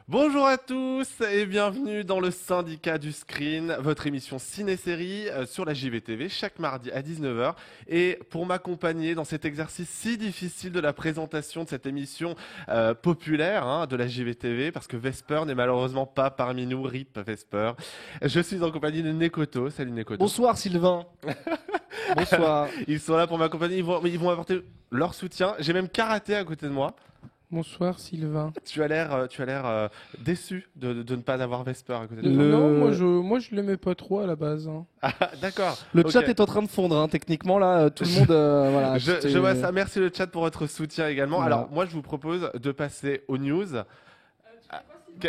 Bonjour à tous et bienvenue dans le syndicat du screen, votre émission ciné-série sur la JVTV chaque mardi à 19h. Et pour m'accompagner dans cet exercice si difficile de la présentation de cette émission populaire de la JVTV, parce que Vesper n'est malheureusement pas parmi nous, RIP Vesper, je suis en compagnie de Nekoto. Salut Nekoto. Bonsoir Sylvain. Bonsoir. Ils sont là pour m'accompagner, ils vont apporter leur soutien. J'ai même Karaté à côté de moi. Bonsoir Sylvain. Tu as l'air déçu de ne pas avoir Vesper à côté de toi. Non, moi je l'aimais pas trop à la base. Hein. Ah, d'accord. Le Ok. chat est en train de fondre, hein. Techniquement là, tout le monde, voilà. Je vois ça. Merci le chat pour votre soutien également. Voilà. Alors, moi, je vous propose de passer aux news. Que-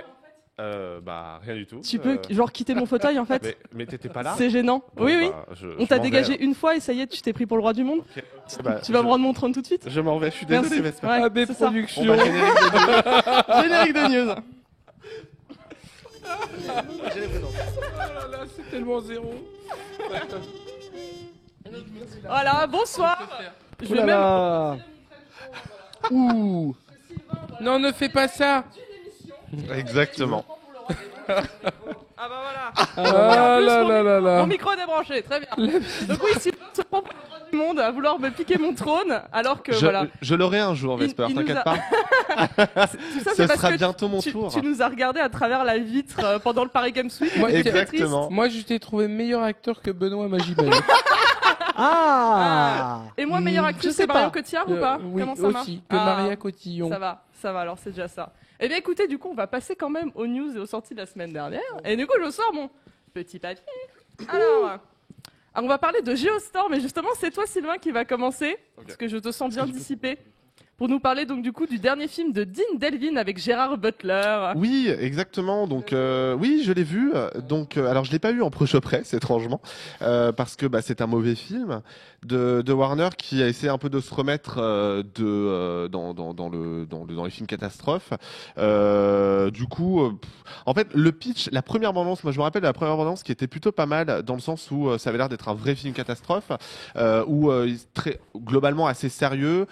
Bah, rien du tout. Tu peux genre quitter mon fauteuil en fait. Mais t'étais pas là. C'est gênant. Bon, oui, oui. bah, On t'a dégagé une fois et ça y est, tu t'es pris pour le roi du monde. Ok. Bah, Tu vas me rendre mon trône tout de suite. Je m'en vais. Je suis désolé, Merci. Vesper. Ouais, AB c'est ça. Productions. On va générique de news. Générique de news. Oh là là, c'est tellement zéro. Voilà, bonsoir. Je Ouh vais là même. là. Ouh. Non, ne fais pas ça. Exactement. Ah bah voilà. Ah là là là Mon là. micro est débranché, très bien. Donc oui, si se prend pour le roi du monde à vouloir me piquer mon trône, alors que voilà. Je l'aurai un jour, Vesper. Il nous T'inquiète a- pas. Tout ça, Ce c'est parce sera que bientôt mon tu, tour. tu nous as regardé à travers la vitre pendant le Paris Games Week. Moi, C'est très Exactement. triste. Moi je t'ai trouvé meilleur acteur que Benoît Magibel. Ah. Et moi, meilleure actrice, je sais c'est Marion pas. Cotillard ou pas Oui, Comment ça marche aussi, que Ah, Maria Cotillon. Ça va, alors c'est déjà ça. Eh bien écoutez, du coup, on va passer quand même aux news et aux sorties de la semaine dernière. Et du coup, je sors mon petit papier. Alors, on va parler de Geostorm, et justement, c'est toi, Sylvain, qui va commencer, parce que je te sens bien dissipé, pour nous parler donc du coup du dernier film de Dean Delvin avec Gérard Butler. Oui, exactement. Donc, oui, je l'ai vu. Donc, alors, je l'ai pas eu en proche presse, étrangement, parce que c'est un mauvais film de Warner qui a essayé un peu de se remettre dans les films catastrophes. Du coup, en fait, le pitch, la première bande-annonce, moi, je me rappelle de la première bande-annonce qui était plutôt pas mal dans le sens où ça avait l'air d'être un vrai film catastrophe, où très globalement assez sérieux,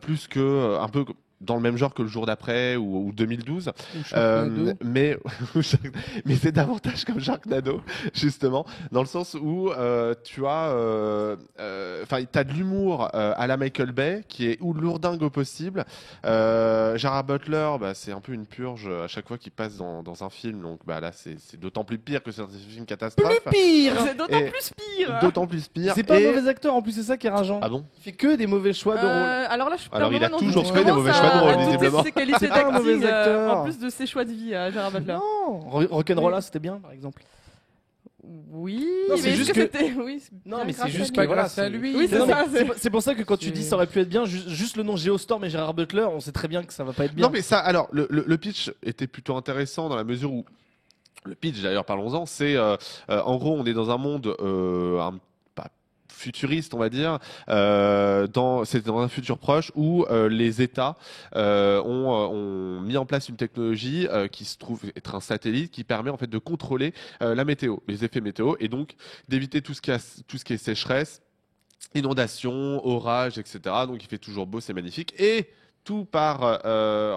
plus que un peu dans le même genre que Le Jour d'après ou 2012. Ou Sharknado. Mais c'est davantage comme Sharknado, justement, dans le sens où tu as, t'as de l'humour à la Michael Bay qui est ou lourdingue au possible. Gerard Butler, c'est un peu une purge à chaque fois qu'il passe dans un film, donc là c'est d'autant plus pire que c'est un film catastrophe. Pire. C'est d'autant Et- plus pire. D'autant plus pire. C'est pas un Et- mauvais acteur en plus, c'est ça qui est rageant. Ah bon? Il fait que des mauvais choix de rôle. Alors là, je Alors, il a non, toujours je fait des commence mauvais choix de à rôle, douter visiblement. ses qualités C'est pas un d'acting, mauvais acteur. en plus de ses choix de vie, Gérard Butler. Non. Rock'n'Rolla, c'était bien, par exemple. Oui, Non, mais c'est est-ce juste que que- c'était. Oui, Non, bien mais c'est grâce juste à que lui. Pas voilà, grâce à lui. Oui, c'est Non, ça. mais c'est pour ça que quand tu dis ça aurait pu être bien, juste le nom Geostorm et Gérard Butler, on sait très bien que ça va pas être bien. Non, mais ça, alors, le pitch était plutôt intéressant dans la mesure où. Le pitch, d'ailleurs, parlons-en, c'est en gros, on est dans un monde pas futuriste, on va dire. C'est dans un futur proche où les États ont mis en place une technologie qui se trouve être un satellite qui permet en fait de contrôler la météo, les effets météo, et donc d'éviter tout ce qui est sécheresse, inondation, orage, etc. Donc il fait toujours beau, c'est magnifique. Et tout part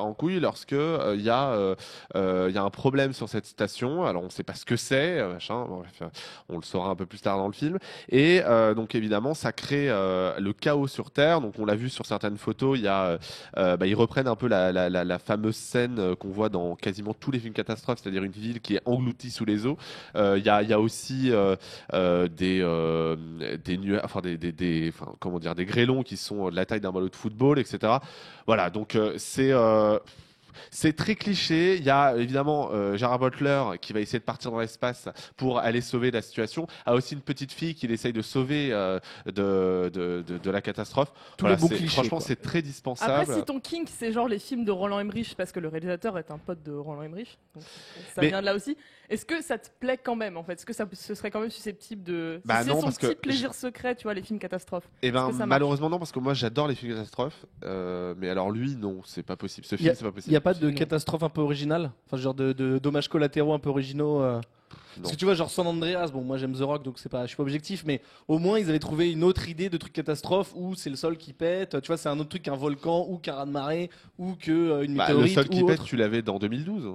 en couille lorsque il y a un problème sur cette station. Alors on ne sait pas ce que c'est, machin. Bon, bref, on le saura un peu plus tard dans le film. Et donc évidemment, ça crée le chaos sur Terre. Donc on l'a vu sur certaines photos. Il y a, ils reprennent un peu la fameuse scène qu'on voit dans quasiment tous les films catastrophes, c'est-à-dire une ville qui est engloutie sous les eaux. Il y a aussi des grêlons qui sont de la taille d'un ballon de football, etc. Voilà, donc c'est très cliché. Il y a évidemment Gerard Butler qui va essayer de partir dans l'espace pour aller sauver la situation. A aussi une petite fille qu'il essaye de sauver de la catastrophe. Tous les bons c'est- clichés, Franchement, quoi. c'est très dispensable. Après, si ton kink, c'est genre les films de Roland Emmerich, parce que le réalisateur est un pote de Roland Emmerich, donc ça Mais- vient de là aussi. Est-ce que ça te plaît quand même, en fait? Est-ce que ce serait quand même susceptible de. Bah c'est non, son parce que petit plaisir secret, tu vois, les films catastrophes. Eh Est-ce ben, que ça marche malheureusement non, parce que moi j'adore les films catastrophes. Mais alors lui, non, c'est pas possible. Ce Il y film, a- c'est pas Il possible. n'y a pas de Non. catastrophe un peu originale, enfin genre de dommages collatéraux un peu originaux. Non. Parce que tu vois, genre San Andreas, bon, moi j'aime The Rock, donc je suis pas objectif, mais au moins ils avaient trouvé une autre idée de truc catastrophe où c'est le sol qui pète, tu vois, c'est un autre truc qu'un volcan ou qu'un raz de marée ou que une Bah, le météorite seul qui ou pète, autre. tu l'avais dans 2012.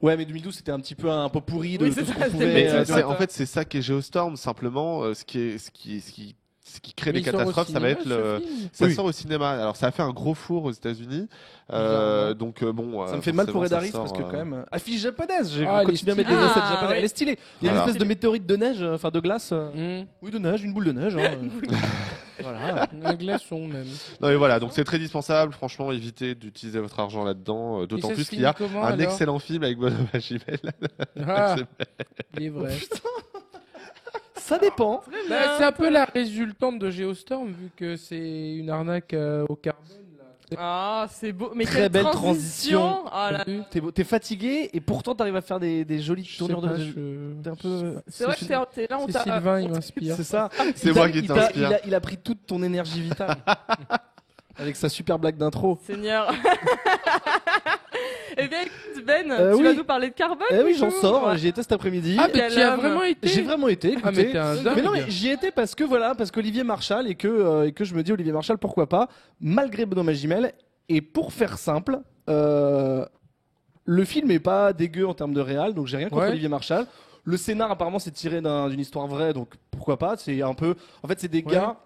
Ouais, mais 2012 c'était un petit peu un pot pourri de Oui, tout c'est ce ça, qu'on c'est pouvait. Mais Ouais, en fait, c'est ça qui est Geostorm, simplement. Ce qui crée Mais des il sort au catastrophes, ça va cinéma, être le. ce film. Ça Oui. sort au cinéma. Alors, ça a fait un gros four aux États-Unis. Bizarre, Donc, bon. Ça me fait mal pour forcément, Ed Harris ça parce que sort, quand même. Affiche japonaise, j'ai Ah, elle est continué à mettre des stylée. assets Ah, japonais. ouais. Elle est stylée. Il y a une Voilà. espèce de météorite de neige, enfin de glace. Mmh. Oui, de neige, une boule de neige. Hein. Voilà. Un glaçon même. Non, mais voilà, donc c'est très dispensable. Franchement, évitez d'utiliser votre argent là-dedans. Et D'autant ça plus se qu'il y a finit comment, un alors excellent film avec Benoît Magimel. Ah, il est vrai. Ça dépend. Bah, c'est un peu la résultante de Geostorm vu que c'est une arnaque au carbone. Là. Ah, c'est beau. Mais Très quelle belle transition. transition. Ah là. T'es fatigué et pourtant t'arrives à faire des jolies Je sais tournures pas, de. T'es un peu. C'est vrai que t'es là, on C'est t'a. Sylvain, il m'inspire. C'est ça. C'est Il moi t'a- qui il t'a- t'inspire. Il a pris toute ton énergie vitale. Avec sa super blague d'intro. Seigneur. Eh bien, écoute, Ben, tu Oui. vas nous parler de carbone. Eh oui, du j'en coup sors. Ouais. J'y étais cet après-midi. Ah, mais Quel tu y as homme. vraiment été J'ai vraiment été. Ah, mais écoutez. t'es un dingue. Mais non, mais j'y étais parce que voilà, parce qu'Olivier Marchal et que je me dis Olivier Marchal, pourquoi pas, malgré Benoît Magimel. Et pour faire simple, le film est pas dégueu en termes de réal, donc j'ai rien contre Ouais. Olivier Marchal. Le scénar apparemment c'est tiré d'une histoire vraie, donc pourquoi pas. C'est un peu, en fait c'est des Ouais. gars.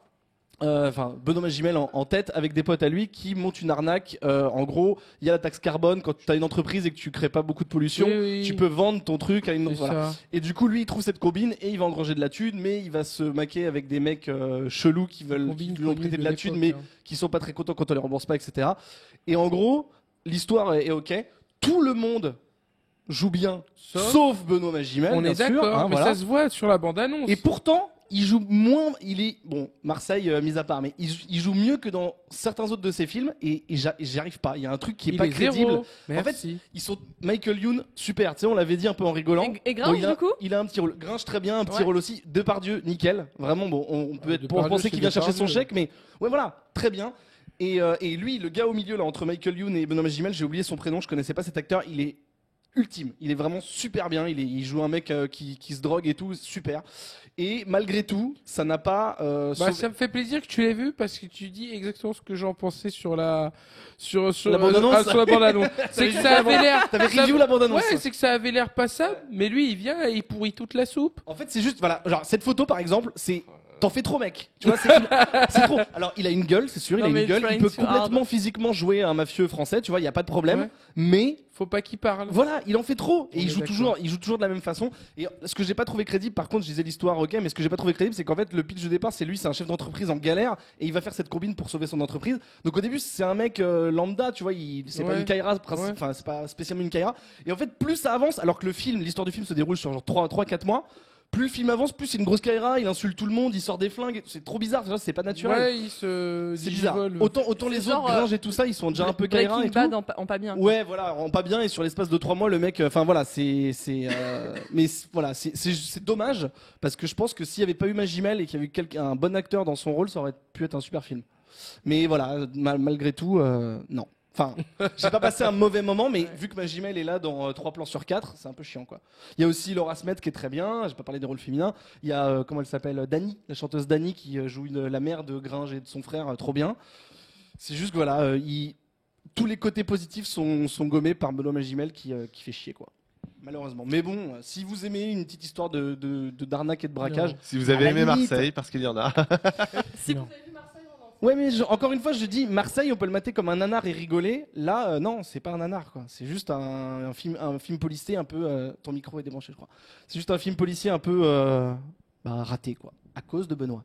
Enfin, Benoît Magimel en tête avec des potes à lui qui montent une arnaque. En gros, il y a la taxe carbone quand tu as une entreprise et que tu crées pas beaucoup de pollution. Oui, oui. Tu peux vendre ton truc à une C'est voilà. ça. Et du coup, lui, il trouve cette combine et il va engranger de la thune, mais il va se maquer avec des mecs chelous qui veulent Combine qui lui ont connue prêté de la thune, l'époque, mais hein. qui sont pas très contents quand on les rembourse pas, etc. Et en gros, l'histoire est ok. Tout le monde joue bien, sauf Benoît Magimel. On bien est sûr, d'accord, hein, mais voilà. ça se voit sur la bande-annonce. Et pourtant, il joue moins. Il est bon, Marseille mis à part, mais il joue mieux que dans certains autres de ses films. Et j'y arrive pas. Il y a un truc qui est il pas est crédible. zéro. En fait, Merci. Ils sont Michael Youn, super. Tu sais, on l'avait dit un peu en rigolant. Et Gringe, il a, du coup il a un petit rôle. Gringe très bien, un petit Ouais. rôle aussi. Depardieu, nickel. Vraiment, bon, on peut être pour Depardieu, penser c'est qu'il vient chercher son Depardieu. chèque, mais ouais, voilà, très bien. Et lui, le gars au milieu là entre Michael Youn et Benoît Magimel, j'ai oublié son prénom, je connaissais pas cet acteur. Il est ultime. Il est vraiment super bien. Il joue un mec qui se drogue et tout, super. Et malgré tout, ça n'a pas. Bah, sauvé- ça me fait plaisir que tu l'aies vu parce que tu dis exactement ce que j'en pensais sur la sur La bande-annonce. sur la bande-annonce. C'est que ça avait l'air T'avais review la bande-annonce. Ouais, c'est que ça avait l'air passable, mais lui il vient et il pourrit toute la soupe. En fait, c'est juste, voilà, genre cette photo par exemple, c'est. T'en fais trop, mec. Tu vois, c'est trop. Alors, il a une gueule, c'est sûr, il Non, a mais une gueule. Il trying peut too complètement physiquement jouer un mafieux français, tu vois, il y a pas de problème. Ouais. Mais Faut pas qu'il parle. voilà, il en fait trop et On est d'accord. il joue toujours de la même façon. Et ce que j'ai pas trouvé crédible, par contre, je disais l'histoire, ok, mais ce que j'ai pas trouvé crédible, c'est qu'en fait, le pitch de départ, c'est lui, c'est un chef d'entreprise en galère et il va faire cette combine pour sauver son entreprise. Donc au début, c'est un mec lambda, tu vois, c'est pas Ouais. une Kaira, Ouais. enfin, c'est pas spécialement une Kaira. Et en fait, plus ça avance, alors que le film, l'histoire du film se déroule sur genre 3-4 mois. Plus le film avance, plus c'est une grosse Kaira, il insulte tout le monde, il sort des flingues, c'est trop bizarre, tu vois, c'est pas naturel. Ouais, il se C'est bizarre. digivole. Autant les C'est autres, genre, Gringe et tout ça, ils sont déjà un peu Kaira Breaking et tout. Bad en pas bien. Ouais, voilà, en pas bien et sur l'espace de 3 mois, le mec, enfin voilà, mais voilà, c'est dommage parce que je pense que s'il y avait pas eu Magimel et qu'il y avait eu un bon acteur dans son rôle, ça aurait pu être un super film. Mais voilà, malgré tout, non. Enfin, j'ai pas passé un mauvais moment, mais vu que Magimel est là dans 3 plans sur 4, c'est un peu chiant quoi. Il y a aussi Laura Smet qui est très bien, j'ai pas parlé des rôles féminins. Il y a, comment elle s'appelle, Dani, la chanteuse Dani qui joue la mère de Gringe et de son frère, trop bien. C'est juste que voilà, tous les côtés positifs sont gommés par Benoît Magimel qui fait chier quoi. Malheureusement. Mais bon, si vous aimez une petite histoire d'arnaque et de braquage, Si vous avez À la aimé limite. Marseille, parce qu'il y en a. Si vous Non. avez vu Marseille en entier. ouais, mais encore une fois, je dis Marseille, on peut le mater comme un nanar et rigoler. Là, non, c'est pas un nanar quoi. C'est juste un film policier un peu. Ton micro est débranché, je crois. C'est juste un film policier un peu raté quoi, à cause de Benoît.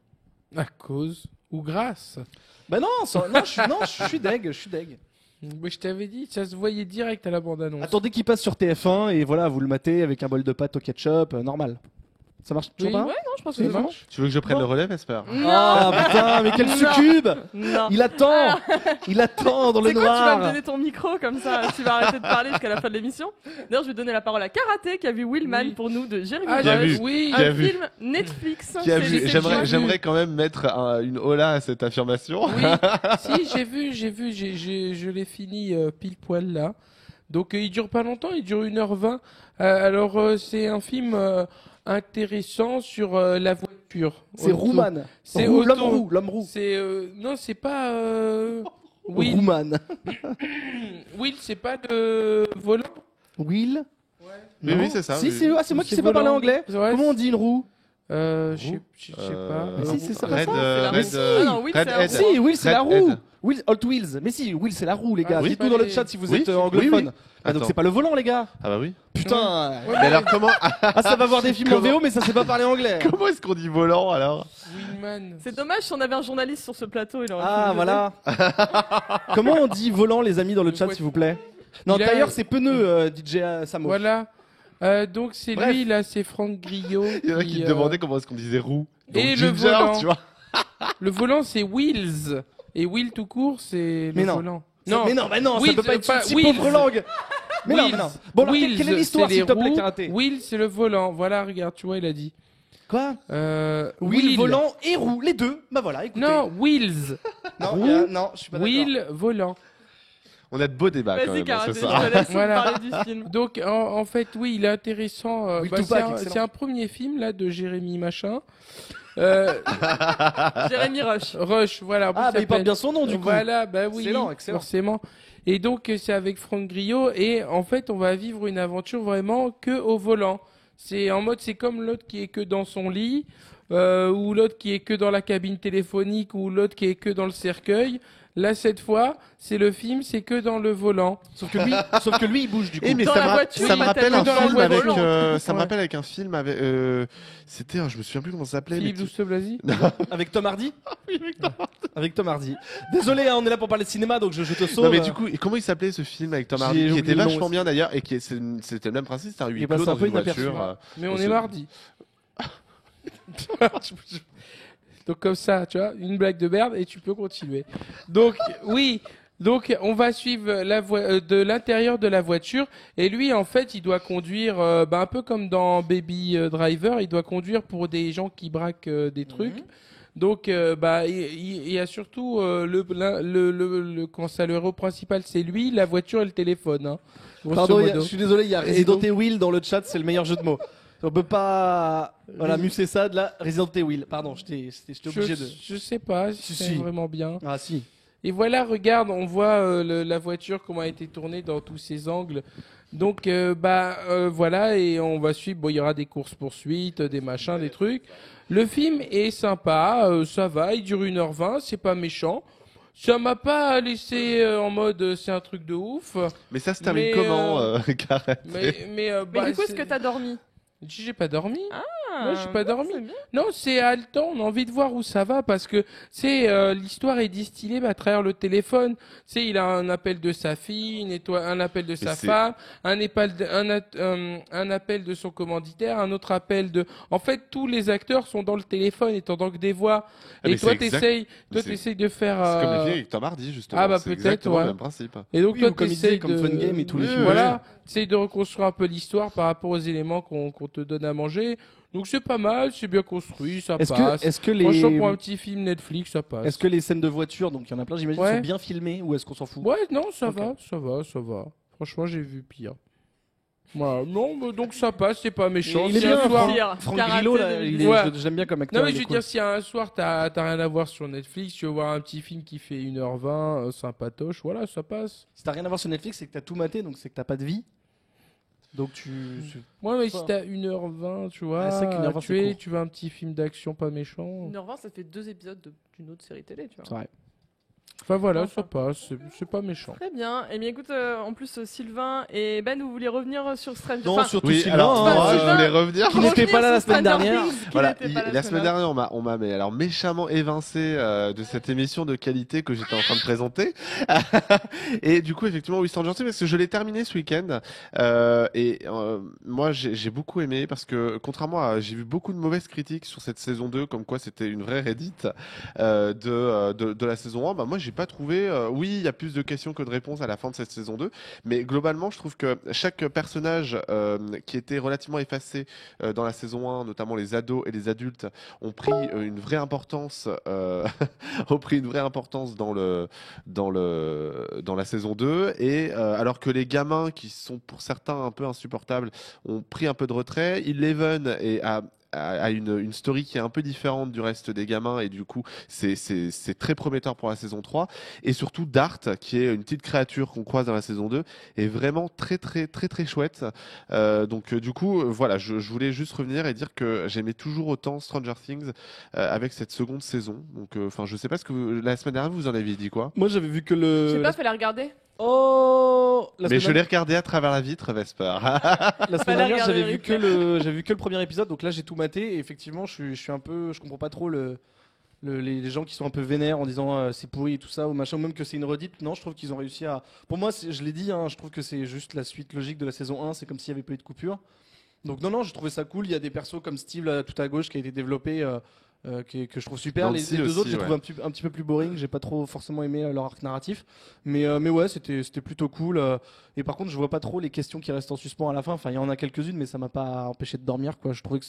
À cause ou grâce. Bah non, je suis deg, je suis deg. Mais je t'avais dit, ça se voyait direct à la bande-annonce. Attendez qu'il passe sur TF1 et voilà, vous le matez avec un bol de pâtes au ketchup, normal. Ça marche toujours Oui. pas Ouais, non, je pense Ça que c'est bon. marche. Tu veux que je prenne Non. le relais, Vesper Ah putain, mais quel Non. succube! Non. Il attend! Il attend dans le C'est quoi, tu vas me noir! donner ton micro comme ça, tu vas arrêter de parler jusqu'à la fin de l'émission. D'ailleurs, je vais donner la parole à Karaté qui a vu Willman Oui. pour nous de Jérémy Ah, Bien Bosch. vu. oui. Qui a Un vu. film Netflix. Qui a C'est- vu c'est J'aimerais, génial. j'aimerais quand même mettre une hola à cette affirmation. Oui, si, je l'ai fini pile poil là. Donc il dure pas longtemps, il dure 1h20. Alors c'est un film intéressant sur la voiture. C'est Auto- Rouman. C'est L'homme auto- roux, l'homme roux. C'est non, c'est pas Will. Rouman. Will, c'est pas de volant. Will? Oui, Non. oui, c'est ça. Si, oui. c'est moi qui C'est sais pas parler volant. anglais. Ouais, Comment on dit une roue? Je sais pas. Mais si, c'est ça, pas Red, ça, Red, c'est la roue. Ah non, Will, Red c'est la Head. roue. Si, Will, c'est la Red roue. Head. Will, Hot Wheels. Mais si, Will, c'est la roue, les gars. Ah, oui. Dites-nous dans le Pas chat si vous Oui, êtes oui, anglophone. oui. Ah, donc Attends. c'est pas le volant, les gars. Ah bah oui. Putain. Ouais, Mais alors comment Ah, ça va voir des films en Comment VO, mais ça sait pas parler anglais. comment est-ce qu'on dit volant alors? Wingman. C'est dommage si on avait un journaliste sur ce plateau, il aurait pu Ah, nous voilà. Comment on dit volant, les amis, dans le chat, s'il vous plaît? Non, Il a- d'ailleurs, c'est pneu, DJ Samo. Voilà. Donc c'est Bref. lui là, c'est Franck Grillo. Il y en a qui me demandaient comment est-ce qu'on disait roue. Donc Et le Ginger, volant. tu vois. Le volant c'est Wheels et Wheel tout court c'est Mais le non. volant. Mais non, ça Wheels, peut pas être pas une si Wheels. pauvre langue. Mais non, mais non. Bon, alors, Wheels, quelle est l'histoire, c'est s'il te les plaît, roues. Karaté? Wheel c'est le volant. Voilà, regarde, tu vois, il a dit. Quoi? Wheel. Wheel, volant et roue, les deux. Bah voilà, écoutez. Non, Wheels. non, roue, non, je suis pas d'accord. Wheel, volant. On a de beaux débats quand Vas-y, même, hein, Karaté, c'est je ça. te laisse nous Voilà. parler du film. Donc en fait, oui, il est intéressant. Oui, Bah, Tupac, excellent. c'est un premier film là de Jérémy Machin. Jérémy Rush. Rush, voilà. Ah, bah il s'appelle. porte bien son nom, du coup. Voilà, bah oui, Excellent, excellent. forcément. Et donc c'est avec Franck Grillo et en fait on va vivre une aventure vraiment que au volant. C'est en mode c'est comme l'autre qui est que dans son lit, ou l'autre qui est que dans la cabine téléphonique, ou l'autre qui est que dans le cercueil. Là cette fois c'est le film, c'est que dans le volant. Sauf que lui, il bouge, du coup. Eh, mais Dans ça la me, voiture, ça me il rappelle va un tellement film dans le avec. volant. Ça me Ouais. rappelle avec un film avec. C'était. Je me souviens plus comment ça s'appelait. Philippe mais Douste-Blazy. Avec Tom Hardy. Avec Tom Hardy. Désolé, hein, on est là pour parler de cinéma, donc je te sauve. Non mais du coup, et comment il s'appelait ce film avec Tom J'ai Hardy qui oublié était le nom vachement aussi. bien d'ailleurs et qui c'était le même principe, c'était un huis Il passe clos un dans peu une inaperçu, voiture. ouais. Mais on on est se- mardi. Donc comme ça, tu vois, une blague de merde et tu peux continuer. Donc oui, donc on va suivre de l'intérieur de la voiture et lui en fait il doit conduire un peu comme dans Baby Driver, il doit conduire pour des gens qui braquent des trucs. Donc il y a surtout comment ça, le héros principal c'est lui, la voiture et le téléphone. Hein, grosso Pardon, modo. je suis désolé, il y a Resident donc- Evil dans le chat, c'est le meilleur jeu de mots. On peut pas, voilà, muser ça de là. Resident Evil. Pardon, j'étais obligé de. Je sais pas si Si, c'est si. vraiment bien. Ah si. Et voilà, regarde, on voit la voiture comment a été tournée dans tous ses angles. Donc voilà, et on va suivre. Bon, il y aura des courses poursuites, des machins, des trucs. Le film est sympa, ça va, il dure 1h20, c'est pas méchant. Ça m'a pas laissé en mode c'est un truc de ouf. Mais ça se termine Mais, comment Karaté Mais Mais du coup, est-ce que t'as dormi? J'ai pas dormi. Ah, Moi, j'ai pas dormi. c'est bien. Non, c'est haletant, on a envie de voir où ça va parce que l'histoire est distillée à travers le téléphone. Il a un appel de sa fille, un appel de sa c'est- femme, un appel de son commanditaire, un autre appel de. En fait, tous les acteurs sont dans le téléphone étant donc des voix. Ah, Et mais toi, c'est exact- t'essayes mais c'est- de faire. C'est comme les filles avec Tom Hardy justement. Ah, bah, c'est peut-être, exactement ouais. le même principe. Et donc Oui, toi, ou comme il t'essayes disait, comme de... Fun Game et tous les Oui, films. Voilà, t'essayes de reconstruire un peu l'histoire par rapport aux éléments qu'on te donne à manger. Donc c'est pas mal, c'est bien construit, ça passe. Est-ce que Franchement, pour un les, petit film Netflix, ça passe. est-ce que les scènes de voiture, donc il y en a plein, j'imagine, Ouais. sont bien filmées ou est-ce qu'on s'en fout? Ouais, non, ça Ok. va, ça va, ça va. Franchement, j'ai vu pire. Voilà, non, mais donc ça passe, c'est pas méchant. Il est Si bien, un soir- Pire. Franck Karaté Grillo, là, 2010. Ouais. je l'aime bien comme acteur. Non, mais il je est veux cool. dire, si un soir t'as rien à voir sur Netflix, tu veux voir un petit film qui fait 1h20, sympatoche, voilà, ça passe. Si t'as rien à voir sur Netflix, c'est que t'as tout maté, donc c'est que t'as pas de vie. Donc tu. Ouais, mais si Enfin. t'as 1h20, tu vois, Ah, c'est vrai qu'1h20, c'est court. tu veux un petit film d'action pas méchant. 1h20, ça fait 2 épisodes d'une autre série télé, tu vois. C'est vrai. Enfin voilà, Enfin. ça passe, c'est pas méchant. Très bien. Et bien écoute, en plus, Sylvain et Ben, vous vouliez revenir sur Stranger Non, Enfin, surtout Oui, Sylvain, alors hein, moi, je Sylvain, voulais revenir. Qui n'était revenir pas là la sur semaine Stranger dernière. Things, qui Voilà, n'était pas là la semaine dernière, on m'a mais alors méchamment évincé de cette émission de qualité que j'étais en train de présenter. Et du coup, effectivement, oui, Stranger Things, parce que je l'ai terminé ce week-end. Moi, j'ai beaucoup aimé parce que, contrairement à, j'ai vu beaucoup de mauvaises critiques sur cette saison 2, comme quoi c'était une vraie Reddit de la saison 1. Bah, moi, j'ai pas trouvé. Oui, il y a plus de questions que de réponses à la fin de cette saison 2, mais globalement, je trouve que chaque personnage qui était relativement effacé dans la saison 1, notamment les ados et les adultes, ont pris une vraie importance, ont pris une vraie importance dans la saison 2, et alors que les gamins qui sont pour certains un peu insupportables ont pris un peu de retrait, Eleven a une story qui est un peu différente du reste des gamins et du coup c'est très prometteur pour la saison 3 et surtout Dart qui est une petite créature qu'on croise dans la saison 2 est vraiment très très très très chouette. Du coup voilà, je voulais juste revenir et dire que j'aimais toujours autant Stranger Things avec cette seconde saison. Donc enfin je sais pas ce que la semaine dernière vous en aviez dit quoi. Moi j'avais vu que Je sais le. pas, fallait regarder. Oh la Mais semaine je l'ai regardé à travers la vitre, Vesper. La semaine Fallait dernière, regarder j'avais le vu que j'avais vu que le premier épisode, donc là j'ai tout maté. Et effectivement, je suis un peu, je comprends pas trop les gens qui sont un peu vénères en disant c'est pourri et tout ça ou machin, ou même que c'est une redite. Non, je trouve qu'ils ont réussi à. Pour moi, je l'ai dit, hein, je trouve que c'est juste la suite logique de la saison 1. C'est comme s'il y avait pas eu de coupure. Donc non, j'ai trouvé ça cool. Il y a des persos comme Steve là, tout à gauche qui a été développé. Que je trouve super. Les Nancy deux aussi, autres, je les ouais. trouve un petit peu plus boring. J'ai pas trop forcément aimé leur arc narratif. Mais ouais, c'était plutôt cool. Et par contre, je vois pas trop les questions qui restent en suspens à la fin. Enfin, il y en a quelques-unes, mais ça m'a pas empêché de dormir, quoi. Je trouvais que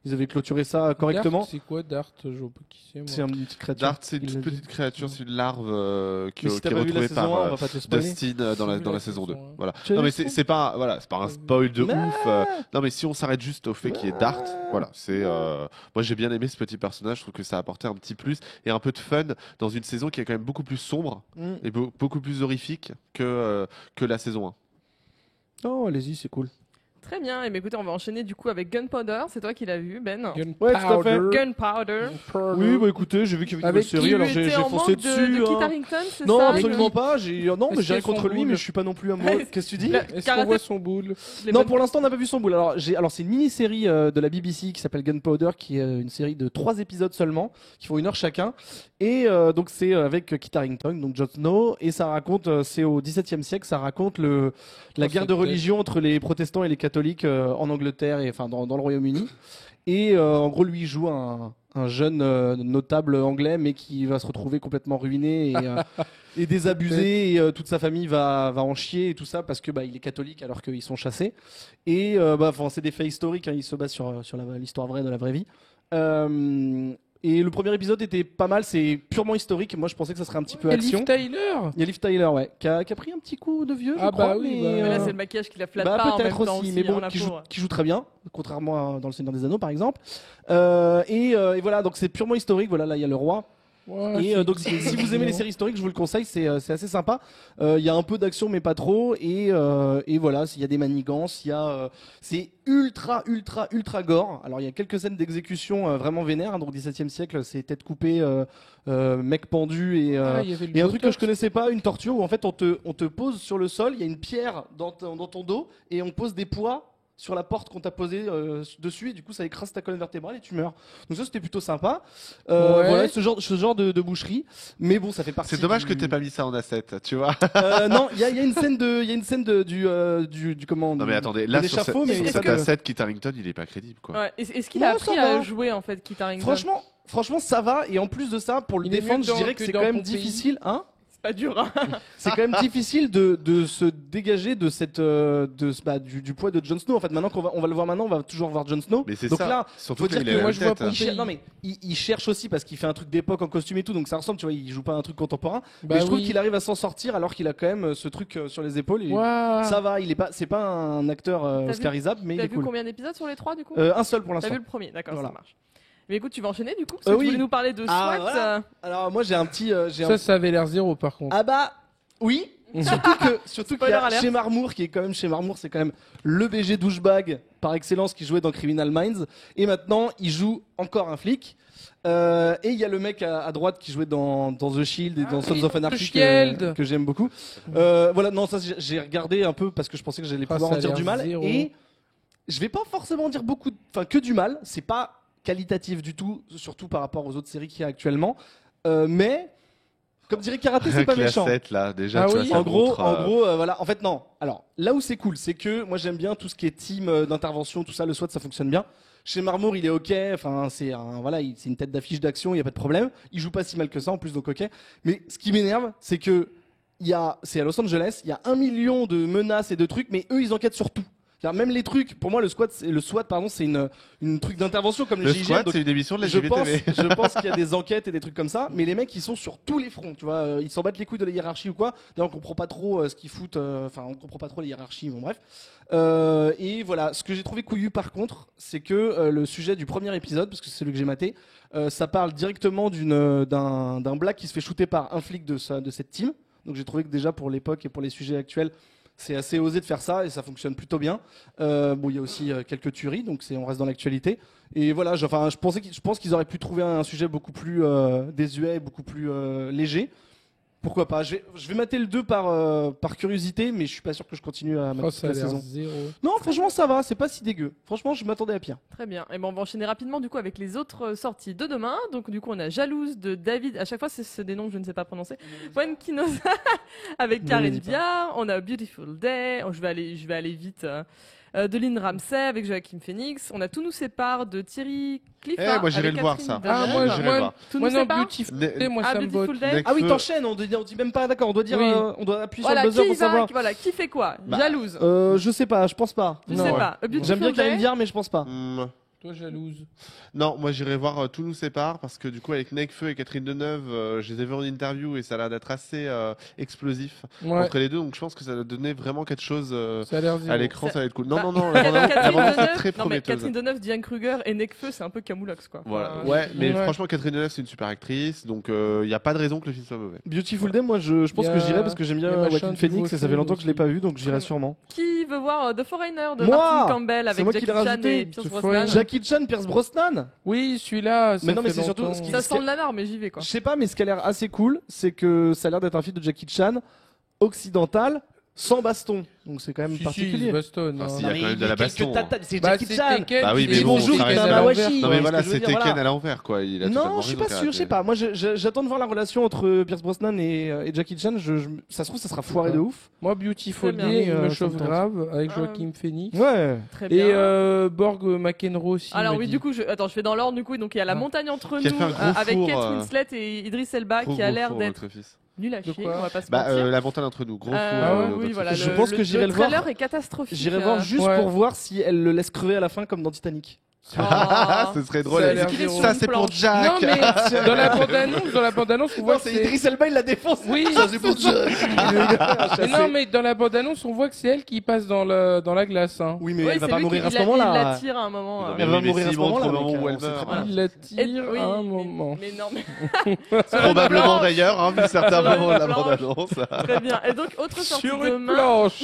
ils avaient clôturé ça correctement. Dart, c'est quoi Dart? Je vois pas qui c'est. Moi. C'est une petite créature. Dart, c'est une Il toute l'a dit. petite créature, c'est une larve qui Mais si est t'as pas vu la retrouvée saison 1, par on va pas te spoiler. Dustin dans J'ai vu la la saison 2. saison 1. Voilà. Tu as Non vu mais la saison c'est pas voilà, c'est pas un spoil de Mais- ouf. Non mais si on s'arrête juste au fait qu'il y ait Dart, voilà, c'est moi j'ai bien aimé ce petit personnage, je trouve que ça a apporté un petit plus et un peu de fun dans une saison qui est quand même beaucoup plus sombre Mm. et beaucoup plus horrifique que la saison 1. Oh, allez-y, c'est cool. Très bien. Et bien, écoutez, on va enchaîner du coup avec Gunpowder. C'est toi qui l'as vu, Ben. Ouais, tout à fait. Gunpowder. Oui, bah écoutez, j'ai vu qu'il y avait Avec une série, Tu alors j'ai étais en foncé manque dessus. de Kit hein. Harington, c'est Non, ça absolument pas. Non, Est-ce mais j'ai rien qu'il y a contre son lui, mais boule je suis pas non plus amoureux. Qu'est-ce que tu dis Est-ce qu'on Karaté- voit son boule? Les Non, bonnes- pour l'instant, on n'a pas vu son boule. Alors c'est une mini-série de la BBC qui s'appelle Gunpowder, qui est une série de 3 épisodes seulement, qui font 1 heure chacun. Et donc c'est avec Kit Harington, donc Jon Snow, et ça raconte, c'est au XVIIe siècle, ça raconte la guerre de c'est religion entre les protestants et les catholiques en Angleterre et enfin dans le Royaume-Uni. Et en gros, lui il joue un jeune notable anglais, mais qui va se retrouver complètement ruiné et désabusé, et toute sa famille va en chier et tout ça parce que il est catholique alors qu'ils sont chassés. Et c'est des faits historiques, hein, il se base sur l'histoire vraie de la vraie vie. Et le premier épisode était pas mal, c'est purement historique. Moi, je pensais que ça serait un petit peu Et action. Liv Tyler. Il y a Liv Tyler, ouais, qui a pris un petit coup de vieux, je Ah crois. bah oui, mais, bah, Mais là, c'est le maquillage qui la flatte pas en même peut-être temps aussi, mais bon, hein, la pauvre. qui joue très bien, contrairement à dans Le Seigneur des Anneaux, par exemple. Et voilà, donc c'est purement historique. Voilà, là, il y a le roi. Ouais, Et c'est donc, si vous aimez les séries historiques, je vous le conseille, c'est assez sympa. Il y a un peu d'action, mais pas trop. Et voilà, il y a des manigances, c'est ultra gore. Alors, il y a quelques scènes d'exécution vraiment vénères. Hein, donc, 17e siècle, c'est tête coupée, mec pendu et. Ah, il y avait le Et un truc que Botox. je connaissais pas, une torture où en fait on te pose sur le sol, il y a une pierre dans ton dos et on pose des poids sur la porte qu'on t'a posée dessus et du coup ça écrase ta colonne vertébrale et tu meurs. Donc ça c'était plutôt sympa. Ouais. Voilà ce genre de boucherie. Mais bon ça fait partie. C'est dommage du- que t'aies pas mis ça en asset, tu vois. Non, il y a une scène du comment. Non mais attendez, de là sur l'échafaud, mais cet est-ce que- asset, Kit Harington, il est pas crédible quoi. Ouais. Est-ce qu'il Non, a ça appris va. à jouer en fait, Kit Harington? Franchement ça va et en plus de ça pour le Il est défendre mieux je dans- dirais que que c'est dans quand même Pompéi. difficile hein. C'est pas dur. Hein. C'est quand même difficile de se dégager de du poids de Jon Snow. En fait, maintenant on va le voir maintenant, on va toujours voir Jon Snow. Mais c'est Donc ça. là, Surtout faut qu'il dire a que la moi, même je vois tête. Pompéi. non mais il cherche aussi parce qu'il fait un truc d'époque en costume et tout, donc ça ressemble, tu vois, il joue pas un truc contemporain. Bah mais je trouve oui. qu'il arrive à s'en sortir alors qu'il a quand même ce truc sur les épaules. Et Waouh. ça va, c'est pas un acteur vu- oscarisable, mais il T'as est vu cool. combien d'épisodes sur les 3 du coup? Un seul pour T'as l'instant. vu le premier, d'accord, Voilà. ça marche. Mais écoute, tu vas enchaîner du coup parce que tu oui. voulais nous parler de Ah, SWAT. voilà. Alors moi j'ai un petit, Ça avait l'air zéro par contre. Ah bah oui. Surtout qu'il y Spoiler a alert. chez Marmour qui est quand même chez Marmour, c'est quand même le BG douchebag par excellence qui jouait dans Criminal Minds et maintenant il joue encore un flic. Et il y a le mec à droite qui jouait dans The Shield et dans Sons of Anarchy The Shield. que j'aime beaucoup. Voilà, non ça j'ai regardé un peu parce que je pensais que j'allais Ah, pouvoir ça en a dire l'air du mal zéro. et je vais pas forcément dire que du mal. C'est pas qualitatif du tout, surtout par rapport aux autres séries qu'il y a actuellement. Mais comme dirait Karaté, c'est Rien pas que la méchant. 7 là, déjà Ah tu oui. vois, ça En gros, montre, voilà. En fait, non. Alors, là où c'est cool, c'est que moi j'aime bien tout ce qui est team d'intervention, tout ça. Le SWAT, ça fonctionne bien. Chez Marmour, il est ok. Enfin, c'est une tête d'affiche d'action, il y a pas de problème. Il joue pas si mal que ça en plus, donc ok. Mais ce qui m'énerve, c'est que c'est à Los Angeles, il y a 1 million de menaces et de trucs, mais eux, ils enquêtent sur tout. C'est-à-dire, même les trucs, pour moi, le SWAT, pardon, c'est une truc d'intervention comme Le les GIGN. squat, donc c'est une émission de la je pense, JVTV. je pense qu'il y a des enquêtes et des trucs comme ça, mais les mecs, ils sont sur tous les fronts, tu vois. Ils s'en battent les couilles de la hiérarchie ou quoi. D'ailleurs, on comprend pas trop ce qu'ils foutent. Enfin, on comprend pas trop la hiérarchie, bon, bref. Et voilà, ce que j'ai trouvé couillu par contre, c'est que le sujet du premier épisode, parce que c'est celui que j'ai maté, ça parle directement d'un black qui se fait shooter par un flic de cette team. Donc j'ai trouvé que déjà pour l'époque et pour les sujets actuels, c'est assez osé de faire ça et ça fonctionne plutôt bien. Bon, il y a aussi quelques tueries, donc on reste dans l'actualité. Et voilà, je pense qu'ils auraient pu trouver un sujet beaucoup plus désuet, beaucoup plus léger. Pourquoi pas? Je vais mater le 2 par curiosité, mais je suis pas sûr que je continue à mater Oh, toute ça a la l'air saison. zéro. Non, franchement, ça va, c'est pas si dégueu. Franchement, je m'attendais à pire. Très bien. Et bon, on va enchaîner rapidement du coup avec les autres sorties de demain. Donc du coup, on a Jalouse de David. À chaque fois, c'est des noms que je ne sais pas prononcer. Kinosa avec Ne Karen les dis pas. Diar. On a Beautiful Day. Oh, je vais aller vite. De Lynn Ramsey avec Joachim Phoenix. On a Tout nous sépare de Thierry Clifford. Moi, j'irai avec le voir, Catherine ça. Ah, Deneuve. moi, J'irai le voir. Tout moi nous non, sépare. Beautiful Day, moi, Ah, ça me botte. Beautiful Day. Nekfeu. Ah oui, t'enchaînes, on dit même pas, d'accord, on doit dire, Oui. on doit appuyer Voilà, sur le buzzer qui pour va, savoir. voilà, qui fait quoi? Bah, Jalouse. Je sais pas, je pense pas. Je non, sais ouais. pas. A Beautiful J'aime bien Day. Karine Viard, mais je pense pas. Toi, jalouse. Non, moi j'irai voir Tout nous sépare parce que du coup avec Nekfeu et Catherine Deneuve, je les ai vus en interview et ça a l'air d'être assez explosif Ouais, entre les deux, donc je pense que ça va donner vraiment quelque chose ça a l'air zéro. à l'écran, ça va être cool. Non, Bah, non, non, la bande-annonce est très non, mais prometteuse. Catherine Deneuve, Diane Kruger et Nekfeu, c'est un peu Camoulox quoi. Voilà. Enfin, Ouais, mais Ouais. franchement Catherine Deneuve c'est une super actrice, donc il n'y a pas de raison que le film soit mauvais. Beautiful Day, moi je pense Y a- que j'irai parce que j'aime bien y a machin Joaquin du Phoenix et ça fait Vauchon longtemps que je l'ai aussi. pas vu, donc j'irai sûrement. Qui veut voir The Foreigner de Moi Martin Campbell C'est avec moi qui Jackie l'ai Chan rajouté. et Pierce The Brosnan? Foreigner. Jackie Chan, Pierce Brosnan. Oui, celui-là, ça Mais non, mais fait c'est surtout longtemps. ce qui- Ça sent le nanar, mais j'y vais quoi. Je sais pas, mais ce qui a l'air assez cool, c'est que ça a l'air d'être un film de Jackie Chan occidental, sans baston. Donc c'est quand même Si, si, particulier. Baston. Ah, hein. si, il y a quand même de la baston. C'est Bah, Jackie c'est Chan. Tekken Bah oui, qui mais fait bon, Tekken ça reste à un l'envers. Awashi. Non Ouais, mais voilà, ce que je veux c'est dire, Tekken voilà. à l'envers quoi. Il a Non, totalement je suis raison, pas sûr, je sais pas. Moi, j'attends de voir la relation entre Pierce Brosnan et Jackie Chan. Ça se trouve, ça sera foiré de ouf. Moi, Beautiful Très bien. Day, il me Ça chauffe me tente. grave avec Ah. Joachim Phoenix. Ouais. Très bien. Et Borg McEnroe aussi. Alors m'a oui, dit. du coup, attends, je fais dans l'ordre du coup. Donc il y a La Ah. montagne entre Qui a nous fait un gros avec four, Kate Winslet et Idris Elba qui a l'air d'être nul à De chier. quoi On va pas se Bah mentir. la montagne entre nous, gros fou. Ah ouais, Oui, voilà. Je pense que j'irai le voir. Le trailer est catastrophique. J'irai voir juste Ouais. pour voir si elle le laisse crever à la fin comme dans Titanic. Oh. Ce serait drôle. Ça a elle l'air dit, zéro. ça c'est pour Non Jack. mais dans la bande-annonce, on voit que c'est. Idris Elba, il la défonce. Oui. Ça c'est pour Jack. Mais non, mais dans la bande-annonce, on voit que c'est elle qui passe dans la glace. Hein. Oui, mais Oui, elle va c'est pas lui mourir à qui- ce moment-là. Il la tire à un moment. Elle va mourir à ce moment-là, moment mec, où elle on sait meurt. très bien. Il la Et- tire oui, à un mais- moment. Mais non, mais Probablement d'ailleurs, hein, vu certains Sur la moments de la planche. bande-annonce. très bien. Et donc autre sortie Sur de une main. planche.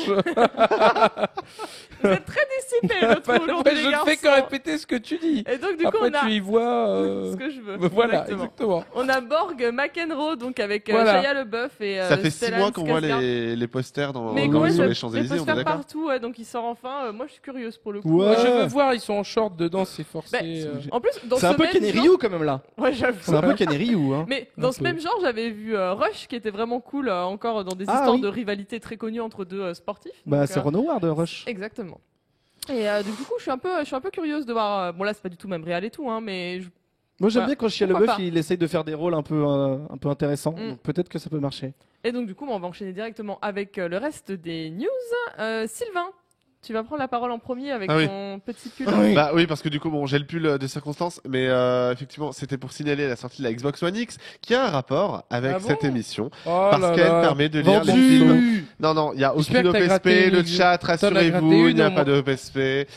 Vous êtes très dissipés, je trouve Ouais, aujourd'hui, je les ne fais que garçons. répéter ce que tu dis. Et donc du coup Après, on a tu y vois. ce que je veux. Voilà, Exactement. exactement. On a Borg McEnroe donc avec Voilà. Shia LaBeouf et Ça fait 6 Stellan mois qu'on voit Skarsgård. les posters Mais dans- comment sur ça les Champs-Élysées, on est faire d'accord. partout, ouais, donc il sort enfin. Moi je suis curieuse pour le coup. Ouais. Moi, je veux voir, ils sont en short dedans, c'est forcé. Bah, En plus dans C'est ce un peu même Kenny genre- Ryu quand même là. Ouais, j'avoue. C'est un peu Kenny Ryu, hein. Mais dans Un ce peu. même genre, j'avais vu Rush qui était vraiment cool, encore dans des Ah, histoires oui. de rivalité très connues entre deux sportifs. Bah, Donc, c'est Ron Howard, Rush. Exactement. Et du coup, je suis un peu curieuse de voir. Bon là, c'est pas du tout même réel et tout, hein, mais Moi j'aime Voilà. bien quand Shia Pourquoi LaBeouf pas. il essaye de faire des rôles un peu intéressants. Mm. Donc peut-être que ça peut marcher. et donc du coup, on va enchaîner directement avec le reste des news. Sylvain, tu vas prendre la parole en premier avec Ah oui. ton petit pull. Oui. Bah oui, parce que du coup, bon, j'ai le pull de circonstance, mais effectivement, c'était pour signaler la sortie de la Xbox One X, qui a un rapport avec Ah bon cette émission, Oh parce là qu'elle là. permet de lire les Vendu. films. Non, il y a J'espère aucune que t'as gratté OPSP, le une- chat, t'en as gratté rassurez-vous, une il n'y a au pas moins. de OPSP.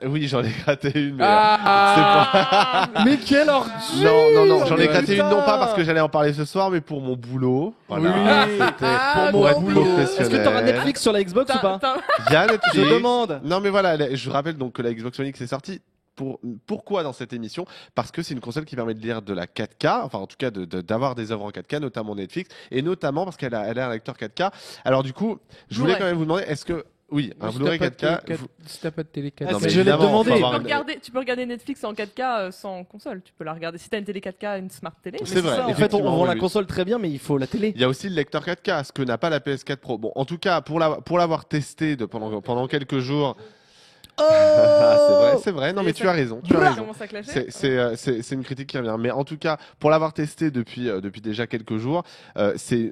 Oui, j'en ai gratté une, mais Ah, Mais quelle ordure. non, j'en ai Mais gratté une putain. non pas parce que j'allais en parler ce soir, mais pour mon boulot. Voilà, Oui. c'était Ah, pour bon être boulot. professionnel. Est-ce que t'auras Netflix sur la Xbox ou pas Il y a Netflix. Je demande. Non mais voilà, je rappelle donc que la Xbox One X est sortie. Pourquoi dans cette émission? Parce que c'est une console qui permet de lire de la 4K, enfin en tout cas d'avoir des œuvres en 4K, notamment Netflix, et notamment parce qu'elle a un lecteur 4K. Alors du coup, je voulais Blu-ray. quand même vous demander, est-ce que... Oui, un Si Blu-ray t'as pas de 4K... télé- Si t'as pas de télé 4K. Ah, Non, c'est mais ce que j'allais te évidemment, demander. faut Tu avoir peux, une- tu peux regarder Netflix en 4K sans console. Tu peux la regarder. Si t'as une télé 4K, une smart télé. C'est vrai. Ça, en fait, on effectivement, vend la oui. console très bien, mais il faut la télé. Il y a aussi le lecteur 4K, ce que n'a pas la PS4 Pro. Bon, en tout cas, pour l'avoir testé pendant quelques jours... C'est vrai. Non, mais Et tu ça- as raison. Tu as Ça raison. commence à clasher. C'est une critique qui revient. Mais en tout cas, pour l'avoir testé depuis déjà quelques jours, c'est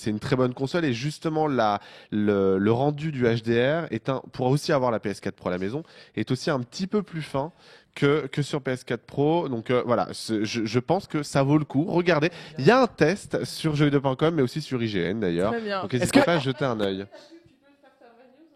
une très bonne console. Et justement, le rendu du HDR pour aussi avoir la PS4 Pro à la maison, est aussi un petit peu plus fin que sur PS4 Pro. Donc voilà, je pense que ça vaut le coup. Regardez, il y a un test sur jeuxvideo.com, mais aussi sur IGN d'ailleurs. Très bien. Donc n'hésitez pas à jeter un œil.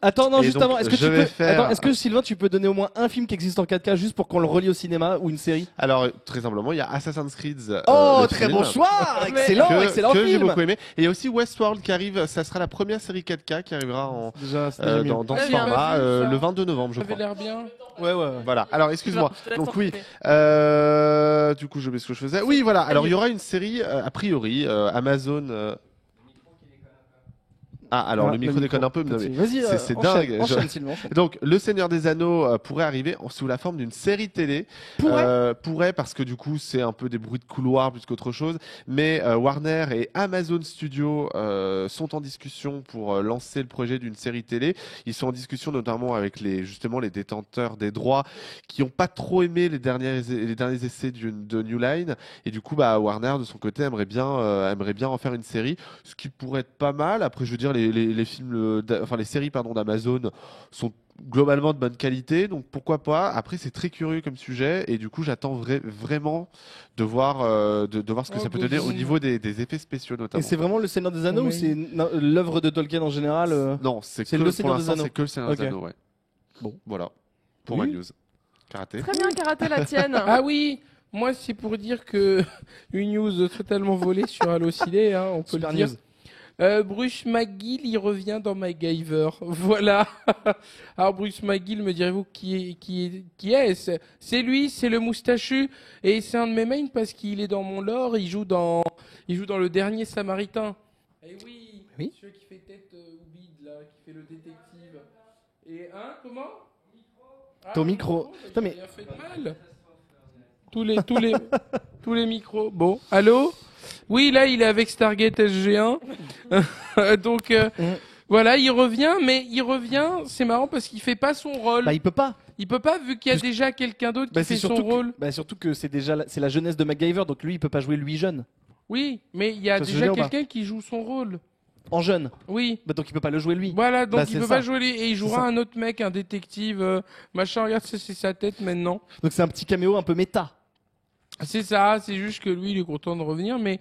Attends, non, Et juste donc, avant, est-ce que je tu vais peux... faire- Attends, est-ce que Sylvain, tu peux donner au moins un film qui existe en 4K juste pour qu'on le relie au cinéma ou une série? Alors très simplement, il y a Assassin's Creed. Oh, le très film, bon choix! Excellent, que, excellent que j'ai film! beaucoup aimé. Et il y a aussi Westworld qui arrive. Ça sera la première série 4K qui arrivera Déjà, c'est déjà mieux. dans ce Très bien. format J'ai pas vu ça. le 22 novembre, je Ça avait crois. l'air bien. Ouais. Voilà. Alors excuse-moi. Je te laisse Donc oui. t'en Du coup, je sais ce que je faisais. Oui, voilà. Alors il y aura une série a priori Amazon. Ah, alors le micro déconne un peu, mais non, mais Vas-y, c'est enchaîne, dingue. Enchaîne, Sylvain. enchaîne. donc, Le Seigneur des Anneaux pourrait arriver sous la forme d'une série télé. Pourrait parce que du coup, c'est un peu des bruits de couloir plus qu'autre chose. Mais Warner et Amazon Studios sont en discussion pour lancer le projet d'une série télé. Ils sont en discussion notamment avec les détenteurs des droits qui n'ont pas trop aimé les derniers essais de New Line. Et du coup, Warner de son côté aimerait bien en faire une série, ce qui pourrait être pas mal. Après, je veux dire, les films, les séries d'Amazon sont globalement de bonne qualité, donc pourquoi pas. Après, c'est très curieux comme sujet, et du coup, j'attends vraiment de voir ce que ça peut donner au niveau des effets spéciaux Et notamment. c'est vraiment Le Seigneur des Anneaux ou Oui. c'est l'œuvre de Tolkien en général Non, c'est c'est que Le pour Seigneur des l'instant, Anneaux. c'est que le Seigneur des Ok. Anneaux, ouais. Bon. Voilà pour Oui. ma news. Karaté. Très bien, Karaté, la tienne. Ah oui, moi c'est pour dire que une news totalement volée sur Allociné, hein, on peut Super le dire. news. Bruce McGill, il revient dans MacGyver. Voilà. Alors Bruce McGill, me direz-vous qui est C'est lui, c'est le moustachu, et c'est un de mes mains parce qu'il est dans mon lore. Il joue dans Le Dernier Samaritain. Et oui. Oui. Celui qui fait tête ou bide là, qui fait le détective. Et comment Ton micro. J'ai Putain, mais- rien fait de mal. Tous les micros. Bon, allô. Oui, là, il est avec Stargate SG1. Donc, voilà, il revient, c'est marrant parce qu'il fait pas son rôle. Il peut pas. Il peut pas, vu qu'il y a déjà quelqu'un d'autre qui fait son rôle. Surtout que c'est déjà c'est la jeunesse de MacGyver, donc lui il peut pas jouer lui jeune. Oui, mais il y a Ça se déjà veut dire ou pas quelqu'un qui joue son rôle. En jeune. Oui. Donc il peut pas le jouer lui. Voilà, donc il c'est peut ça. pas jouer et il jouera ça. un autre mec, un détective, machin, regarde, ça, c'est sa tête maintenant. Donc c'est un petit caméo un peu méta. C'est ça, c'est juste que lui, il est content de revenir, mais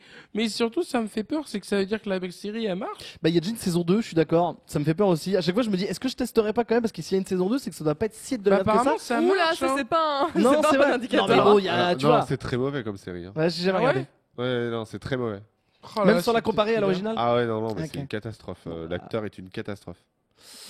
surtout, ça me fait peur, c'est que ça veut dire que la série, elle marche. Il y a déjà une saison 2, je suis d'accord. Ça me fait peur aussi. À chaque fois je me dis est-ce que je testerais pas quand même parce que s'il y a une saison 2, c'est que ça doit pas être si de la merde que ça. apparemment, ça Oula, marche. ça hein. c'est pas un, Non, c'est pas c'est un bon vrai. indicateur. Non, mais bon, il y a, tu non, vois. c'est très mauvais comme série. Hein. Ouais, j'ai jamais Ah ouais regardé. Ouais, non, c'est très mauvais. Oh là Même là, sans la c'est comparer à peut-être l'original. Ah ouais, non, mais Ok. c'est une catastrophe. L'acteur est une catastrophe.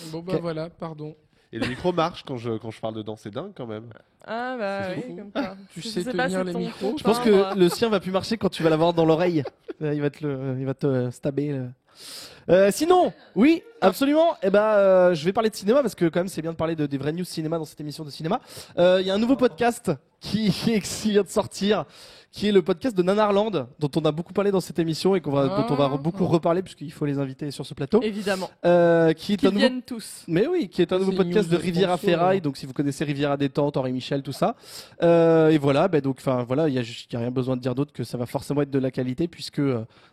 bien. Bon, bah Ok. voilà, pardon. Et le micro marche quand je parle dedans, c'est dingue quand même. Ah bah C'est oui, fou. comme ça. Tu Je sais sais pas, tenir c'est les ton- micros. ton Je pense timbre. que le sien va plus marcher quand tu vas l'avoir dans l'oreille. Il va te stabber. Sinon, oui, absolument. Je vais parler de cinéma parce que quand même c'est bien de parler des vraies news cinéma dans cette émission de cinéma. Il y a un nouveau podcast qui vient de sortir, qui est le podcast de Nanarland, dont on a beaucoup parlé dans cette émission et dont on va beaucoup reparler puisqu'il faut les inviter sur ce plateau. Évidemment. Qui est Qu'ils un nouveau viennent tous. Mais oui, qui est un Ça, nouveau c'est une podcast de news de Riviera sponsor, Ferraille. là. Donc, si vous connaissez Riviera Détente, Henri Michel, tout ça. Et voilà, il y a rien besoin de dire d'autre que ça va forcément être de la qualité, puisque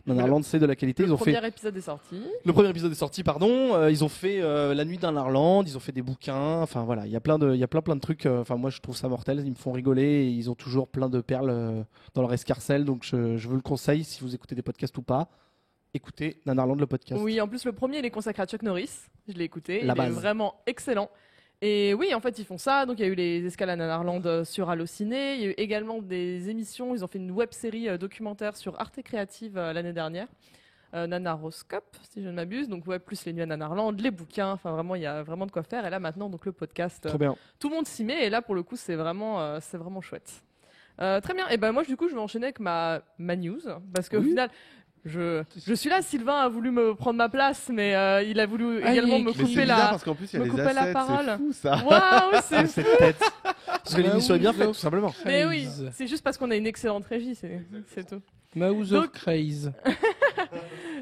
Nanarland, c'est de la qualité. Le Ils ont fait premier épisode est sorti. le premier épisode est sorti, pardon. Ils ont fait La Nuit d'un Nanarland. Ils ont fait des bouquins. Enfin voilà, il y a plein de trucs. Enfin moi, je trouve ça mortel. Ils me font rigoler. Et ils ont toujours plein de perles dans leur escarcelle. Donc je vous le conseille si vous écoutez des podcasts ou pas. Écoutez Nanarland le podcast. Oui, en plus le premier il est consacré à Chuck Norris. Je l'ai écouté. La il base. est vraiment excellent. Et oui, en fait, ils font ça. Donc, il y a eu les escales à Nanarland sur Allociné. Il y a eu également des émissions. Ils ont fait une web-série documentaire sur Arte Créative l'année dernière. Nanaroscope, si je ne m'abuse. Donc, ouais, plus les nuits à Nanarland, les bouquins. Enfin, vraiment, il y a vraiment de quoi faire. Et là, maintenant, donc le podcast. Trop bien. Tout le monde s'y met. Et là, pour le coup, c'est vraiment chouette. Très bien. Et ben, moi, du coup, je vais enchaîner avec ma news. Parce qu'au Oui. final. Je suis là, Sylvain a voulu me prendre ma place, mais il a voulu Ah, également il- me Mais c'est couper bizarre la. parce qu'en plus il y a me les couper la assets, parole. c'est fou ça. Waouh, c'est Cette tête. Parce que Bah l'émission oui, est bien faite, donc. tout simplement. Mais oui, Craze. c'est juste parce qu'on a une excellente régie, c'est tout. Mouse Donc- of Craze.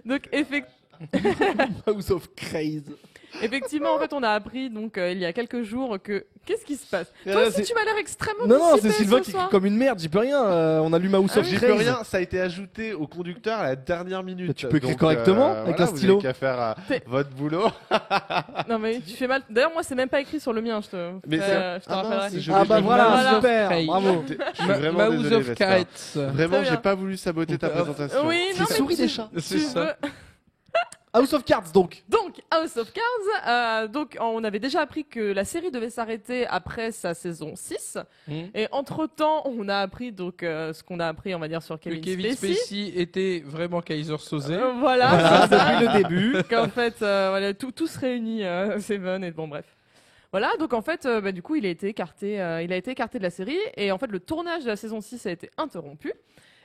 Donc, House of Craze. Effectivement, en fait, on a appris donc il y a quelques jours que qu'est-ce qui se passe. Toi là, aussi, c'est- tu m'as l'air extrêmement Non, non, dissipé c'est Sylvain ce qui soir. crie comme une merde, j'y peux rien. On allume House of J'y Cards. peux rien, ça a été ajouté au conducteur à la dernière minute. Tu peux écrire Donc, correctement avec un vous stylo. avez qu'à faire T'es- votre boulot. Non mais tu fais mal. D'ailleurs, moi, c'est même pas écrit sur le mien. Je te, Mais je te Ah mince, rappellerai. je Ah vais- bah je- voilà, Voilà. super, Hey. bravo. Je suis vraiment Mouse désolé, of Vesper. Kites. Vraiment, Très j'ai bien. pas voulu saboter ta présentation. Oui, non C'est mais souris tu- des chats. C'est tu ça. veux- House of Cards donc. Donc, House of Cards, donc on avait déjà appris que la série devait s'arrêter après sa saison 6. Et entre-temps, on a appris donc ce qu'on a appris, on va dire, sur Que Kevin, Kevin Spacey. Spacey était vraiment Kaiser Soze. Voilà, Voilà, c'est ça. depuis le début. Qu'en fait, voilà, tout se réunit, Seven, et bon, bref. Voilà, donc en fait, du coup, il a été écarté de la série, et en fait, le tournage de la saison 6 a été interrompu.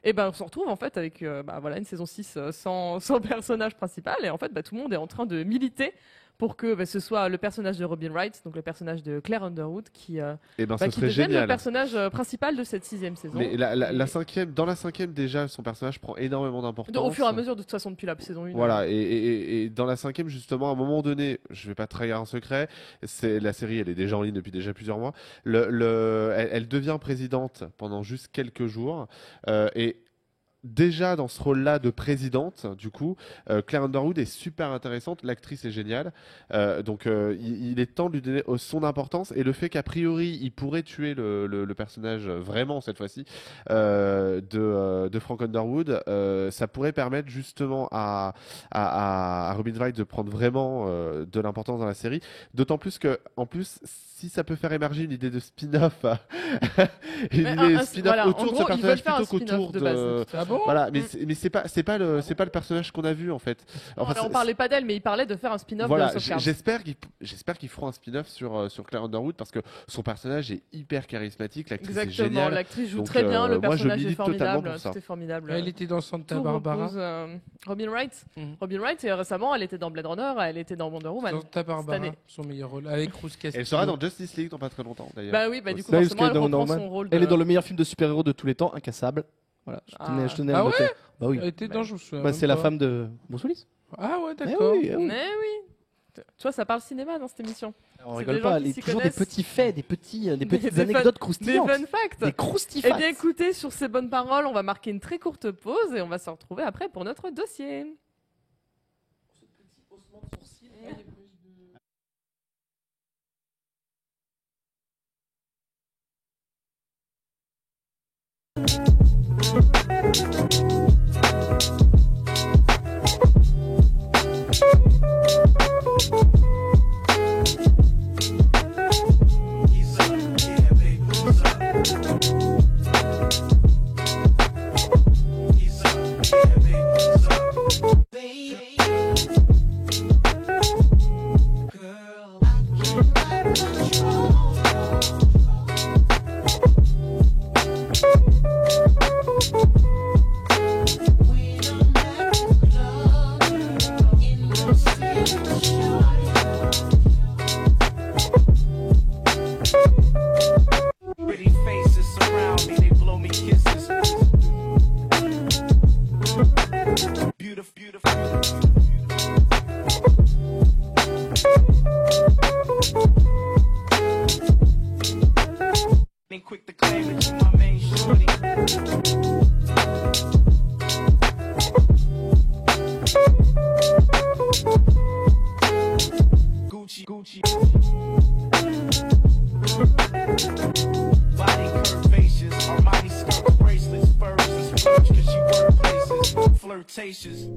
Et ben, on se retrouve en fait avec voilà, une saison 6 sans personnage principal, et en fait, tout le monde est en train de militer pour que ce soit le personnage de Robin Wright, donc le personnage de Claire Underwood, qui Et ben, ce qui serait devienne le génial. personnage principal de cette 6e saison. Mais la Et- cinquième, dans la cinquième déjà, son personnage prend énormément d'importance. Au fur et à mesure, de toute façon, depuis la saison 1. Voilà, et dans la cinquième, justement, à un moment donné, je vais pas trahir un secret, c'est la série, elle est déjà en ligne depuis déjà plusieurs mois. Elle devient présidente pendant juste quelques jours, et déjà dans ce rôle-là de présidente, du coup, Claire Underwood est super intéressante, l'actrice est géniale, donc il est temps de lui donner son importance, et le fait qu'a priori il pourrait tuer le personnage vraiment cette fois-ci de Frank Underwood, ça pourrait permettre justement à Robin Wright de prendre vraiment de l'importance dans la série, d'autant plus que en plus si ça peut faire émerger une idée de spin-off, une Mais idée de un- spin-off voilà, en autour de gros, ce ils veulent personnage faire un plutôt spin-off qu'autour de base, de toute Ah bon voilà, mais Mm. c'est pas le personnage qu'on a vu en fait. Enfin, on parlait pas d'elle, mais il parlait de faire un spin-off voilà, de House of Cards. j'espère qu'ils feront un spin-off sur Claire Underwood parce que son personnage est hyper charismatique, l'actrice est Exactement, géniale. l'actrice joue Donc, très bien, le moi, je personnage est milite totalement formidable, pour ça. tout est formidable. Elle était dans Santa Tout Barbara. repose, Robin Wright. Mhm. Robin Wright, et récemment, elle était dans Blade Runner, elle était dans Wonder Woman. Santa Barbara, année. son meilleur rôle. Avec Cruz Castillo. Elle sera dans Justice League dans pas très longtemps d'ailleurs. Bah oui, du coup, Bah oui, forcément, parce elle qu'elle est dans reprend Wonder son rôle. Elle est dans le meilleur film de super-héros de tous les temps, Incassable. Voilà, je tenais à Ah le noter. ouais Bah oui. Elle était dans, je me souviens Bah, même c'est la pas. femme de Bruce Willis. Ah ouais, Eh d'accord. oui, eh oui. Mais oui. Tu vois, ça parle cinéma dans cette émission. On C'est rigole des gens pas, qui il y s'y a toujours des connaissent. petits faits, des petites des anecdotes Des croustillantes. fun facts. Des Eh croustifacts. bien, écoutez, sur ces bonnes paroles, on va marquer une très courte pause et on va se retrouver après pour notre dossier. Pretty faces surround me, they blow me kisses. Beautiful, beautiful. Ain't quick to claim that you my main shorty. Gucci, Gucci. Body curvaceous, Armani skirts, bracelets, furs, and splurge, cause she work places, flirtatious.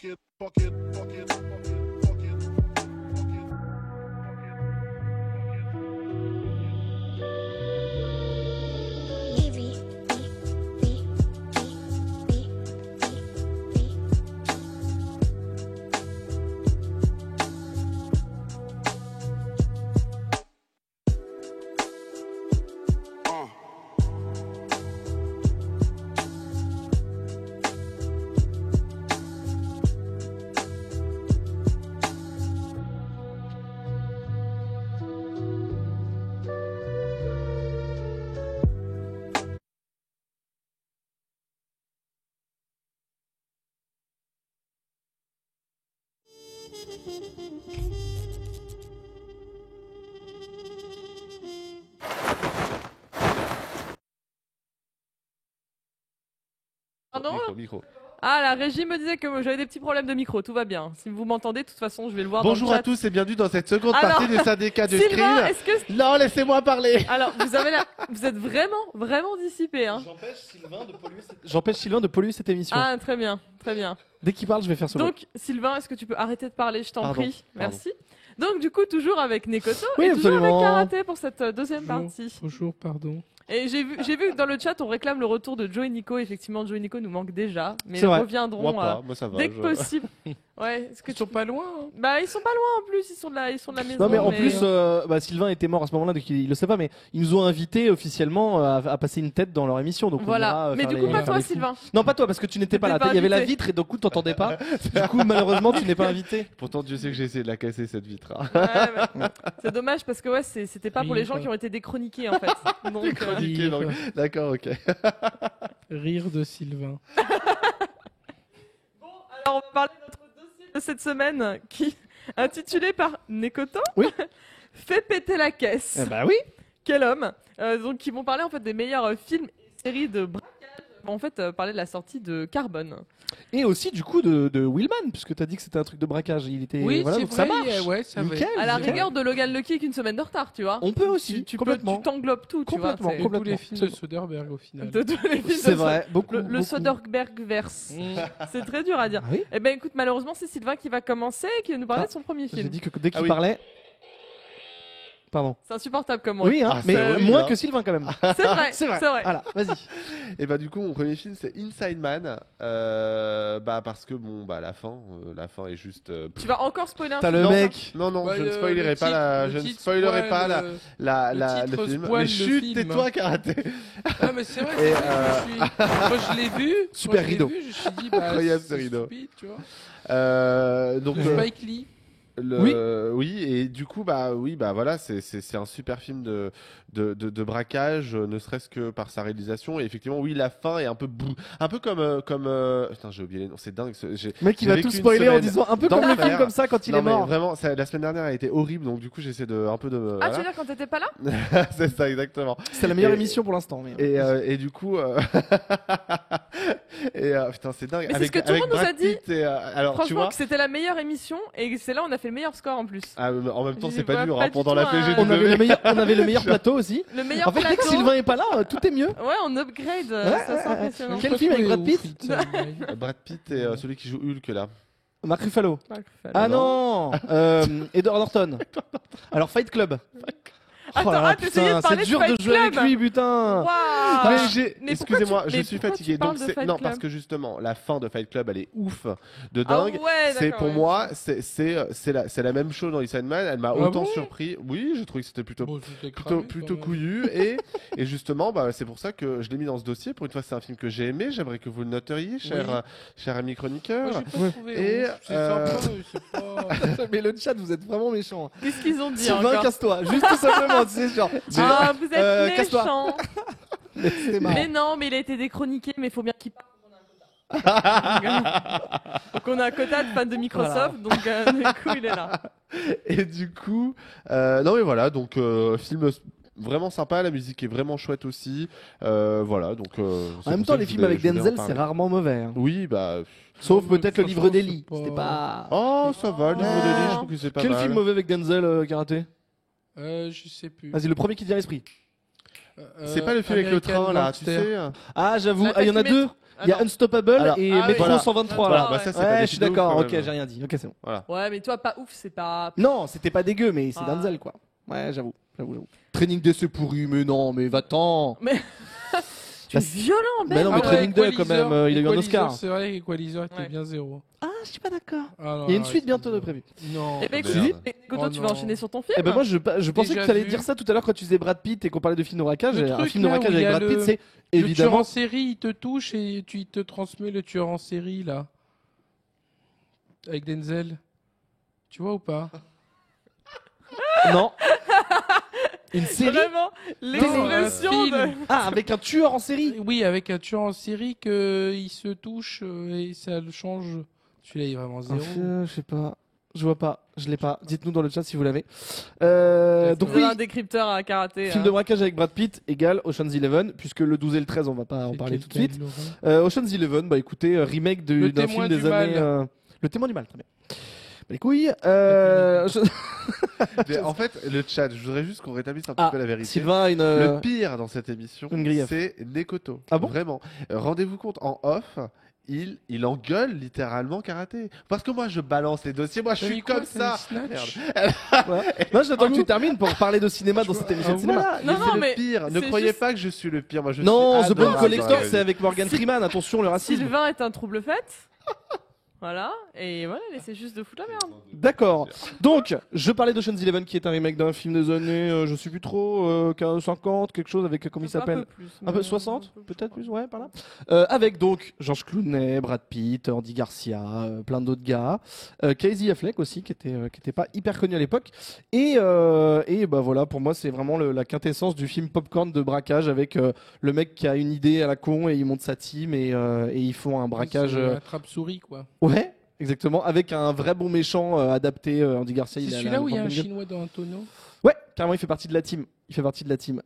it, fuck it, fuck it, fuck it, fuck it, fuck it. Pardon Micro. Ah, la régie me disait que j'avais des petits problèmes de micro, tout va bien. Si vous m'entendez, de toute façon, je vais le voir Bonjour dans le à chat. tous et bienvenue dans cette seconde Alors, partie du syndicat du Sylvain, screen. est-ce que... Non, laissez-moi parler. Alors, vous êtes vraiment dissipé, hein. J'empêche Sylvain de polluer cette émission. Ah, très bien, très bien. Dès qu'il parle, je vais faire solo. Donc, Sylvain, est-ce que tu peux arrêter de parler, je t'en Pardon, prie. pardon. Merci. Donc, du coup, toujours avec Nekoto Oui, et toujours absolument. avec Karaté pour cette deuxième partie. Bonjour, pardon. Et j'ai vu que dans le chat, on réclame le retour de Joe et Nico. Effectivement, Joe et Nico nous manquent déjà, mais C'est ils vrai. reviendront Moi pas, moi ça va. dès que possible. Ouais, est-ce que Ils sont pas loin. Hein. Bah, ils sont pas loin en plus, ils sont de la maison. Non mais en plus, Sylvain était mort à ce moment-là, donc il le sait pas, mais ils nous ont invités officiellement à passer une tête dans leur émission. Donc on Voilà. ira, Mais faire du coup, les- pas faire toi, les fous. Sylvain. Non, pas toi, parce que tu n'étais pas là. T'étais pas Il y avait la invité. vitre et donc coup t'entendais pas. Du coup, malheureusement, tu n'es pas invité. Pourtant, Dieu sait que j'ai essayé de la casser cette vitre. Hein. Ouais, ouais. C'est dommage parce que ouais, c'était pas pour les gens Rire. qui ont été déchroniqués en fait. Donc, Chroniqué, donc. D'accord, ok. Rire de Sylvain. alors on va parler de notre dossier de cette semaine qui intitulé par Nekoto. Oui. Fait péter la caisse. Bah oui. Quel homme. Donc qui vont parler en fait des meilleurs films et séries de braquage. En fait, parler de la sortie de Carbone. Et aussi du coup de Willman, puisque t'as dit que c'était un truc de braquage. Il était. Oui, voilà, c'est donc vrai. ça marche. Ouais, ça va. Nickel. À la nickel. rigueur de Logan Lucky avec une semaine de retard, tu vois. On peut aussi. Tu complètement. t'englobes tout, tu vois. Complètement, c'est- Et tous les complètement. films de Soderbergh au final. de tous les films C'est de vrai. Beaucoup. Le beaucoup. Soderbergh verse. Mmh. C'est très dur à dire. Ah oui. Eh ben écoute, malheureusement, c'est Sylvain qui va commencer et qui va nous parler Ah, de son premier J'ai film. dit que dès qu'il Ah oui. parlait. Pardon. C'est insupportable comme moi. Oui, hein, Ah, mais c'est horrible, moins hein. que Sylvain quand même. C'est vrai, C'est vrai. Voilà, vas-y. Et bah du coup mon premier film c'est Inside Man, bah parce que bon bah la fin est juste. Tu vas encore spoiler un T'as film. le Non, mec. Non Bah, je ne le spoilerai pas titre- la, le je ne titre spoilerai spoil, pas le le titre film. spoil Mais le chut, film. tais-toi Karaté. Ah, mais c'est vrai. Et, Moi, je l'ai vu. Super Quand je l'ai rideau. vu, je me suis dit, bah, Incroyable, ce c'est rideau. stupide, tu vois. Donc Spike Lee. oui et du coup bah voilà c'est un super film de braquage, ne serait-ce que par sa réalisation et effectivement oui la fin est un peu comme putain j'ai oublié les noms, c'est dingue j'ai Le mec, il j'ai va vécu tout une spoiler en semaine disant un peu comme le d'enfer. film comme ça quand il Non, est mais mort. vraiment la semaine dernière a été horrible donc du coup j'essaie de un peu de Ah, tu voilà. veux dire quand t'étais pas là? C'est ça exactement C'est la meilleure Et- émission pour l'instant. Mais... et du coup putain c'est dingue Mais c'est avec ce que tout le avec monde nous a Brad Pitt et, alors tu Franchement, vois que c'était la meilleure émission et c'est là où on a fait le meilleur score en plus. ah, en même temps J'y c'est pas vois dur pas hein, du pendant tout la un- PGW on avait le meilleur plateau aussi. Le meilleur En fait, dès que plateau. Sylvain est pas là, tout est mieux. Ouais, on upgrade, Ouais, ça c'est ouais, impressionnant. Quel film avec Brad Pitt Brad Pitt et celui qui joue Hulk là. Mark Ruffalo. Marc Ruffalo. Ah non, Edward Norton. Alors Fight Club. Attends, là là, t'essayais de putain, parler c'est de dur de Fight jouer avec Club. lui, putain. Waouh. Mais Mais excusez-moi, pourquoi tu- je mais suis pourquoi tu fatigué. parles Donc de c'est Fight non Club parce que justement la fin de Fight Club elle est ouf de Ah dingue. ouais, C'est d'accord, pour ouais. moi c'est la même chose dans Inside Man. Elle m'a Ah autant bon surpris. Oui, j'ai trouvé que c'était plutôt Bon, c'était cramé, plutôt quand même. couillu et justement bah c'est pour ça que je l'ai mis dans ce dossier. Pour une fois c'est un film que j'ai aimé. J'aimerais que vous le noteriez, cher ami chroniqueur. Moi, j'ai pas trouvé. Et, ouf. C'est sympa, mais c'est pas. Mais le chat, vous êtes vraiment méchants. Qu'est-ce qu'ils ont dit Sylvain, encore? casse-toi. Juste tout simplement, tu sais, genre. Ah, vous êtes casse-toi. méchants. C'était marrant. Mais non, mais il a été déchroniqué, mais il faut bien qu'il parle. Donc on a un quota de fans de Microsoft, donc du coup il est là. Et du coup, non mais voilà, donc film vraiment sympa, la musique est vraiment chouette aussi, voilà donc. En même temps, les films avec Denzel, c'est rarement mauvais. hein. Oui, bah. Sauf Ouais, peut-être le livre franchement, d'Eli. c'est pas- C'était pas. Oh, ça va, le niveau Ah. de Lee, je trouve que c'est pas Quel mal. film mauvais avec Denzel, Karaté? Je sais plus. Vas-y, le premier qui te vient à l'esprit. C'est pas le film avec le American train là, tu Gangster. sais. Ah, j'avoue, La il y en a taximétro- deux. Il y a non. Unstoppable Alors, et ah Métro oui. 123. Voilà, là. bah ça, c'est Ouais, pas des je suis films de ouf, d'accord. quand Ok, même. j'ai rien dit. Ok, c'est bon. Voilà. Ouais, mais toi, pas ouf, c'est pas. Non, c'était pas dégueu, mais c'est Ah. Denzel, quoi. Ouais, j'avoue. Training Day, c'est pourri, mais non, mais va-t'en. Tu es Bah, violent, mais Ben. non, mais Training Day, quand même, il a eu un Oscar. C'est vrai qu'Equalizer était Ouais. bien zéro. Ah, je suis pas d'accord. Ah, non, Il y a une non, suite bientôt de excusez-moi. prévue. Non. Eh ben, écoute, Merde. Koto, Oh tu vas non. enchaîner sur ton film. Eh ben moi je pensais Déjà que tu allais vu. dire ça tout à l'heure quand tu disais Brad Pitt et qu'on parlait de film de braquage. Le Un truc, film de là, braquage où il y avec a Brad Pitt, le- c'est Le tueur évidemment en série, il te touche et il te transmet le tueur en série, là. Avec Denzel. Tu vois ou pas? non. Une série. Vraiment, l'expression film. de. Ah, avec un tueur en série. Oui, avec un tueur en série il se touche et ça le change. Celui-là, il est vraiment zéro. Je sais pas. Je vois pas. Je l'ai pas. Dites-nous dans le chat si vous l'avez. Donc C'est oui. un décrypteur à karaté. Film de braquage avec Brad Pitt égale Ocean's 11, puisque le 12 et le 13 on va pas en C'est parler quel tout de suite. Laurent Ocean's 11, bah écoutez, remake Le d'un témoin film des du mal. années. Le témoin du mal, très bien. Bah, les couilles. Mais en fait, le chat, je voudrais juste qu'on rétablisse un Ah, petit peu la vérité. Sylvain a une. Le pire dans cette émission, une grille. c'est Nekoto. Ah bon Vraiment. Rendez-vous compte, en off, il engueule littéralement karaté. Parce que moi, je balance les dossiers. Moi, je T'as suis mis quoi, comme t'as ça. mis Snatch Merde. Moi j'attends que tu termines pour parler de cinéma dans cette émission de cinéma. Voilà, Non, mais non, c'est mais le pire. Ne c'est croyez juste- pas que je suis le pire. Moi, je Non, suis The Bone adorable Collector, dans la c'est vie. avec Morgan Freeman. Attention, le racisme. Sylvain est un trouble fait. Voilà, et voilà, mais c'est juste de foutre la merde. D'accord. Donc, je parlais d'Ocean's 11 qui est un remake d'un film des années, je sais plus trop, 50, quelque chose avec, comment il s'appelle Un peu plus. Un peu mais- 60, peut-être plus, ouais, par là. Avec donc George Clooney, Brad Pitt, Andy Garcia, plein d'autres gars. Casey Affleck aussi, qui était pas hyper connu à l'époque. Et bah voilà, pour moi, c'est vraiment la quintessence du film popcorn de braquage avec le mec qui a une idée à la con et il monte sa team et ils font un braquage. C'est un trappe-souris, quoi. Ouais, exactement, avec un vrai bon méchant adapté. Andy Garcia, C'est il a celui-là où il y a un grande gueule. chinois dans un tonneau. Ouais, carrément, il fait partie de la team.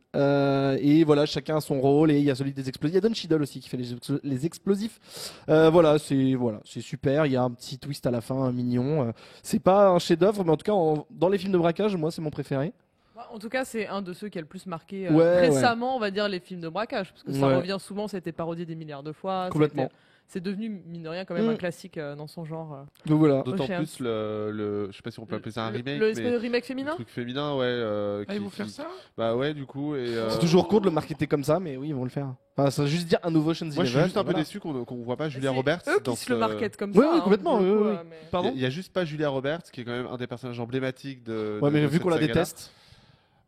Et voilà, chacun a son rôle et il y a celui des explosifs. Il y a Don Cheadle aussi qui fait les explosifs. Voilà, c'est super. Il y a un petit twist à la fin, mignon. C'est pas un chef-d'œuvre, mais en tout cas, dans les films de braquage, moi, c'est mon préféré. En tout cas, c'est un de ceux qui a le plus marqué Ouais, récemment, on va dire, les films de braquage. Parce que ça Ouais. revient souvent, ça a été parodié des milliards de fois. Complètement. C'est devenu, mine de rien, quand même Mm. un classique dans son genre. Donc voilà. D'autant Oceans. plus je sais pas si on peut appeler ça un remake, Le mais remake le féminin truc féminin, ouais. Ah, ils vont faire ça? Bah ouais, du coup. Et, C'est toujours court de le marketer comme ça, mais oui, ils vont le faire. Enfin, ça veut juste dire un nouveau Ocean's 11. Moi, je suis juste un peu voilà. déçu qu'on voit pas Julia C'est Roberts eux dans qui se le marketent comme Oui, ça. oui, hein, complètement, pour le oui, coup, oui. mais- Pardon Il y a juste pas Julia Roberts, qui est quand même un des personnages emblématiques de. Ouais, mais de vu cette qu'on la saga-là. déteste.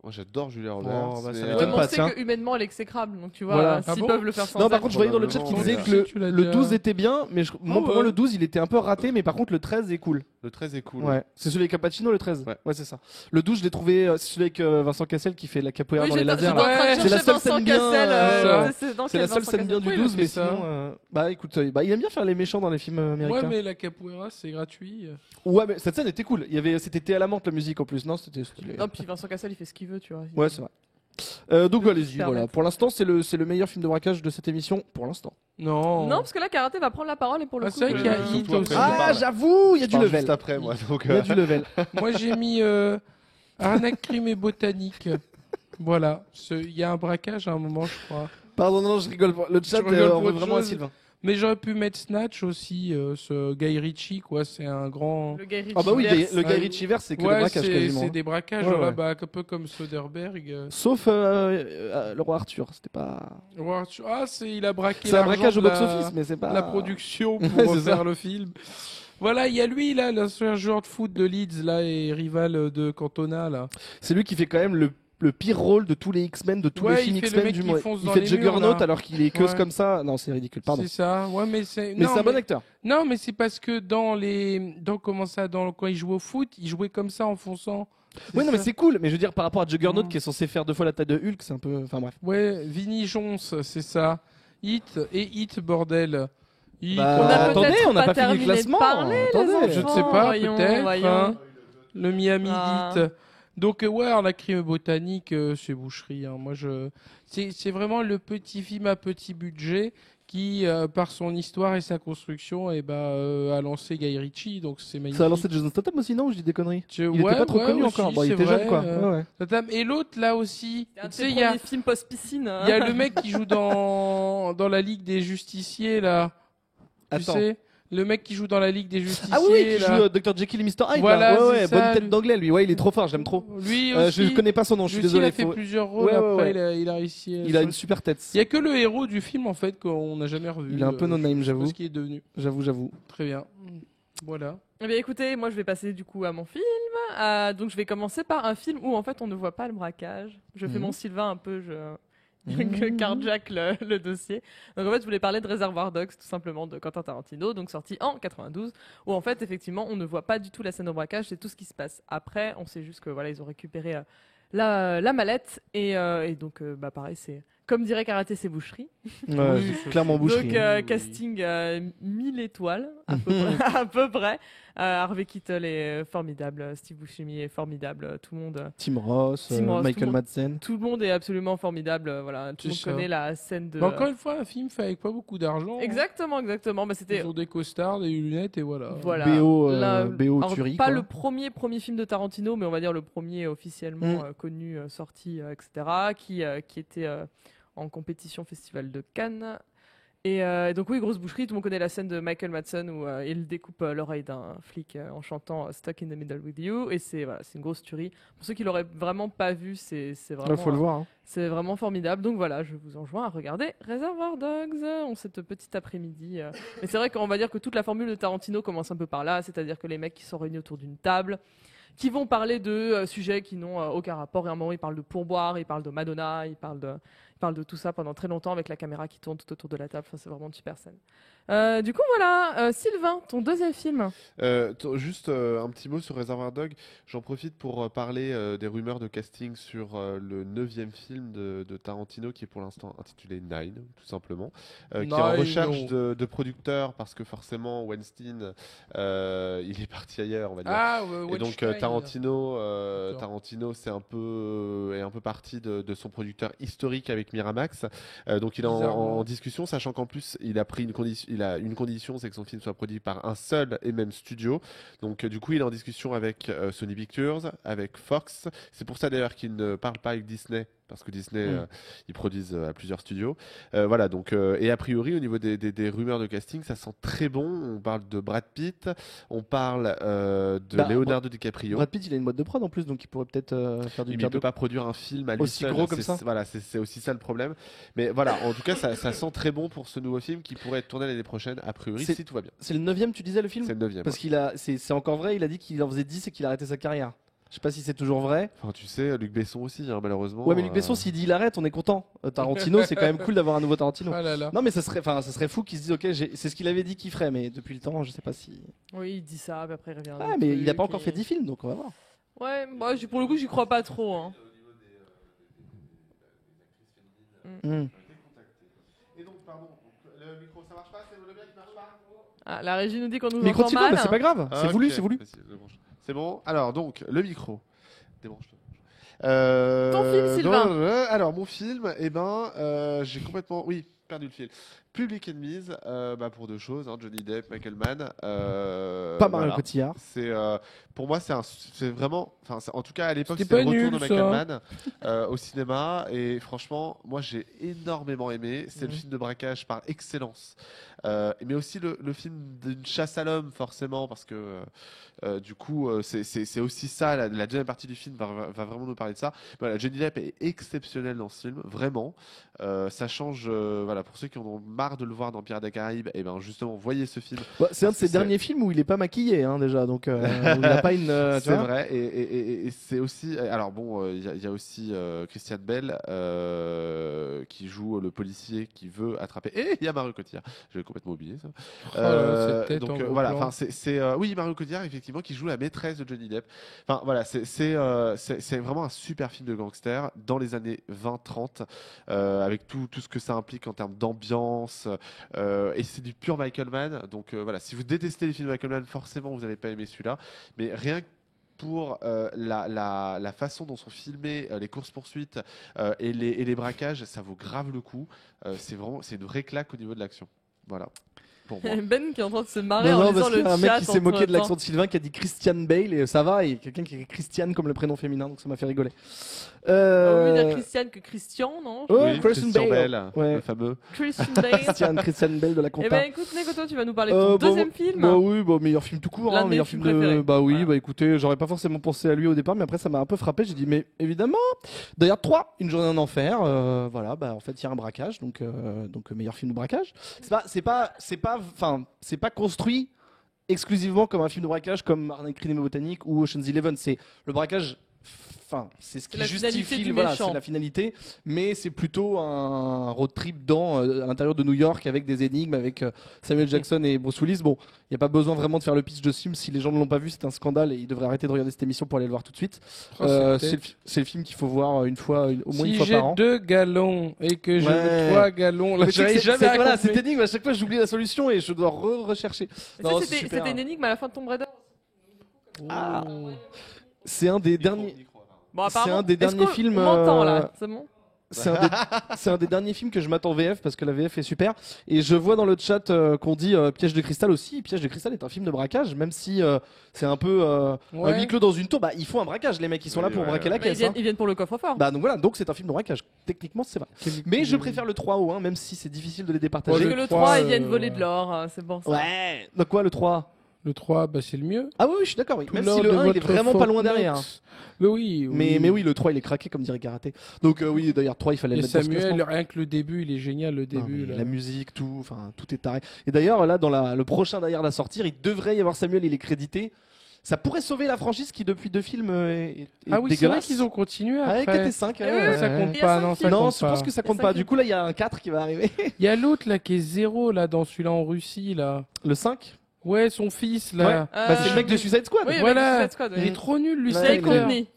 Moi, j'adore Julia Roberts. bah, ça mais, m'étonne Ouais, mais pas, on sait tiens. que humainement, elle est exécrable. Donc tu vois, Voilà. s'ils Ah bon peuvent le faire sans Non, par elle. contre, je voyais dans le chat qui disait Probablement, que ouais. Tu l'as le déjà- 12 était bien, mais moi, pour ouais. moi, le 12, il était un peu raté, mais par contre, le 13 est cool. Le 13 est cool. Ouais. C'est celui avec Al Pacino, le 13. Ouais. C'est ça. Le 12, je l'ai trouvé, c'est celui avec Vincent Cassel qui fait la capoeira Oui, dans les j'étais lasers. en là. train de Ouais, c'est la chercher seule Vincent scène bien, Cassel, C'est la seule scène bien du Pourquoi il a 12, fait mais ça sinon, bah écoute, il aime bien faire les méchants dans les films Ouais, américains. mais la capoeira, c'est gratuit. Ouais, mais cette scène était cool. C'était Thé à la menthe la musique en plus, non? C'était stylé. Non, puis Vincent Cassel, il fait ce qu'il veut, tu vois. Ouais, c'est vrai. Donc peut allez-y, se voilà. permettre. Pour l'instant, c'est le meilleur film de braquage de cette émission, pour l'instant. Non. Non, parce que là, Karaté va prendre la parole et pour le Ah, coup. c'est vrai qu'il y a surtout Hit après, aussi. je parle. Ah, j'avoue, il y a Je du parle level. juste après, moi. Donc, Il y a du level. Moi, j'ai mis Arnaque, crime et botanique. Voilà. Il y a un braquage à un moment, je crois. Pardon, non, je rigole. Le chat, Je rigole on pour veut autre vraiment à chose. Sylvain. Mais j'aurais pu mettre Snatch aussi, ce Guy Ritchie, quoi. C'est un grand. Le Guy Ritchie Ah bah oui, verse. le Guy Ouais. Ritchie verse, c'est que des Ouais, braquages quasiment. c'est des brackages, Ouais, voilà, ouais. bah, un peu comme Soderbergh. Sauf le roi Arthur, c'était pas. Ah, il a braqué C'est un l'argent braquage au de box-office, mais c'est pas. la production pour Ouais, c'est refaire ça. le film. Voilà, il y a lui, là, l'ancien joueur de foot de Leeds, là, et rival de Cantona, là. C'est lui qui fait quand même le pire rôle de tous les X-Men, de tous Ouais, les films il fait le X-Men mec du qui monde. fonce Il dans fait les Juggernaut murs, là. alors qu'il est queuse Ouais. comme ça. Non, c'est ridicule, pardon. C'est ça, ouais, mais c'est. Mais non, c'est un bon acteur. Non, mais c'est parce que quand il jouait au foot, il jouait comme ça en fonçant. Oui, non, mais c'est cool. Mais je veux dire, par rapport à Juggernaut Non. qui est censé faire 2 fois la taille de Hulk, c'est un peu. Enfin bref. Ouais, Vinnie Jones, c'est ça. Hit, bordel. Hit. Bah, On a attendez, peut-être on n'a pas pas fini le terminé de classement. parler, les Attendez. enfants. Je ne sais pas, Voyons, peut-être. voyons. hein. Le Miami Ah. Heat. Donc ouais, la crime botanique, c'est boucherie. Hein. Moi, c'est vraiment le petit film à petit budget qui, par son histoire et sa construction, a lancé Guy Ritchie, donc c'est magnifique. Ça a lancé Jason Statham aussi, non? Je dis des conneries. Il était Ouais, pas trop ouais, connu aussi, encore. Bon, il c'est était vrai, jeune, quoi. Ouais, ouais. Statham. Et l'autre, là aussi, C'est un tu de sais, tes il y a, premiers films post-piscine. il y a le mec qui joue dans la Ligue des Justiciers, là. Tu Attends. sais, le mec qui joue dans la Ligue des Justiciers. Ah oui, qui là. joue Dr. Jekyll et Mr. Hyde. Voilà, là. Ouais, c'est ouais, ça, bonne tête lui. d'anglais, lui. Ouais, il est trop fort, je l'aime trop. Lui aussi. Je connais pas son nom, je suis Lui aussi, désolé. il a fait faut- plusieurs rôles, Ouais, ouais, après ouais. il a réussi. Il a une super tête. Il y a que le héros du film, en fait, qu'on n'a jamais revu. Il est un peu no-name, je sais pas j'avoue. ce qu'il est devenu. J'avoue. Très bien. Voilà. Eh bien, écoutez, moi, je vais passer du coup à mon film. Donc, je vais commencer par un film où, en fait, on ne voit pas le braquage. Je fais Mhm. mon Sylvain un peu, je carjack le dossier. Donc, en fait, je voulais parler de Reservoir Dogs, tout simplement, de Quentin Tarantino, donc sorti en 92, où, en fait, effectivement, on ne voit pas du tout la scène au braquage, c'est tout ce qui se passe après. On sait juste que, voilà, ils ont récupéré la mallette, et donc, pareil, c'est... Comme dirait Karaté, c'est boucherie. Ouais, Oui, c'est clairement boucherie. Donc, hein. Oui. casting 1000 étoiles, à peu près. À peu près. Harvey Keitel est formidable, Steve Buscemi est formidable, tout le monde. Tim Ross, Tim Ross, tout Michael le monde. Madsen. Tout le monde est absolument formidable, voilà. Tout le monde C'est ça. connaît la scène de. Mais encore une fois, un film fait avec pas beaucoup d'argent. Exactement. Bah, c'était. Toujours des costards, des lunettes et voilà. Voilà. BO, BO alors, tuerie, pas quoi. le premier film de Tarantino, mais on va dire le premier officiellement connu, sorti, etc., qui était en compétition Festival de Cannes. Et donc oui, grosse boucherie, tout le monde connaît la scène de Michael Madsen où il découpe l'oreille d'un flic en chantant Stuck in the Middle with You, et c'est une grosse tuerie. Pour ceux qui l'auraient vraiment pas vu, c'est vraiment Faut le voir. hein. c'est vraiment formidable. Donc voilà, je vous enjoins à regarder Reservoir Dogs en cette petite après-midi. Mais c'est vrai qu'on va dire que toute la formule de Tarantino commence un peu par là, c'est-à-dire que les mecs qui sont réunis autour d'une table, qui vont parler de sujets qui n'ont aucun rapport. Et à un moment, ils parlent de pourboire, ils parlent de Madonna, ils parlent de tout ça pendant très longtemps avec la caméra qui tourne tout autour de la table. Enfin, c'est vraiment une super scène. Du coup, voilà. Sylvain, ton deuxième film. Juste un petit mot sur Reservoir Dog. J'en profite pour parler des rumeurs de casting sur le 9e film de Tarantino qui est pour l'instant intitulé Nine, tout simplement. Qui est en Nine, recherche non. de producteurs parce que forcément Weinstein il est parti ailleurs, on va dire. Ah, Et donc Weinstein. Tarantino, D'accord. Tarantino c'est est un peu parti de son producteur historique avec Miramax. Donc il est Bizarrement. en discussion, sachant qu'en plus il a pris il a une condition, c'est que son film soit produit par un seul et même studio. Donc du coup il est en discussion avec Sony Pictures, avec Fox. C'est pour ça d'ailleurs qu'il ne parle pas avec Disney. Parce que Disney, ils produisent à plusieurs studios. Voilà, donc, et a priori, au niveau des rumeurs de casting, ça sent très bon. On parle de Brad Pitt, on parle de Leonardo DiCaprio. Brad Pitt, il a une boîte de prod en plus, donc il pourrait peut-être faire du Il ne pierre peut de pas produire un film à lui Aussi seul. gros comme C'est- ça. Voilà, c'est aussi ça le problème. Mais voilà, en tout cas, ça sent très bon pour ce nouveau film qui pourrait être tourné l'année prochaine, a priori, C'est- si tout va bien. C'est le 9e, tu disais, le film C'est le 9e. Parce qu'il a, c'est encore vrai, il a dit qu'il en faisait 10 et qu'il a arrêté sa carrière. Je sais pas si c'est toujours vrai. Enfin, tu sais, Luc Besson aussi, hein, malheureusement. Ouais, mais Luc Besson, s'il dit il arrête, on est content. Tarantino, c'est quand même cool d'avoir un nouveau Tarantino. Ah là là. Non, mais ça serait fou qu'il se dise, ok, c'est ce qu'il avait dit qu'il ferait, mais depuis le temps, je sais pas si. Oui, il dit ça, puis après il revient. Ah, mais il a pas encore fait 10 films, donc on va voir. Ouais, moi, pour le coup, j'y crois pas trop. Hein. Hmm. Et donc, pardon, le micro, ça marche pas? C'est le bien qui marche pas? Ah, la régie nous dit qu'on nous Micro de entend Sylvain, mal. bah, c'est pas grave, Ah, c'est voulu, ok. c'est voulu. Vas-y, débranche. C'est bon. Alors, donc, le micro. Débranche-le. Ton film, Sylvain. Alors, mon film, j'ai complètement, oui, perdu le fil. Public Enemies, pour deux choses, hein, Johnny Depp, Michael Mann. Pas Mario voilà. Cotillard. C'est pour moi c'est vraiment, enfin en tout cas à l'époque C'était c'était le pas retour nul, de Michael ça. Mann au cinéma et franchement moi j'ai énormément aimé. C'est le film de braquage par excellence, mais aussi le film d'une chasse à l'homme forcément parce que du coup c'est aussi ça la deuxième partie du film va vraiment nous parler de ça. Voilà, Johnny Depp est exceptionnel dans ce film vraiment. Ça change voilà pour ceux qui en ont marre de le voir dans Pirates des Caraïbes et ben justement voyez ce film. Bah, c'est un de Parce ses que c'est- derniers films où il est pas maquillé, hein, déjà, donc où il a pas une. Tu C'est vois vrai, et c'est aussi. Alors bon, il y a aussi Christian Bell qui joue le policier qui veut attraper. Et il y a Mario Cotillard. J'avais complètement oublié ça. Oh là, cette tête en donc gros voilà, plan. enfin oui Mario Cotillard effectivement qui joue la maîtresse de Johnny Depp. Enfin voilà, c'est vraiment un super film de gangster dans les années 20-30 avec tout ce que ça implique en termes d'ambiance et c'est du pur Michael Mann. Donc voilà, si vous détestez les films de Michael Mann, forcément vous n'allez pas aimer celui-là. Mais rien pour la façon dont sont filmées les courses-poursuites et les braquages, ça vaut grave le coup. C'est une vraie claque au niveau de l'action. Voilà, pour moi. Ben qui est en train de se marrer Non, en non, lisant parce qu'il y le a un mec chat qui s'est moqué de entre-temps. l'accent de Sylvain qui a dit Christian Bale et ça va, et quelqu'un qui a Christiane comme le prénom féminin, donc ça m'a fait rigoler. Au lieu dire Christiane que Christian, non Ouais, Oui, Christian Bale. Ouais. le fameux. Christian Bale. Christian Bale de la Eh compta. ben écoute, Neko, toi tu vas nous parler de ton deuxième film. Bah oui, bah, meilleur film tout court, L'un hein, de mes meilleur films film de. préférés. Bah oui, Voilà. bah écoutez, j'aurais pas forcément pensé à lui au départ, mais après ça m'a un peu frappé. J'ai dit, mais évidemment. D'ailleurs, 3, Une journée en enfer. Voilà, bah en fait, il y a un braquage, donc meilleur film de braquage. C'est pas construit exclusivement comme un film de braquage comme Arnaque Crime et Botanique ou Ocean's Eleven. C'est le braquage. Enfin, c'est ce C'est qui la finalité justifie, du voilà, méchant. c'est la finalité, mais c'est plutôt un road trip à l'intérieur de New York avec des énigmes, avec Samuel Jackson et Bruce Willis. Bon, il n'y a pas besoin vraiment de faire le pitch de ce film. Si les gens ne l'ont pas vu, c'est un scandale et ils devraient arrêter de regarder cette émission pour aller le voir tout de suite. Oh, C'est le film qu'il faut voir une fois, au moins une Si fois j'ai par an. 2 gallons et que j'ai Ouais. 3 gallons, là Mais tu sais que j'arrive jamais à voilà, compter. cette énigme, à chaque fois j'oublie la solution et je dois rechercher. Et Non, ça, c'est super. c'était une énigme à la fin de Tomb Raider. Ah. C'est un des derniers. Bon, C'est apparemment, un des est-ce derniers qu'on- films, On m'entend là, c'est bon. C'est un des derniers films que je m'attends en VF parce que la VF est super. Et je vois dans le chat qu'on dit Piège de cristal aussi. Piège de cristal est un film de braquage, même si c'est un peu un Ouais. huis clos dans une tour. Bah, ils font un braquage, les mecs, ils sont là Oui, pour ouais, braquer la Bah, ils, caisse. viennent, Hein. ils viennent pour le coffre-fort. Bah, donc voilà, donc c'est un film de braquage. Techniquement, c'est vrai. Mais je préfère le 3 au 1, même si c'est difficile de les Parce départager. Ouais, que le 3, 3, ils viennent voler de l'or, c'est bon ça. Ouais. Donc quoi, le 3? Le 3, bah c'est le mieux. Ah oui, je suis d'accord. Oui. Tout Même si l'or le de 1, il est votre vraiment pas loin Fortnite. derrière. Mais oui, Mais oui, le 3, il est craqué, comme dirait Karaté. Donc oui, d'ailleurs, 3, il fallait Et le mettre dans ce Samuel, classement. rien que le début, il est génial, le Non, début. mais là. la musique, tout est taré. Et d'ailleurs, là, dans le prochain d'ailleurs à sortir, il devrait y avoir Samuel, il est crédité. Ça pourrait sauver la franchise qui, depuis 2 films, est Ah oui, c'est vrai dégueulasse. qu'ils ont continué Avec après. 5. Eh oui, Ça compte Il y a pas, 5 non, ça films. Non, compte je pas. pense que ça Il y a compte pas. 5 Du coup, là, il y a un 4 qui va arriver. Il y a l'autre là qui est 0 là dans celui-là en Russie là. Le 5 Ouais, son fils là. Bah, c'est le mec de Suicide Squad. Oui, Voilà. avec Suicide Squad, Il oui. est trop nul lui, Ouais, cet Jay il est- acteur. Courtney.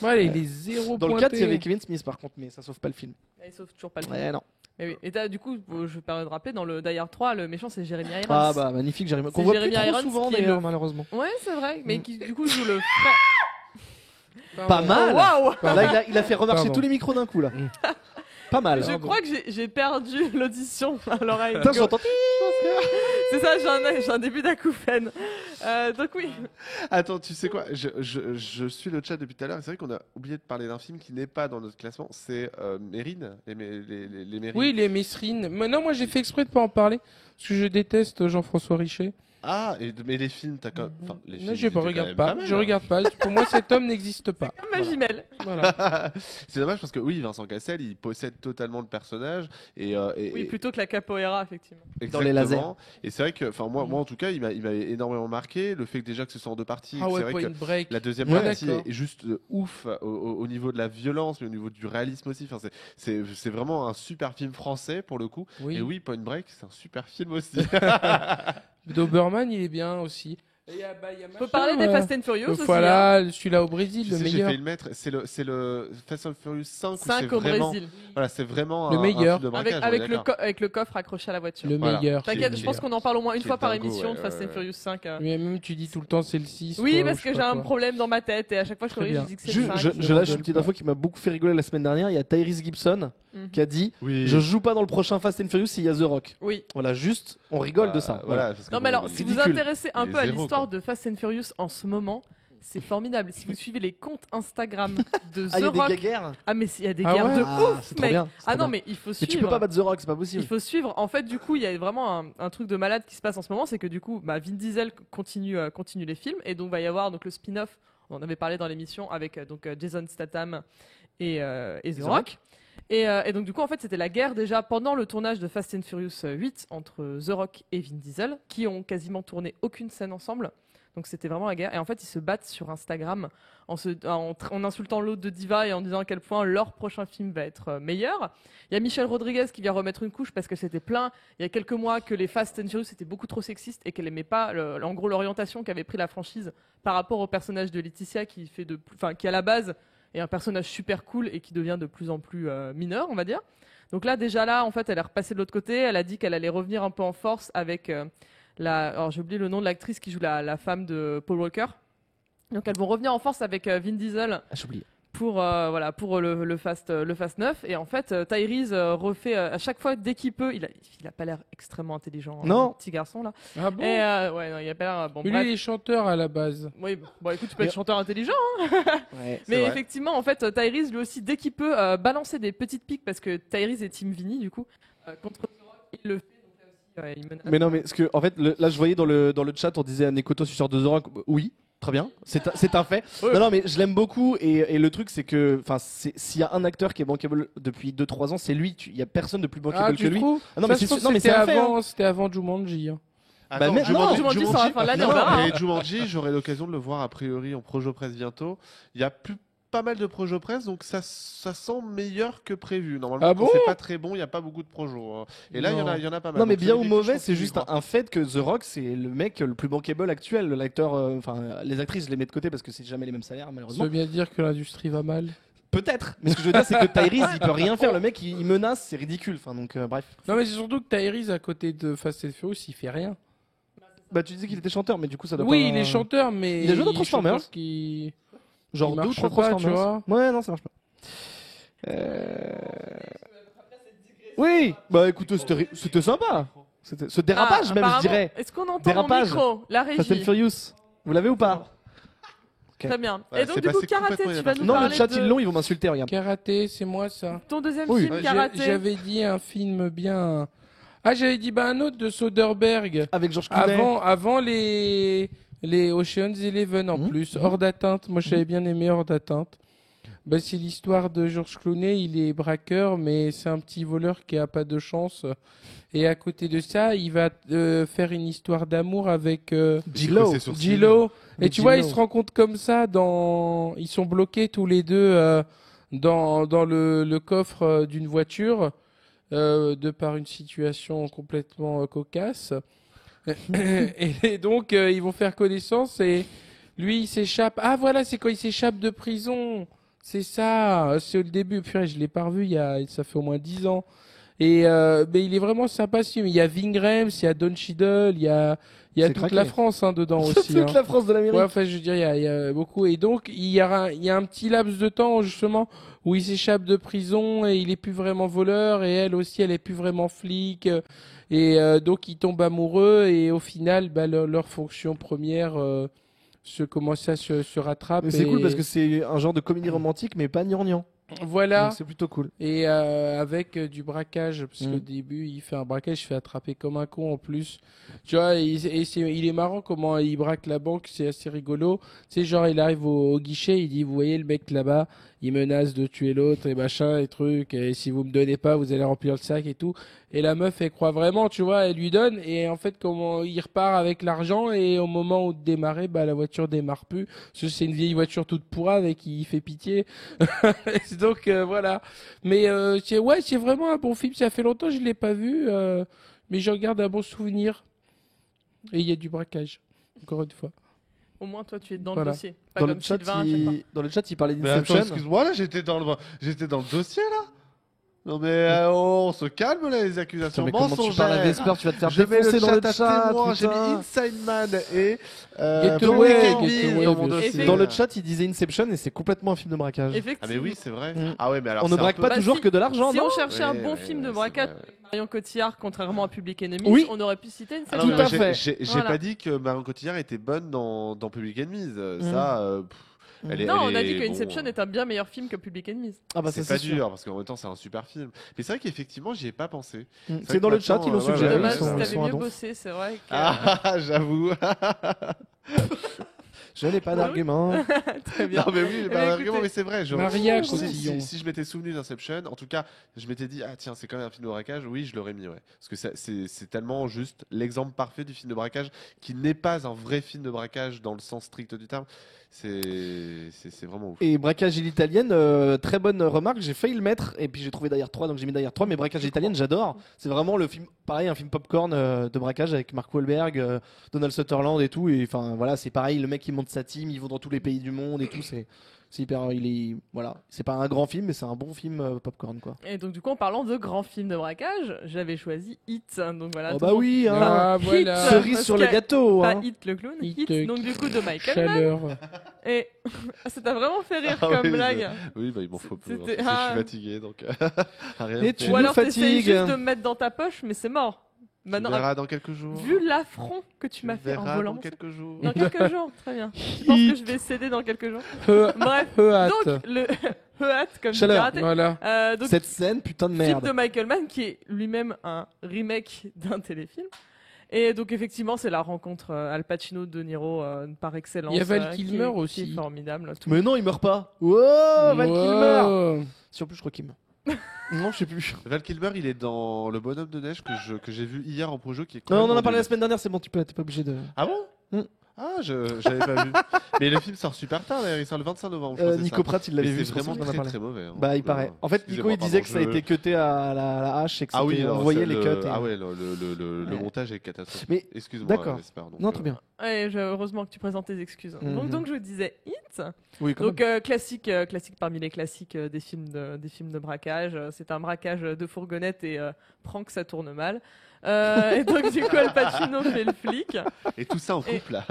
Ouais, il est 0 Dans le pointé. 4, il y avait Kevin Smith par contre, mais ça sauve pas le film. Il sauve toujours pas le film. Ouais, non. Mais oui. Et du coup, je permets de rappeler, dans le Die Hard 3, le méchant c'est Jeremy Irons. Ah bah, magnifique, Jérémy. Qu'on C'est voit Jeremy plus trop Irons souvent qui est d'ailleurs, le- malheureusement. Ouais, c'est vrai, mais qui du coup joue le frère. Pas mal. Waouh. Là, il a fait remarcher Pardon. tous les micros d'un coup, là. Pas mal. Je crois que j'ai perdu l'audition à l'oreille. Putain, j'entends. C'est ça, j'ai un début d'acouphène. Donc oui. Attends, tu sais quoi, je suis le chat depuis tout à l'heure et c'est vrai qu'on a oublié de parler d'un film qui n'est pas dans notre classement, c'est Mérine, les Mérines. Oui, les Messrines. Mais non, moi j'ai fait exprès de pas en parler parce que je déteste Jean-François Richet. Ah, mais les films, t'as quand enfin, les Non, films, je ils étaient regarde quand pas. même mal, Je hein. regarde pas. Pour moi, cet homme n'existe pas. Comme ma jumelle. Voilà. C'est dommage parce que oui, Vincent Cassel, il possède totalement le personnage et Oui, plutôt que la capoeira, effectivement. Dans les lasers. exactement. Et c'est vrai que, enfin moi en tout cas, il m'avait énormément marqué le fait que déjà que ce soit en 2 parties. Ah c'est ouais, vrai Point que Break. la deuxième Ouais, partie d'accord. est juste ouf au niveau de la violence, mais au niveau du réalisme aussi. Enfin, c'est vraiment un super film français pour le coup. Oui. Et oui, Point Break, c'est un super film aussi. Doberman, il est bien aussi. Et il y a On peut parler des Fast and Furious aussi. hein. Voilà, celui-là au Brésil, Tu le sais, j'ai meilleur. failli le mettre. C'est le Fast and Furious 5. où 5 c'est au vraiment, Brésil. Voilà, c'est vraiment Le un meilleur. film de braquage, Avec, on est le d'accord. avec le coffre accroché à la voiture. Le Voilà. meilleur. T'inquiète, Qui je est- pense qu'on en parle au moins une qui est fois par dingo, émission ouais, de Fast ouais, and Furious 5. Mais même tu dis tout le temps c'est le 6. Oui, quoi, parce ou que je sais j'ai pas un quoi. problème dans ma tête et à chaque fois je Très corrige, bien. je dis que c'est le 5. Je lâche une je petite pas. info qui m'a beaucoup fait rigoler la semaine dernière. Il y a Tyrese Gibson Mhm. qui a dit Oui. je joue pas dans le prochain Fast and Furious s'il y a The Rock. Oui. Voilà, juste, on rigole de ça. Voilà. parce que Non mais bon, alors, il- si vous ridicule. intéressez un Il est peu à zéro, l'histoire quoi. de Fast and Furious en ce moment, c'est formidable. Si vous suivez les comptes Instagram de Ah, il y The a des Rock, guerres. ah mais il y a des Ah guerres ouais de Ah, ouf, c'est trop mec. bien. c'est Ah trop non bien. mais il faut Mais suivre. tu peux pas battre The Rock, c'est pas Il possible. faut suivre. En fait, du coup, il y a vraiment un truc de malade qui se passe en ce moment, c'est que du coup, Vin Diesel continue les films, et donc va y avoir donc le spin-off. On en avait parlé dans l'émission avec Jason Statham et The Rock. Et donc du coup, en fait, c'était la guerre déjà pendant le tournage de Fast and Furious 8 entre The Rock et Vin Diesel, qui ont quasiment tourné aucune scène ensemble. Donc c'était vraiment la guerre. Et en fait, ils se battent sur Instagram en insultant l'autre de diva et en disant à quel point leur prochain film va être meilleur. Il y a Michelle Rodriguez qui vient remettre une couche parce que c'était plein il y a quelques mois que les Fast and Furious étaient beaucoup trop sexistes et qu'elle aimait pas en gros l'orientation qu'avait pris la franchise par rapport au personnage de Laetitia qui à la base est un personnage super cool et qui devient de plus en plus mineur, on va dire. Donc là déjà là en fait elle est repassée de l'autre côté, elle a dit qu'elle allait revenir un peu en force avec alors j'ai oublié le nom de l'actrice qui joue la femme de Paul Walker. Donc elles vont revenir en force avec Vin Diesel Ah, j'ai oublié. pour le Fast 9. Et en fait, Tyrese refait à chaque fois dès qu'il peut. Il a pas l'air extrêmement intelligent, hein, Non. le petit garçon là. Ah bon? Et ouais, non, il a pas l'air. Bon, Mais lui, bref. il est chanteur à la base. Oui, bon, écoute, tu peux être Mais- chanteur intelligent. Ouais. Mais vrai. effectivement, en fait, Tyrese lui aussi, dès qu'il peut, balancer des petites piques parce que Tyrese est Team Vinny du coup contre The Rock, il le fait. Donc là aussi, il menace. Mais non, mais parce que en fait, là, je voyais dans le chat, on disait Nekoto suceur de The Rock. Oui, très bien, c'est un fait. Ouais. Non, non, mais je l'aime beaucoup et le truc, c'est que, enfin, s'il y a un acteur qui est bankable depuis 2-3 ans, c'est lui. Il y a personne de plus Ah, bankable que tu lui. trouves? Ah non, mais Ça, je c'est pense non, mais que c'est un fait. hein. c'était avant Jumanji. Hein. Attends, mais- non, Jumanji sort à la fin de l'année, on verra. Et Jumanji, j'aurai l'occasion de le voir a priori en Projo Press bientôt. Il y a pas mal de Projo Press, donc ça sent meilleur que prévu. Normalement, Ah quand bon c'est pas très bon, il n'y a pas beaucoup de Projo. Hein. Et là, il Non. y en a pas mal. Non, mais Donc, bien ça ou veut dire que je mauvais, pense c'est qu'il juste y croit. un fait que The Rock, c'est le mec le plus bankable actuel. L'acteur, enfin, les actrices, je les mets de côté parce que c'est jamais les mêmes salaires, Ça malheureusement. veut bien dire que l'industrie va mal. Peut-être. Mais ce que je veux dire, c'est que Tyrese, il peut rien faire. Le mec, il menace, c'est ridicule. Enfin, donc, bref. Non, mais c'est surtout que Tyrese, à côté de Fast and Furious, il fait rien. Bah, tu disais qu'il était chanteur, mais du coup, ça doit Oui, pas. il est chanteur, mais. Il a joué dans est Transformers. chanteur qui- Genre il 2 ou marche 3 pas, tu Transformers. vois. Ouais, non, ça marche pas. Oui, bah écoute, c'était sympa. Ce dérapage, Ah, même, je apparemment, dirais. Est-ce qu'on entend Dérapage. mon micro, la Fast and régie? Furious. Vous l'avez ou pas? Très bien. Ouais, Et donc c'est du coup, passé Karaté, complètement tu vas nous Non, le parler chat, de ils l'ont, ils vont m'insulter, regarde. Karaté, c'est moi ça. ton deuxième Oui. film Karaté. J'avais dit un film bien. Ah, j'avais dit un autre de Soderbergh. Avec Georges Clooney. Avant les Ocean's Eleven en Mhm. plus, hors d'atteinte. Moi, j'avais bien aimé hors d'atteinte. Bah, c'est l'histoire de George Clooney. Il est braqueur, mais c'est un petit voleur qui a pas de chance. Et à côté de ça, il va faire une histoire d'amour avec Gillo. C'est sur Gillo. Et Mais tu vois, ils Gillo. se rencontrent comme ça ils sont bloqués tous les deux dans le coffre d'une voiture de par une situation complètement cocasse. Et donc, ils vont faire connaissance et lui, il s'échappe. Ah, voilà, c'est quand il s'échappe de prison. C'est ça, c'est au début. Purée, je l'ai pas revu ça fait au moins 10 ans. Et mais il est vraiment sympa. Il y a Ving Rhames, il y a Don Cheadle, il y a C'est toute craqué. la France dedans aussi. Toute hein. la France de l'Amérique. Ouais, enfin, je veux dire, il y a beaucoup. Et donc, il y a un petit laps de temps, justement, où il s'échappe de prison et il est plus vraiment voleur et elle aussi, elle est plus vraiment flic. Et donc, ils tombent amoureux et au final, bah, leur fonction première se rattrape. Mais c'est et- cool parce que c'est un genre de comédie romantique, mais pas gnangnan. Voilà. Donc c'est plutôt cool. Et avec du braquage, parce qu'au Mm. début, il fait un braquage, il se fait attraper comme un con en plus. Tu vois, il est marrant comment il braque la banque, c'est assez rigolo. Tu sais, genre, il arrive au guichet, il dit, vous voyez le mec là-bas, il menace de tuer l'autre et machin et trucs, et si vous me donnez pas, vous allez remplir le sac et tout. Et la meuf, elle croit vraiment, tu vois, elle lui donne, et en fait, comment il repart avec l'argent, et au moment où de démarrer, bah, la voiture démarre plus, parce que c'est une vieille voiture toute pourrave et qui fait pitié. Donc, voilà. Mais, c'est vraiment un bon film, ça fait longtemps que je l'ai pas vu, mais je regarde un bon souvenir. Et il y a du braquage, encore une fois. Au moins, toi, tu es dans Voilà. le dossier. Pas Dans comme le, chat, Sylvain, je sais pas. dans le chat, il parlait Mais attends, d'Inception. excuse-moi, là, j'étais dans le dossier, là. Non, mais on se calme, là, les Putain, accusations mais comment tu mensongères. parles à Vesper, tu vas te faire Je mets défoncer le dans le chat à chat. témoin, j'ai mis putain. Inside Man et Get Public away, Enemy get away, dans mon bien dossier. sûr. Dans le chat, il disait Inception et c'est complètement un film de braquage. Ah Effectivement. mais oui, c'est vrai. Mm. Ah ouais, mais alors On ne c'est un braque peu- pas Bah, toujours si- que de l'argent, Si non on cherchait un Ouais, bon ouais, film de c'est braquage, vrai, ouais. Marion Cotillard, contrairement à Public Enemy, Oui. on aurait pu citer une Ah non, Tout mais à moi, fait. J'ai Voilà. pas dit que Marion Cotillard était bonne dans Public Enemies. Mm. Ça, elle est. Non, on elle a est- dit que bon, Inception est un bien meilleur film que Public Enemies. Ah bah c'est ça pas c'est sûr. dur parce qu'en même temps c'est un super film. Mais c'est vrai qu'effectivement j'y ai pas pensé. C'est dans le chat, ils l'ont Ouais, suggéré. ouais, Dommage, ils si sont- ils t'avais sont à mieux donf. bossé, c'est vrai que... Ah, j'avoue. Je n'ai pas d'argument. Très bien. Non mais oui, Eh bah, bien, argument, écoutez. mais c'est vrai. Maria si, Cotillon. si je m'étais souvenu d'Inception, en tout cas, je m'étais dit ah tiens c'est quand même un film de braquage. Oui, je l'aurais mis ouais. Parce que c'est tellement juste l'exemple parfait du film de braquage qui n'est pas un vrai film de braquage dans le sens strict du terme. C'est vraiment ouf. Et Braquage à l'italienne, très bonne remarque, j'ai failli le mettre, et puis j'ai trouvé d'ailleurs 3, donc j'ai mis d'ailleurs 3, mais Braquage à l'italienne, j'adore. C'est vraiment le film, pareil, un film popcorn de braquage avec Mark Wahlberg, Donald Sutherland et tout, et enfin voilà, c'est pareil, le mec il monte sa team, ils vont dans tous les pays du monde et tout, c'est hyper, voilà, c'est pas un grand film, mais c'est un bon film popcorn quoi. Et donc, du coup, en parlant de grands films de braquage, j'avais choisi Hit. Donc voilà. Oh tout bah le monde- oui, hein. Ah, Hit, voilà. Cerise parce sur le que- gâteau, Pas hein. Hit le clown, Hit, Hit, donc du coup de Michael Mann. Chaleur. Et ça t'a vraiment fait rire Ah comme oui, blague. Oui, bah il m'en faut peu. hein, C'était- parce que je ah. suis fatigué, donc rien. Et tu Ou nous alors t'essayes fatigues. juste de me mettre dans ta poche, mais c'est mort. Tu Maintenant, verras dans quelques jours. vu l'affront que tu Tu m'as fait en verras volant. dans quelques jours. Dans quelques jours, très bien. Je pense que je vais céder dans quelques jours. Bref, Hâte. donc le hâte comme Chaleur. piraté. Voilà. Donc Cette scène, putain de film merde. de Michael Mann qui est lui-même un remake d'un téléfilm. Et donc effectivement, c'est la rencontre Al Pacino de Niro par excellence. Il y a Val qui Kilmer est- aussi. Qui est formidable. Tout- Mais non, il meurt pas. Wow, Val Kilmer. Wow. Si en plus, je crois qu'il meurt. Non, je sais plus. Val Kilmer, il est dans Le Bonhomme de Neige que j'ai vu hier en projo qui est Non, on en a complètement parlé la nul. semaine dernière, c'est bon, t'es pas obligé de. Ah bon Mm. Ah, j'avais pas vu. Mais le film sort super tard d'ailleurs, il sort le 25 novembre. je crois, c'est Nico ça. Pratt, il Mais l'avait vu, c'est c'est pour ça vraiment qu'on en a très parlé. très mauvais. hein. Bah, il paraît. En fait, Nico, Excusez-moi, il disait que ça a pardon, été cuté à la hache et que Ah oui, c'était- non, on voyait ça, les le- cuts. et- Ah ouais, le Ouais. montage est catastrophique. Mais- Excuse-moi, d'accord. j'espère. donc, Non, très bien. Ouais, heureusement que tu présentes tes excuses. Mhm. Donc je disais Hit. Oui, quand Donc classique parmi les classiques des films de braquage. C'est un braquage de fourgonnette et prank, ça tourne mal. Et donc du coup Al Pacino fait le flic. Et tout ça en couple là.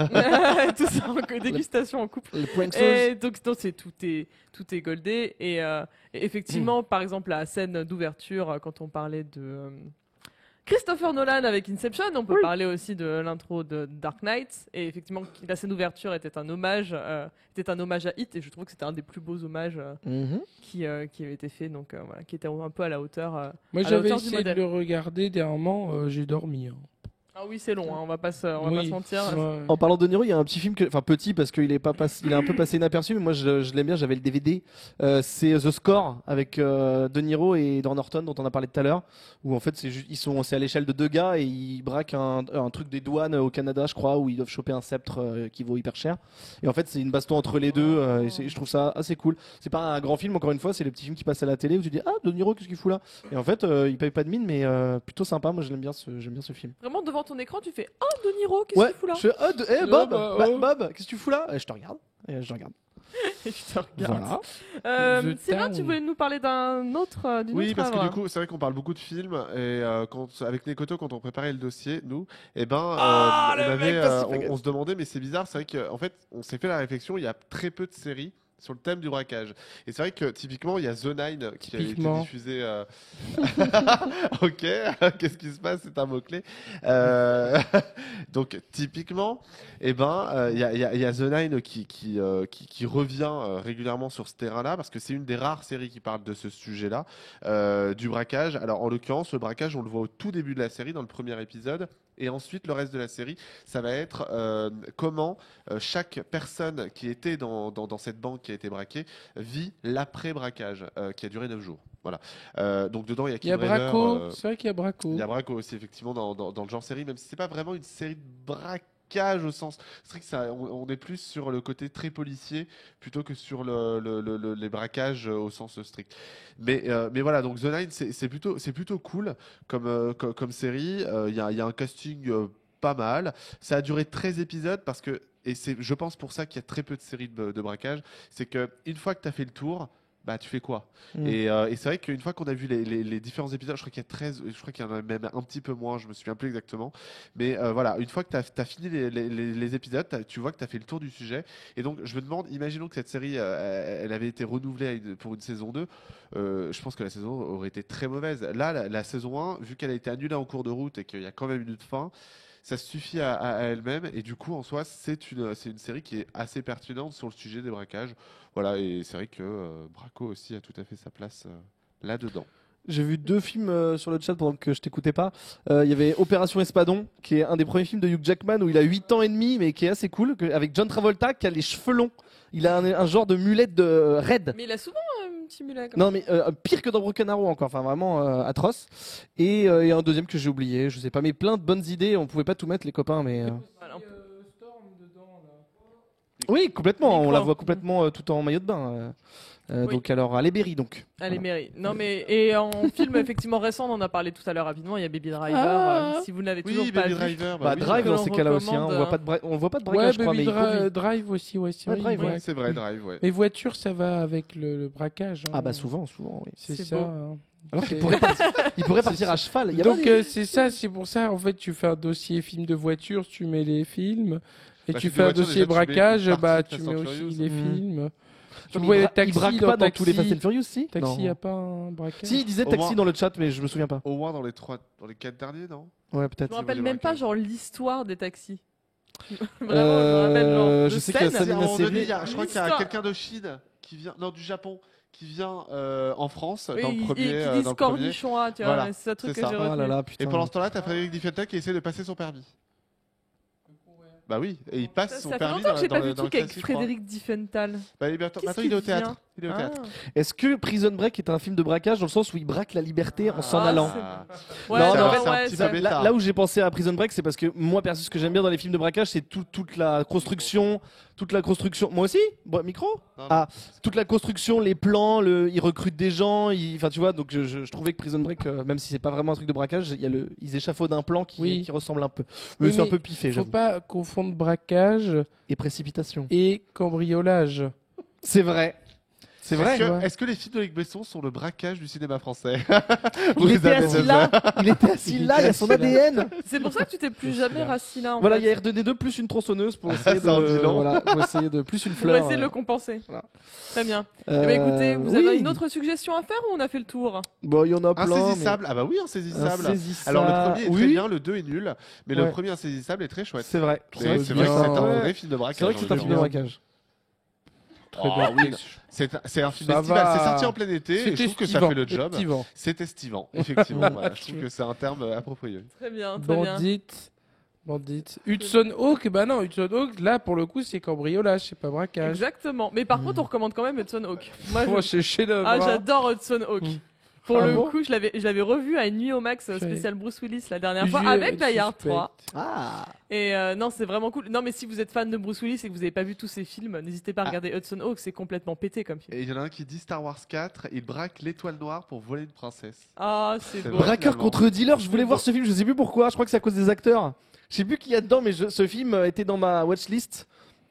Tout ça en dégustation en couple. même. Les pranksters. Et donc tout est goldé et effectivement par exemple la scène d'ouverture quand on parlait de Christopher Nolan avec Inception, on peut parler aussi de l'intro de Dark Knight et effectivement la scène d'ouverture était un hommage à Hit et je trouve que c'était un des plus beaux hommages Mhm. qui avait été fait donc voilà qui était un peu à la hauteur. Moi, à la j'avais hauteur du essayé de modèle. le regarder dernièrement, j'ai dormi. hein. Ah oui c'est long, hein, on va pas se Oui. mentir. Ouais. En parlant de Niro, il y a un petit film, enfin petit parce qu'il est pas il est un peu passé inaperçu, mais moi je l'aime bien. J'avais le DVD. C'est The Score avec De Niro et Edward Norton dont on a parlé tout à l'heure, où en fait c'est à l'échelle de deux gars et ils braquent un truc des douanes au Canada, je crois, où ils doivent choper un sceptre qui vaut hyper cher. Et en fait c'est une baston entre les deux. Et je trouve ça assez cool. C'est pas un grand film encore une fois, c'est les petits films qui passent à la télé où tu dis ah De Niro qu'est-ce qu'il fout là. Et en fait il paye pas de mine, mais plutôt sympa. Moi j'aime bien ce film. Vraiment devant ton écran tu fais oh De Niro qu'est-ce Ouais, qu'il fout là je fais Bob, bah, oh. Bob, qu'est-ce que tu fous là? Et je te regarde. Et je regarde. Et je te regarde. Voilà. The Sylvain, Town. tu voulais nous parler d'une Oui, autre parce que œuvre. du coup, c'est vrai qu'on parle beaucoup de films et avec Nekoto, quand on préparait le dossier, nous, on se demandait, mais c'est bizarre, c'est vrai qu'en fait, on s'est fait la réflexion, il y a très peu de séries sur le thème du braquage. Et c'est vrai que typiquement, il y a The Nine qui a été Typiquement. diffusé. Ok, qu'est-ce qui se passe? C'est un mot-clé. Donc, typiquement, il y a The Nine qui revient régulièrement sur ce terrain-là, parce que c'est une des rares séries qui parle de ce sujet-là, du braquage. Alors, en l'occurrence, le braquage, on le voit au tout début de la série, dans le premier épisode. Et ensuite, le reste de la série, ça va être comment chaque personne qui était dans cette banque qui a été braquée vit l'après-braquage, qui a duré 9 jours. Voilà. Donc dedans, il y a Il y a Kim Raver, Braco, c'est vrai qu'il y a Braco. il y a Braco aussi, effectivement, dans le genre série, même si c'est pas vraiment une série de braquage au sens. C'est vrai que on est plus sur le côté très policier plutôt que sur les braquages au sens strict. Mais voilà, donc The Nine, c'est plutôt cool comme série. Il y a un casting pas mal. Ça a duré 13 épisodes parce que, et c'est, je pense pour ça qu'il y a très peu de séries de braquage, c'est que une fois que tu as fait le tour, bah tu fais quoi? Et c'est vrai qu'une fois qu'on a vu les différents épisodes, je crois qu'il y a 13, je crois qu'il y en a même un petit peu moins, je me souviens plus exactement. Mais voilà, une fois que tu as fini les épisodes, tu vois que tu as fait le tour du sujet. Et donc je me demande, imaginons que cette série, elle avait été renouvelée pour une saison 2, je pense que la saison aurait été très mauvaise. Là, la saison 1, vu qu'elle a été annulée en cours de route et qu'il y a quand même une fin, ça suffit à elle-même. Et du coup, en soi, c'est une série qui est assez pertinente sur le sujet des braquages. Voilà, et c'est vrai que Braco aussi a tout à fait sa place là-dedans. J'ai vu deux films sur le chat pendant que je t'écoutais pas. Il y avait Opération Espadon, qui est un des premiers films de Hugh Jackman où il a 8 ans et demi, mais qui est assez cool, avec John Travolta qui a les cheveux longs. Il a un genre de mulette de raide. Mais il a souvent un petit mulet comme Non mais pire que dans Broken Arrow encore, enfin vraiment atroce. Et un deuxième que j'ai oublié, je sais pas, mais plein de bonnes idées. On pouvait pas tout mettre les copains, mais Voilà. Storm dedans, là. oui complètement. On la Micro. voit complètement tout en maillot de bain. Oui. Donc alors allez Berry donc. Allez, Mary. Non, mais, et en film effectivement récent, on en a parlé tout à l'heure rapidement, il y a Baby Driver. Ah. Si vous ne l'avez toujours Oui, pas Baby vu. Driver. Bah oui, Drive que dans l'on ces cas-là aussi. recommande, On voit pas de Ouais, braquage, je crois, mais Baby il conduit. Drive aussi, ouais, c'est Ouais, vrai. Drive, il ouais. braque. C'est vrai, Drive, ouais. Les voitures, ça va avec le braquage. hein. Ah bah souvent, oui. C'est C'est ça. beau. hein. Alors qu'il C'est- pourrait il pourrait partir à cheval. Il y a Donc pas des- c'est ça, c'est pour ça en fait tu fais un dossier film de voiture, tu mets les films. Et Bah, tu c'est fais un des voitures, dossier déjà, tu mets braquage, une bah partie tu de mets Fast and aussi Furious. les films. Tu Mais vois les il taxis braque dans pas dans tous les Taxi. Fast and Furious, si Taxi, Non. y a pas un braquage. Si, il disait Au taxi moins- dans le chat, mais je me souviens pas. Au moins dans les 4 derniers, non? Ouais, Je peut-être. me rappelle des même pas braquages. genre l'histoire des taxis. Vraiment, je me rappelle genre. Je de sais qu'il y a scène. ça, Si, à un Salina moment donné, Série. je crois qu'il y a L'histoire. quelqu'un de Chine qui vient, non, du Japon, qui vient en France Oui, dans le premier. qui dans disent le premier. cornichon A, tu vois, Voilà, c'est un truc c'est que ça. j'ai Ah là retenu. là, putain. Et pendant ce temps-là, t'as Frédéric Diffental qui essaie de passer son permis. Bah oui, et il passe son Ça fait permis longtemps que j'ai dans pas le vu de dans le truc avec classique, je crois. Frédéric Diffental. Bah, maintenant, Qu'est-ce il est au qu'il théâtre. vient Il est au théâtre. Est-ce que Prison Break est un film de braquage dans le sens où il braque la liberté en s'en Ah, allant Ouais, Non, c'est non, un- en fait, c'est un ouais, petit ça- peu là, bêta. là où j'ai pensé à Prison Break, c'est parce que moi, perso, ce que j'aime bien dans les films de braquage, c'est toute la construction. Moi aussi Micro Non, Ah, toute la construction, les plans, ils recrutent des gens, enfin tu vois, donc je trouvais que Prison Break, même si c'est pas vraiment un truc de braquage, ils échafaudent un plan Oui. qui ressemble un peu. Mais Oui, c'est un mais peu piffé, Faut j'avoue. pas confondre braquage Et précipitation. et cambriolage. C'est vrai. C'est vrai. ouais. Est-ce que les films de Luc Besson sont le braquage du cinéma français? Il Vous était avez assis des- là, il était assis là, il y a son ADN. C'est pour ça que tu t'es plus jamais rassis là. En Voilà, fait. il y a R2D2 plus une tronçonneuse pour essayer Ça en dit long. pour essayer de plus une Pour fleur. essayer de le compenser. voilà. Très bien. Eh ben, écoutez, vous oui. avez une autre suggestion à faire ou on a fait le tour? Bon, il y en a plein. Insaisissable. Ah bah oui, insaisissable. Insaisissable. Alors le premier est très Oui. bien, le 2 est nul, mais Ouais. le premier insaisissable est très chouette. C'est vrai. Mais c'est vrai que c'est un Ouais. vrai film de braquage. C'est vrai que c'est un j'ai film de envie braquage. Très Oh, bien. oui, c'est un film Ça estival. va. C'est sorti en plein été et je C'était trouve que ça estivant, fait le job. estivant. C'est estivant, effectivement. Voilà, je trouve que c'est un terme approprié. Très bien, très bien. Bandite. Hudson Hawk, bah non, Hudson Hawk, là pour le coup c'est cambriolage, c'est pas braquage. Exactement. Mais par contre, on recommande quand même Hudson Hawk. Moi, Moi je... c'est chef-d'œuvre. Ah, hein. j'adore Hudson Hawk. Mm. Pour Ah le bon coup, je l'avais revu à une nuit au max J'ai- spécial Bruce Willis la dernière fois Usuel avec Die Hard Suspect. 3. Ah. Et non, c'est vraiment cool. Non, mais si vous êtes fan de Bruce Willis et que vous n'avez pas vu tous ses films, n'hésitez pas à regarder Hudson Hawk, c'est complètement pété comme film. Et il y en a un qui dit Star Wars 4, il braque l'étoile noire pour voler une princesse. Ah, c'est C'est beau. vrai. Braqueur finalement. contre dealer, je voulais voir ce film, je sais plus pourquoi, je crois que c'est à cause des acteurs. Je sais plus qui y a dedans, mais ce film était dans ma watchlist.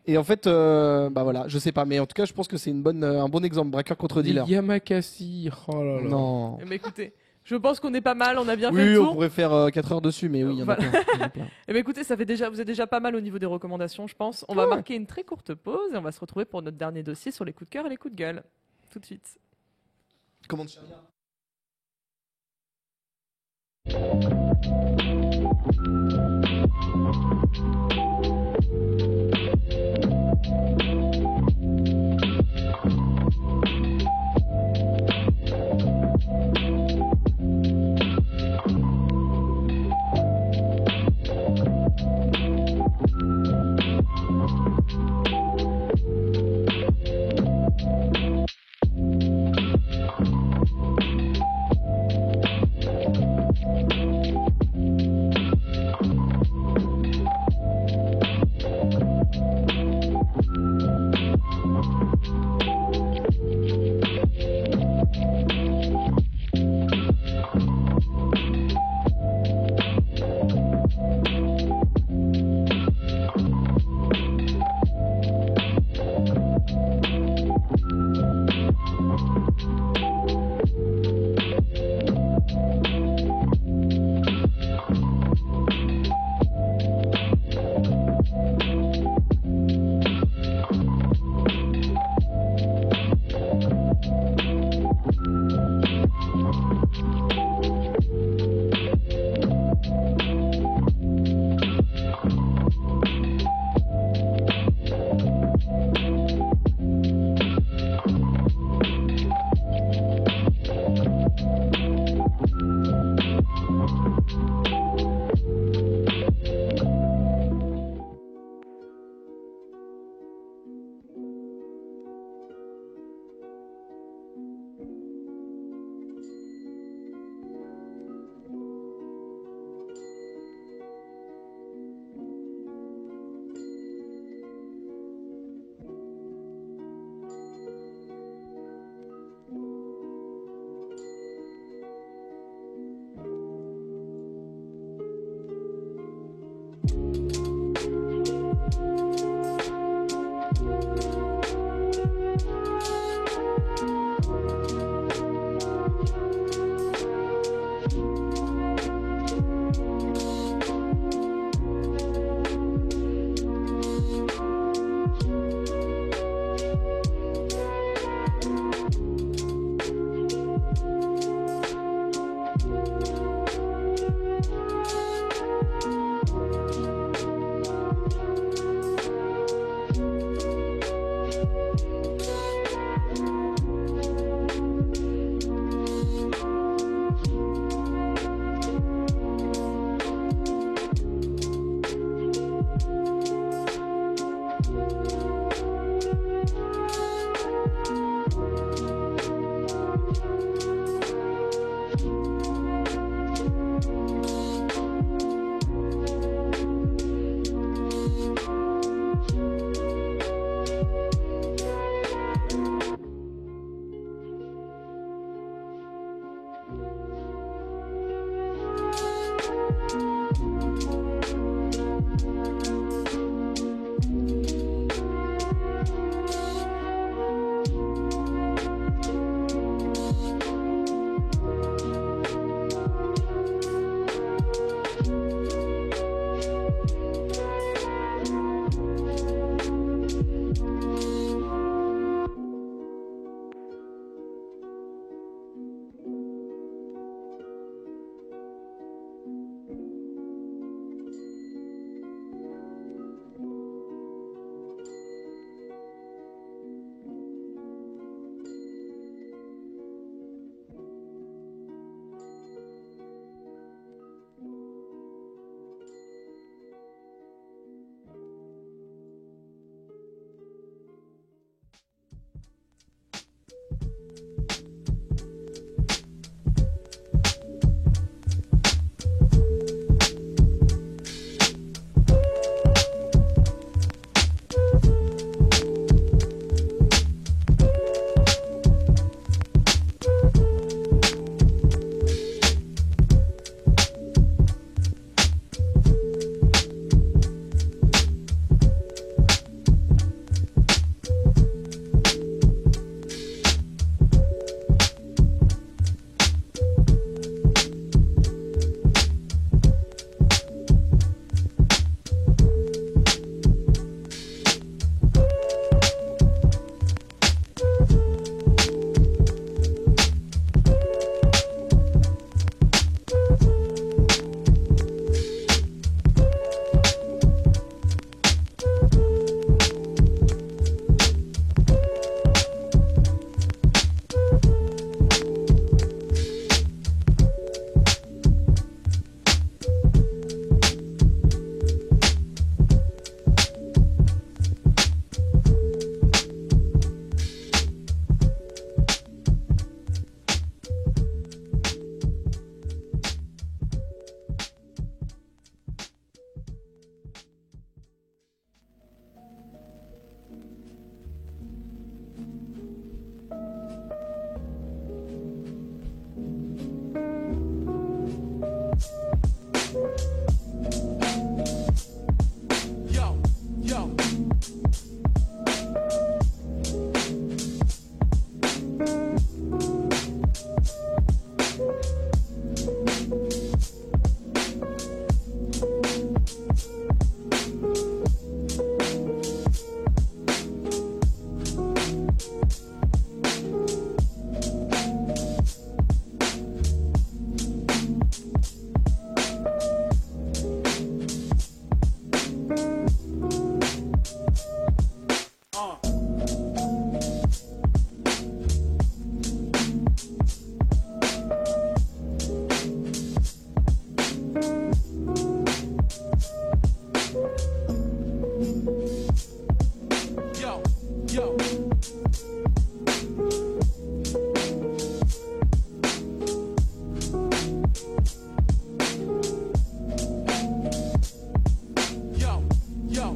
Et en fait, bah voilà, je sais pas, mais en tout cas, je pense que c'est un bon exemple, braqueur contre dealer. Yamakasi, oh là là. Non. Mais écoutez, je pense qu'on est pas mal, on a bien fait Oui, le on tour. pourrait faire 4 heures dessus, mais oui, il y en a Voilà. plein. il y en a plein. Eh bien, écoutez, vous êtes déjà pas mal au niveau des recommandations, je pense. On va marquer une très courte pause et on va se retrouver pour notre dernier dossier sur les coups de cœur et les coups de gueule. Tout de suite. Comment tu Yo. Yo, yo.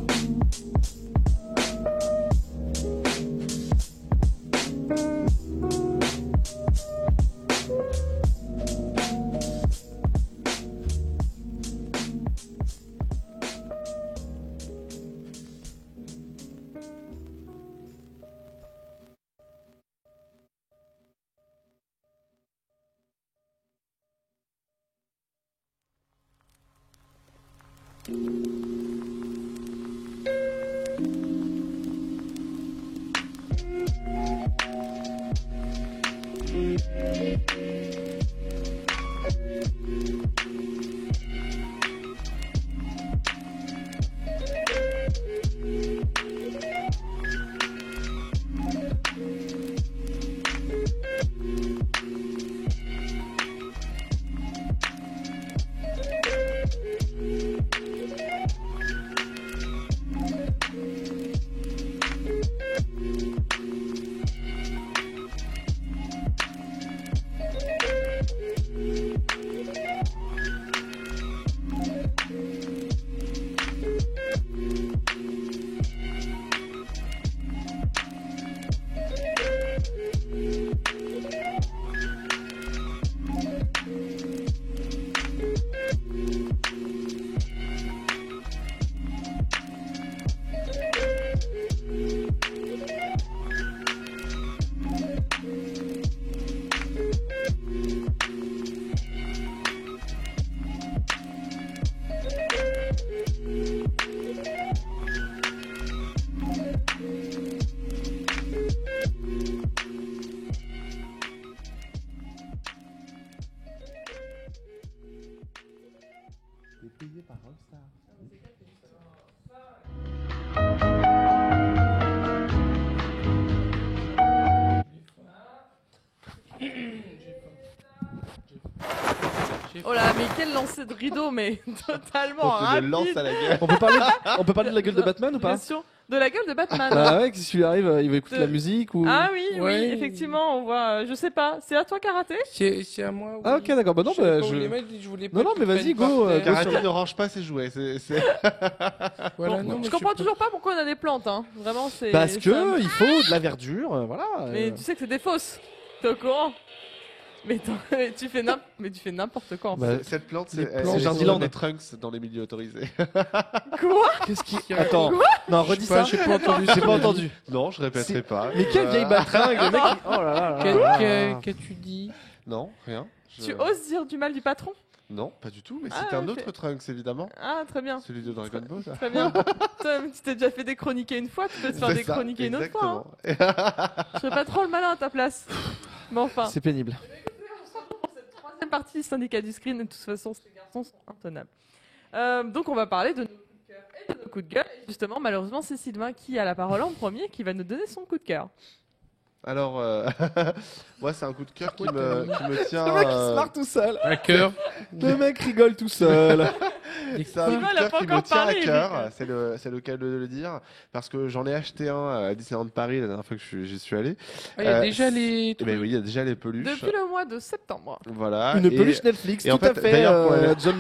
Oh là, mais quel lancer de rideau, mais totalement On te le rapide. lance à la gueule. On peut parler de la gueule de Batman ou pas? Bien sûr. De la gueule de Batman. Bah ouais, si lui arrive, il va écouter De- la musique ou. Ah oui, Ouais. oui, effectivement, on voit. Je sais pas, c'est à toi karaté? C'est à moi. Oui. Ah ok, d'accord. Bah non, Je sais bah, pas où je. les mettre, je voulais pas Non, non, qu'ils mais vas-y, prennent go, par terre. Karaté ne range pas ses jouets. Voilà, Bon, non, mais je comprends suis toujours pas pourquoi on a des plantes, hein. Vraiment, c'est. Parce ça- que il faut de la verdure, voilà. Mais tu sais que c'est des fausses. T'es au courant? Mais tu fais n'importe quoi en fait. Bah, Cette plante, les c'est plantes, c'est Jardiland. des trunks dans les milieux autorisés. Quoi? Qu'est-ce qui. pas. Attends. Non, redis ça. J'ai pas entendu. J'ai pas entendu. Non, je répéterai pas. Mais quelle vieille batringue, le mec. Oh là là là là là. Qu'as-tu dit? Non, rien. Tu oses dire du mal du patron? Non, pas du tout. Mais Ah, c'était un ok. autre Trunks, évidemment. Ah, très bien. Celui de Dragon Ball. ça. Très bien. Toi, tu t'es déjà fait déchroniquer une fois, tu peux te faire C'est ça, déchroniquer une autre fois. Hein. exactement. Je serais pas trop le malin à ta place. Mais enfin, C'est pénible. cette troisième partie du syndicat du screen, de toute façon, ces garçons sont intenables. Donc, on va parler de nos coups de cœur et de nos coups de gueule. Et justement, malheureusement, c'est Sylvain qui a la parole en premier, qui va nous donner son coup de cœur. Alors, moi, c'est un coup de cœur qui me tient. Le mec il se marre tout seul. Un cœur. Le mec rigole tout seul. C'est un coup Sylvain, de il a cœur pas qui me encore tient à parlé, cœur, c'est le cas de le dire, parce que j'en ai acheté un à Disneyland Paris la dernière fois que j'y suis allé. Ah, il y a déjà les. Eh ben oui, il y a déjà les peluches. Depuis le mois de septembre. Voilà. Une et- peluche Netflix, et en tout à fait, fait. d'ailleurs, ouais. John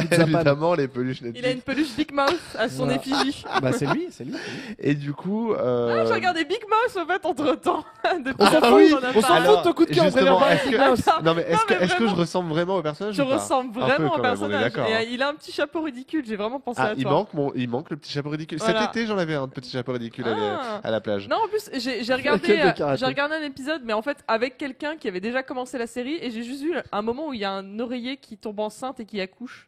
Pizzapan. Évidemment, les peluches Netflix. Il a une peluche Big Mouth à son Voilà. effigie. Bah c'est lui, c'est lui. Et du coup, Ah, j'ai regardé Big Mouth en fait entre temps. On s'en fout, oui, on s'en fout de ton coup de cœur, on préfère justement, pas est-ce avec que- Klaus. non mais est-ce Non, que, mais est-ce que je vraiment. ressemble vraiment au personnage Tu ou pas ressembles Un peu, vraiment quand au même, on est personnage. d'accord, Et hein. il a un petit chapeau ridicule, j'ai vraiment pensé Ah, à il toi. manque le petit chapeau ridicule. Voilà. Cet été, j'en avais un petit chapeau ridicule Ah. à la plage. Non, en plus, j'ai Quel regardé, de karaté. j'ai regardé un épisode, mais en fait, avec quelqu'un qui avait déjà commencé la série, et j'ai juste vu un moment où il y a un oreiller qui tombe enceinte et qui accouche.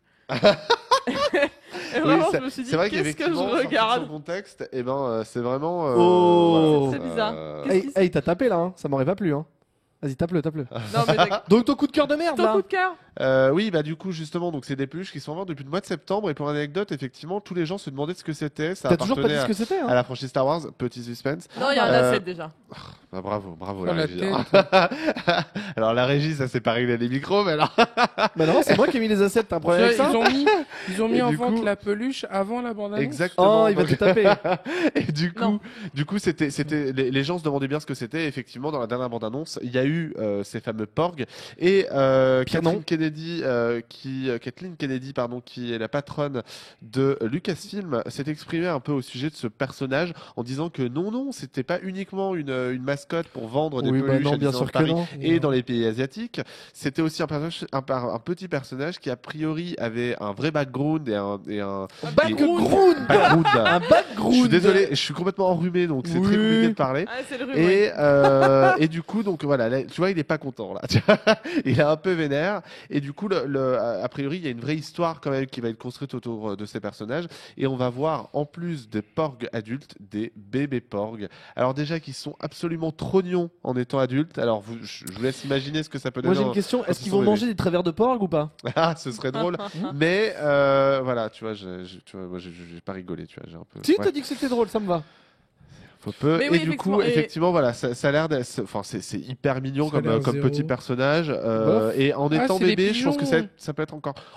Et vraiment, Oui, je me suis dit, c'est vrai qu'est-ce que je qu'effectivement, sorti de regarde? son contexte, et ben, c'est vraiment. Oh. voilà, C'est bizarre. Qu'est-ce Hey, hey, t'as tapé là, hein. Ça m'aurait pas plu, hein. Vas-y, tape-le. Non, mais d'accord. Donc ton coup de cœur de merde Ton là. coup de cœur? Oui, bah du coup justement, donc c'est des peluches qui sont en vente depuis le mois de septembre et pour anecdote, effectivement, tous les gens se demandaient ce que c'était. Ça T'as toujours pas dit appartenait ce que c'était, à hein. la franchise Star Wars, petit suspense. Non, il y a un Euh, asset déjà. Bah, bravo, Oh, la la régie. tête. Alors la régie, ça c'est pas réglé les micros, mais alors. Bah non, c'est moi qui ai mis les assets, t'as un problème avec ça? Ils ont mis Et en du vente coup- la peluche avant la bande-annonce. Exactement. Oh, il va Donc- te taper. Et Non. du coup, c'était, les gens se demandaient bien ce que c'était. Effectivement, dans la dernière bande-annonce, il y a eu ces fameux porgs et Pire nom. Kathleen Kennedy, pardon, qui est la patronne de Lucasfilm, s'est exprimée un peu au sujet de ce personnage en disant que non, c'était pas uniquement une mascotte pour vendre des Oui, peluches bah non, à bien Disneyland sûr que Paris non. et dans les pays asiatiques. C'était aussi un petit personnage qui a priori avait un vrai background et un Background. background. Un background. Je suis désolé, je suis complètement enrhumé, donc c'est très Oui. compliqué de parler. Ah, c'est le rhume. ouais. Et du coup, donc voilà, là, tu vois, il est pas content là. Tu vois, il est un peu vénère. Et du coup, a priori, il y a une vraie histoire quand même qui va être construite autour de ces personnages. Et on va voir, en plus des porgs adultes, des bébés porgs. Alors déjà, qui sont absolument trognons en étant adultes. Alors, je vous laisse imaginer ce que ça peut Moi donner. j'ai une question, est-ce ce qu'ils sont vont bébés. manger des travers de porc ou pas? Ah, ce serait drôle. Mais voilà, tu vois, tu vois, moi, j'ai pas rigolé, tu vois, j'ai un peu. Si, ouais. t'as dit que c'était drôle, ça me va. Faut peu. Mais Et oui, du coup, effectivement, et- effectivement, voilà, ça a l'air d'être, enfin, c'est hyper mignon Ça a comme, l'air comme zéro. petit personnage. Bof. Et en étant c'est des bébé, je pense que pigeons. ça peut être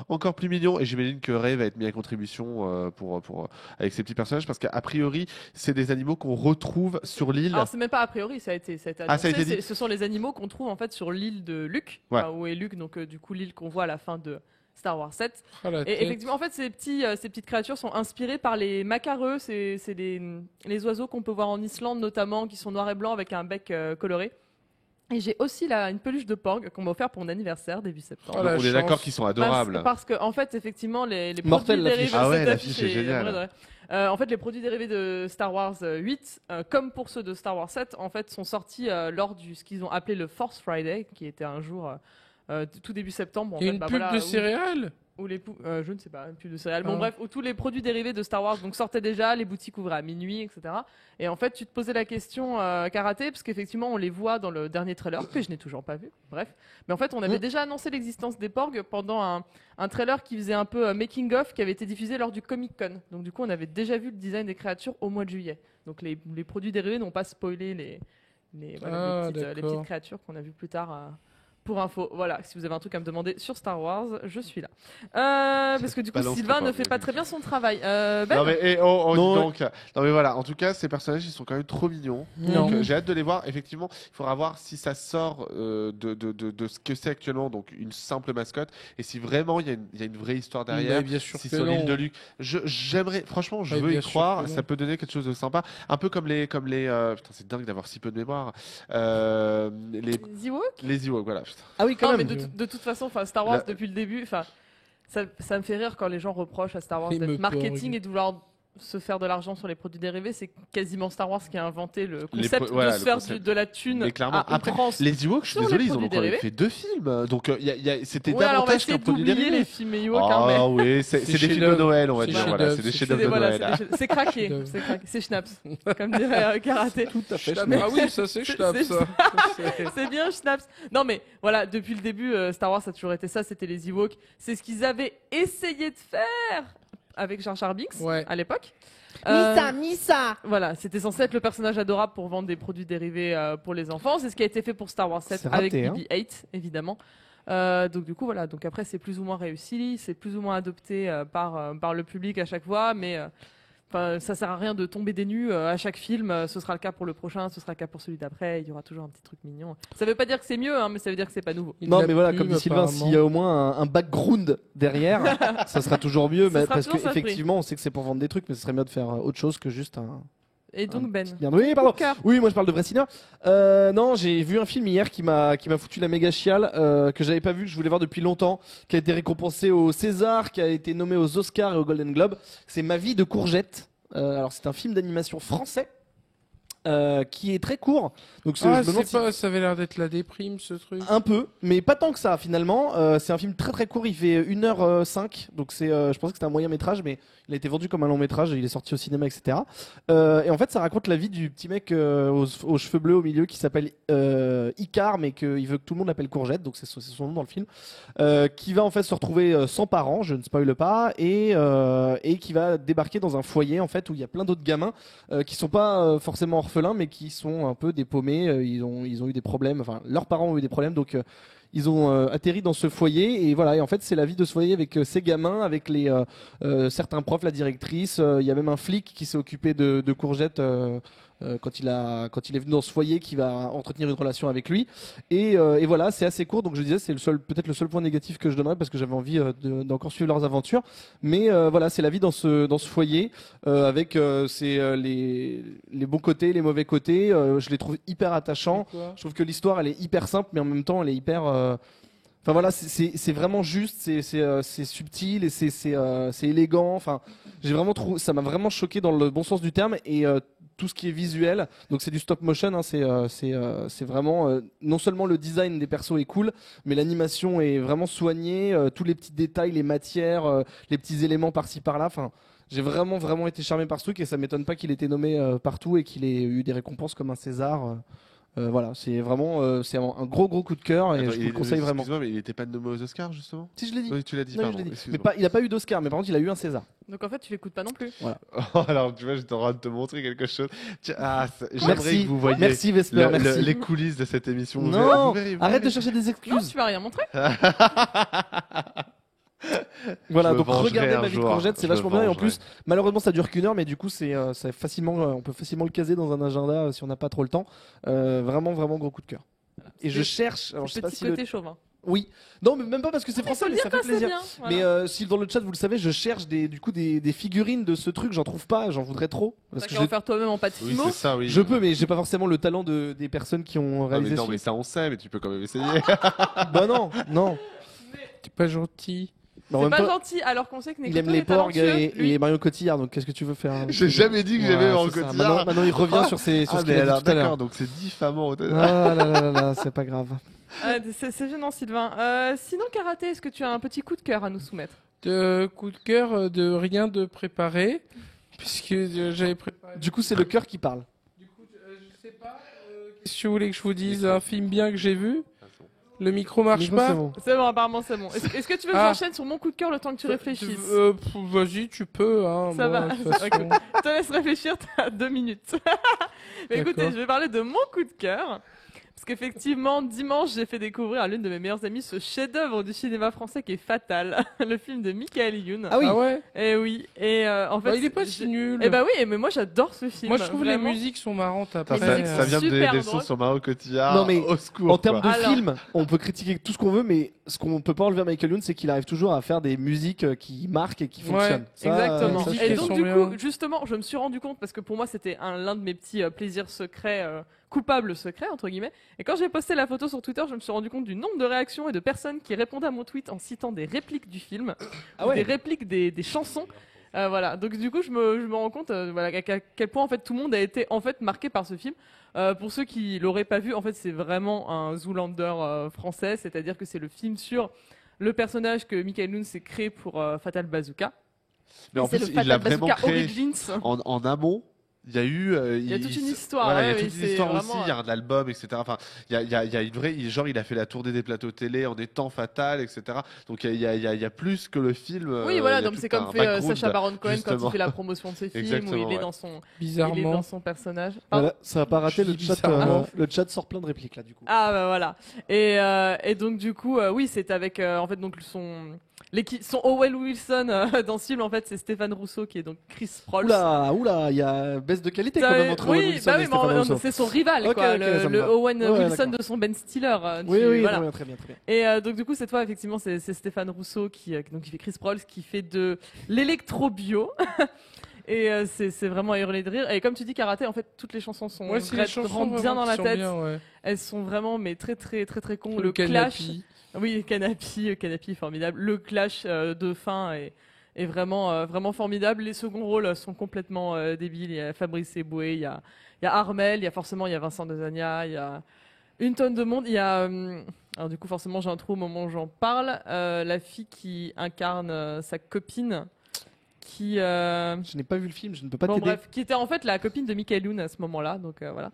encore plus mignon. Et j'imagine que Ray va être mis à contribution avec ces petits personnages parce qu'à priori, c'est des animaux qu'on retrouve sur l'île. Alors c'est même pas a priori, ça a été Ah, ça a annoncé. été dit. Ce sont les animaux qu'on trouve en fait sur l'île de Luke, Ouais. enfin, où est Luke, donc du coup l'île qu'on voit à la fin de Star Wars 7. Oh, la Et tête. effectivement, en fait, ces petites créatures sont inspirées par les macareux, c'est les oiseaux qu'on peut voir en Islande notamment, qui sont noirs et blancs avec un bec coloré. Et j'ai aussi là une peluche de porg qu'on m'a offert pour mon anniversaire début septembre. Oh, la On est chance. d'accord qu'ils sont adorables. Parce que en fait, effectivement, les Mortel, produits l'affiche. dérivés. Ah ouais, cette l'affiche affiche est géniale. vraie de vrai. En fait, les produits dérivés de Star Wars 8, comme pour ceux de Star Wars 7, en fait, sont sortis lors du ce qu'ils ont appelé le Force Friday, qui était un jour tout début septembre. En Il y a fait, une bah, pub voilà, de où- céréales. ou je ne sais pas, une pub de céréales. Bon, Ah. bref, où tous les produits dérivés de Star Wars donc sortaient déjà, les boutiques ouvraient à minuit, etc. Et en fait, tu te posais la question karaté, parce qu'effectivement, on les voit dans le dernier trailer que je n'ai toujours pas vu. Bref, mais en fait, on avait déjà annoncé l'existence des porgs pendant un trailer qui faisait un peu making of, qui avait été diffusé lors du Comic Con. Donc du coup, on avait déjà vu le design des créatures au mois de juillet. Donc les produits dérivés n'ont pas spoilé Ah, les d'accord. petites créatures qu'on a vues plus tard. Pour info, voilà, si vous avez un truc à me demander sur Star Wars, je suis là. Parce que du coup, Balance Sylvain pas, ne fait mais pas oui. très bien son travail. Ben, Non mais dis Non, donc. Non mais voilà. En tout cas, ces personnages, ils sont quand même trop mignons. Non. Donc, j'ai hâte de les voir. Effectivement, il faudra voir si ça sort de ce que c'est actuellement, donc une simple mascotte, et si vraiment il y a une vraie histoire derrière. Mais bien sûr Si que sur l'île non. de Luc, j'aimerais, franchement, je Ouais, veux y bien sûr croire. que non. Ça peut donner quelque chose de sympa, un peu comme les, putain, c'est dingue d'avoir si peu de mémoire. les Ewoks. Les Ewoks, voilà. Putain. Ah oui, quand Non, mais même. de toute façon, enfin, Star Wars La- depuis le début, enfin, ça me fait rire quand les gens reprochent à Star Wars Les d'être me marketing porg. et de vouloir se faire de l'argent sur les produits dérivés. C'est quasiment Star Wars qui a inventé le Les concept voilà, de se le faire concept. de la thune Mais clairement, à après, outrance. Les Ewoks, je suis Sur les désolé, ils en ont produits quand même dérivés. fait 2 films. Donc c'était Ouais, alors on va davantage essayer qu'un produit d'oublier dérivé. les films Ewoks, hein, mais Ah oui, c'est des films de chef-d'œuvre. Noël, on va C'est dire. chef-d'œuvre, Voilà, c'est des c'est chefs-d'œuvre de voilà, Noël. c'est craqué, Chef-d'œuvre. c'est craqué, c'est schnapps, comme dirait karaté. Tout à fait. Ah oui, ça c'est schnapp, c'est- ça. C'est bien Schnaps. Non mais voilà, depuis le début, Star Wars a toujours été ça, c'était les Ewoks. C'est ce qu'ils avaient essayé de faire avec Jar Jar Binks Ouais. à l'époque. Misa. Voilà, c'était censé être le personnage adorable pour vendre des produits dérivés pour les enfants. C'est ce qui a été fait pour Star Wars 7 C'est avec raté, hein. BB-8 évidemment. Donc du coup voilà, donc après c'est plus ou moins réussi, c'est plus ou moins adopté par le public à chaque fois, mais enfin, ça sert à rien de tomber des nues à chaque film. Ce sera le cas pour le prochain, ce sera le cas pour celui d'après. Il y aura toujours un petit truc mignon. Ça veut pas dire que c'est mieux, hein, mais ça veut dire que c'est pas nouveau. Il Non, l'a mais voilà, pub, comme dit Sylvain, apparemment. s'il y a au moins un background derrière, ça sera toujours mieux. Ce Mais sera parce toujours ça de prix. qu'effectivement, on sait que c'est pour vendre des trucs, mais ce serait mieux de faire autre chose que juste un. Et donc Ben. Bien. Oui, pardon. Cœur. Oui, moi je parle de vrai cinéma. Non, j'ai vu un film hier qui m'a foutu la méga chiale, que j'avais pas vu, que je voulais voir depuis longtemps, qui a été récompensé au César, qui a été nommé aux Oscars et au Golden Globe. C'est Ma vie de courgette. Alors c'est un film d'animation français. qui est très court. Donc je Ah, me demande c'est pas, ça avait l'air d'être la déprime, ce truc. un peu, mais pas tant que ça finalement. C'est un film très très court, il fait 1h05, donc je pensais que c'était un moyen métrage, mais il a été vendu comme un long métrage, il est sorti au cinéma, etc. Et en fait, ça raconte la vie du petit mec aux cheveux bleus au milieu qui s'appelle Icar, mais qu'il veut que tout le monde l'appelle Courgette, donc c'est son nom dans le film, qui va en fait se retrouver sans parents, je ne spoile pas, et qui va débarquer dans un foyer en fait où il y a plein d'autres gamins qui sont pas forcément orphelins, mais qui sont un peu dépaumés. Ils ont eu des problèmes, enfin leurs parents ont eu des problèmes, donc ils ont atterri dans ce foyer et voilà. Et en fait, c'est la vie de ce foyer avec ces gamins, avec certains profs, la directrice. Il y a même un flic qui s'est occupé de Courgette quand il est venu dans ce foyer, qui va entretenir une relation avec lui. Et voilà, c'est assez court. Donc je disais, c'est peut-être le seul point négatif que je donnerais parce que j'avais envie d'encore suivre leurs aventures. Mais voilà, c'est la vie dans ce foyer avec les bons côtés, les mauvais côtés. Je les trouve hyper attachants. Quoi Je trouve que l'histoire elle est hyper simple, mais en même temps elle est hyper. Enfin voilà, c'est vraiment juste, c'est subtil et c'est élégant. Enfin, ça m'a vraiment choqué dans le bon sens du terme et tout ce qui est visuel. Donc c'est du stop motion, hein, c'est vraiment non seulement le design des persos est cool, mais l'animation est vraiment soignée. Tous les petits détails, les matières, les petits éléments par-ci par-là. Enfin. J'ai vraiment vraiment été charmé par ce truc et ça m'étonne pas qu'il ait été nommé partout et qu'il ait eu des récompenses comme un César. Voilà, c'est vraiment c'est un gros coup de cœur et Attends, je vous le conseille vraiment. Excuse-moi, mais il était pas nommé aux Oscars justement? Si je l'ai dit. Oui, tu l'as dit, Non, pardon. je l'ai dit. Mais Excuse-moi. il a pas eu d'Oscar, mais par contre il a eu un César. Donc en fait, tu l'écoutes pas non plus. Alors, tu vois, j'étais en train de te montrer quelque chose. Tiens, j'aimerais Merci, que vous voyiez merci Vesper, merci. les coulisses de cette émission. Non, Vous verrez, arrête de chercher des Non, excuses. tu vas rien montrer. Voilà, Je me donc vengerai regardez un Ma vie de jour. Courgette, c'est Je me vachement bien et en vengerai. plus, malheureusement ça dure qu'1 heure, mais du coup c'est facilement, on peut facilement le caser dans un agenda si on n'a pas trop le temps. Vraiment vraiment gros coup de cœur. Et je cherche, alors je sais pas Petit si le... côté chauvin. Oui, non mais même pas parce que c'est Il faut français, le mais dire ça fait quand c'est plaisir. bien. Voilà. Mais si dans le chat vous le savez, je cherche des figurines de ce truc, j'en trouve pas, j'en voudrais trop. Parce T'as que qu'à en faire toi-même en pâte Oui, fimo. c'est ça, oui. je peux, mais j'ai pas forcément le talent des personnes qui ont Non, mais réalisé non, ce mais film. ça on sait, mais tu peux quand même essayer. Bah non, non. T'es pas gentil. Mais en C'est même pas temps, gentil alors qu'on sait que il Nekito aime les est porgs talentueux, lui. et Marion Cotillard, donc qu'est-ce que tu veux faire? J'ai jamais dit que j'aimais Voilà, Marion c'est ça. Cotillard. Maintenant, il revient sur Ah, ce qu'il mais a alors, dit tout à l'heure. d'accord, donc c'est diffamant. Ah là là là là, c'est pas grave. C'est gênant, Sylvain. Sinon, Karaté, est-ce que tu as un petit coup de cœur à nous soumettre? De coup de cœur, de rien de préparé, puisque j'avais préparé. Du coup, c'est le cœur qui parle. Du coup, je sais pas. Qu'est-ce que vous voulez que je vous dise? Un film bien que j'ai vu. Le micro marche Micro, pas. c'est bon. C'est bon, apparemment, c'est bon. Est-ce que tu veux que Ah. j'enchaîne sur mon coup de cœur le temps que tu réfléchisses? Vas-y, tu peux. Hein, Ça moi, va. de toute façon. Je te laisse réfléchir, t'as 2 minutes. Mais écoutez, D'accord. je vais parler de mon coup de cœur. Parce qu'effectivement, dimanche, j'ai fait découvrir à l'une de mes meilleures amies ce chef-d'œuvre du cinéma français qui est Fatal, le film de Michael Youn. Ah oui. Ah ouais. Et oui, et en fait. Bah, il est pas si nul. Eh bah oui, mais moi j'adore ce film. Moi, je trouve vraiment. les musiques sont marrantes Attends, après. Les musiques ça vient de super des sons drôle. sur Marion Cotillard. Non, mais au secours. En termes de quoi. Alors. film, on peut critiquer tout ce qu'on veut, mais ce qu'on peut pas enlever à Michael Youn, c'est qu'il arrive toujours à faire des musiques qui marquent et qui Ouais, fonctionnent. Ça, Exactement. ça, je musiques Et suis elles donc sont du bien. coup, justement, je me suis rendu compte parce que pour moi c'était l'un de mes petits plaisirs secrets, coupables secrets entre guillemets. Et quand j'ai posté la photo sur Twitter, je me suis rendu compte du nombre de réactions et de personnes qui répondaient à mon tweet en citant des répliques du film, Ah ou ouais. des répliques des chansons. Voilà. Donc du coup, je me rends compte voilà, à quel point en fait tout le monde a été en fait marqué par ce film. Pour ceux qui l'auraient pas vu, en fait, c'est vraiment un Zoolander français, c'est-à-dire que c'est le film sur le personnage que Michael Youn s'est créé pour Fatal Bazooka. Mais en C'est plus, le il Fatal l'a vraiment Bazooka créé Origins. en amont. Il y a eu. Il y a toute une histoire, Voilà, ouais, il y a oui, toute une c'est histoire vraiment, aussi. Il y a un album, etc. Enfin, il y a une vraie. Genre, il a fait la tournée des plateaux télé en étant Fatal, etc. Donc, il y a plus que le film. Oui, il y voilà, a donc tout c'est comme un fait background, Sacha Baron Cohen quand justement. il fait la promotion de ses films, où Exactement, il est ouais. dans son, il est Bizarrement. dans son personnage. Pardon. Voilà, ça a pas raté Je le dis chat. bizarrement. Le chat sort plein de répliques là du coup. Ah bah voilà. Et donc du coup, oui, c'est avec en fait donc son Owen Wilson dans ce film en fait, c'est Stéphane Rousseau qui est donc Chris Prolls. Oula, il y a baisse de qualité quand même entre Owen oui, Wilson bah et oui, Stéphane mais Rousseau. c'est son rival Ok, quoi, ok, ça me le va. Owen Ouais, Wilson d'accord. de son Ben Stiller. Oui, oui, voilà. très bien, très bien. Et donc du coup cette fois effectivement c'est Stéphane Rousseau qui fait Chris Prolls qui fait de l'électro-bio. Et c'est vraiment à hurler de rire. Et comme tu dis Karaté, en fait toutes les chansons sont Ouais, c'est les chansons rentrent bien dans la sont tête. bien, ouais. Elles sont vraiment mais très très très très cons. Le Le clash, Canapi. oui Canapi est formidable. Le clash de fin est vraiment, vraiment formidable. Les seconds rôles sont complètement débiles. Il y a Fabrice Eboué, il y a Armel, il y a Vincent Dezania, il y a une tonne de monde. Il y a, alors du coup, forcément, j'ai un trou au moment où j'en parle. La fille qui incarne sa copine, qui... Je n'ai pas vu le film, je ne peux pas Bon, t'aider. bref, qui était en fait la copine de Michael Youn à ce moment-là, donc voilà.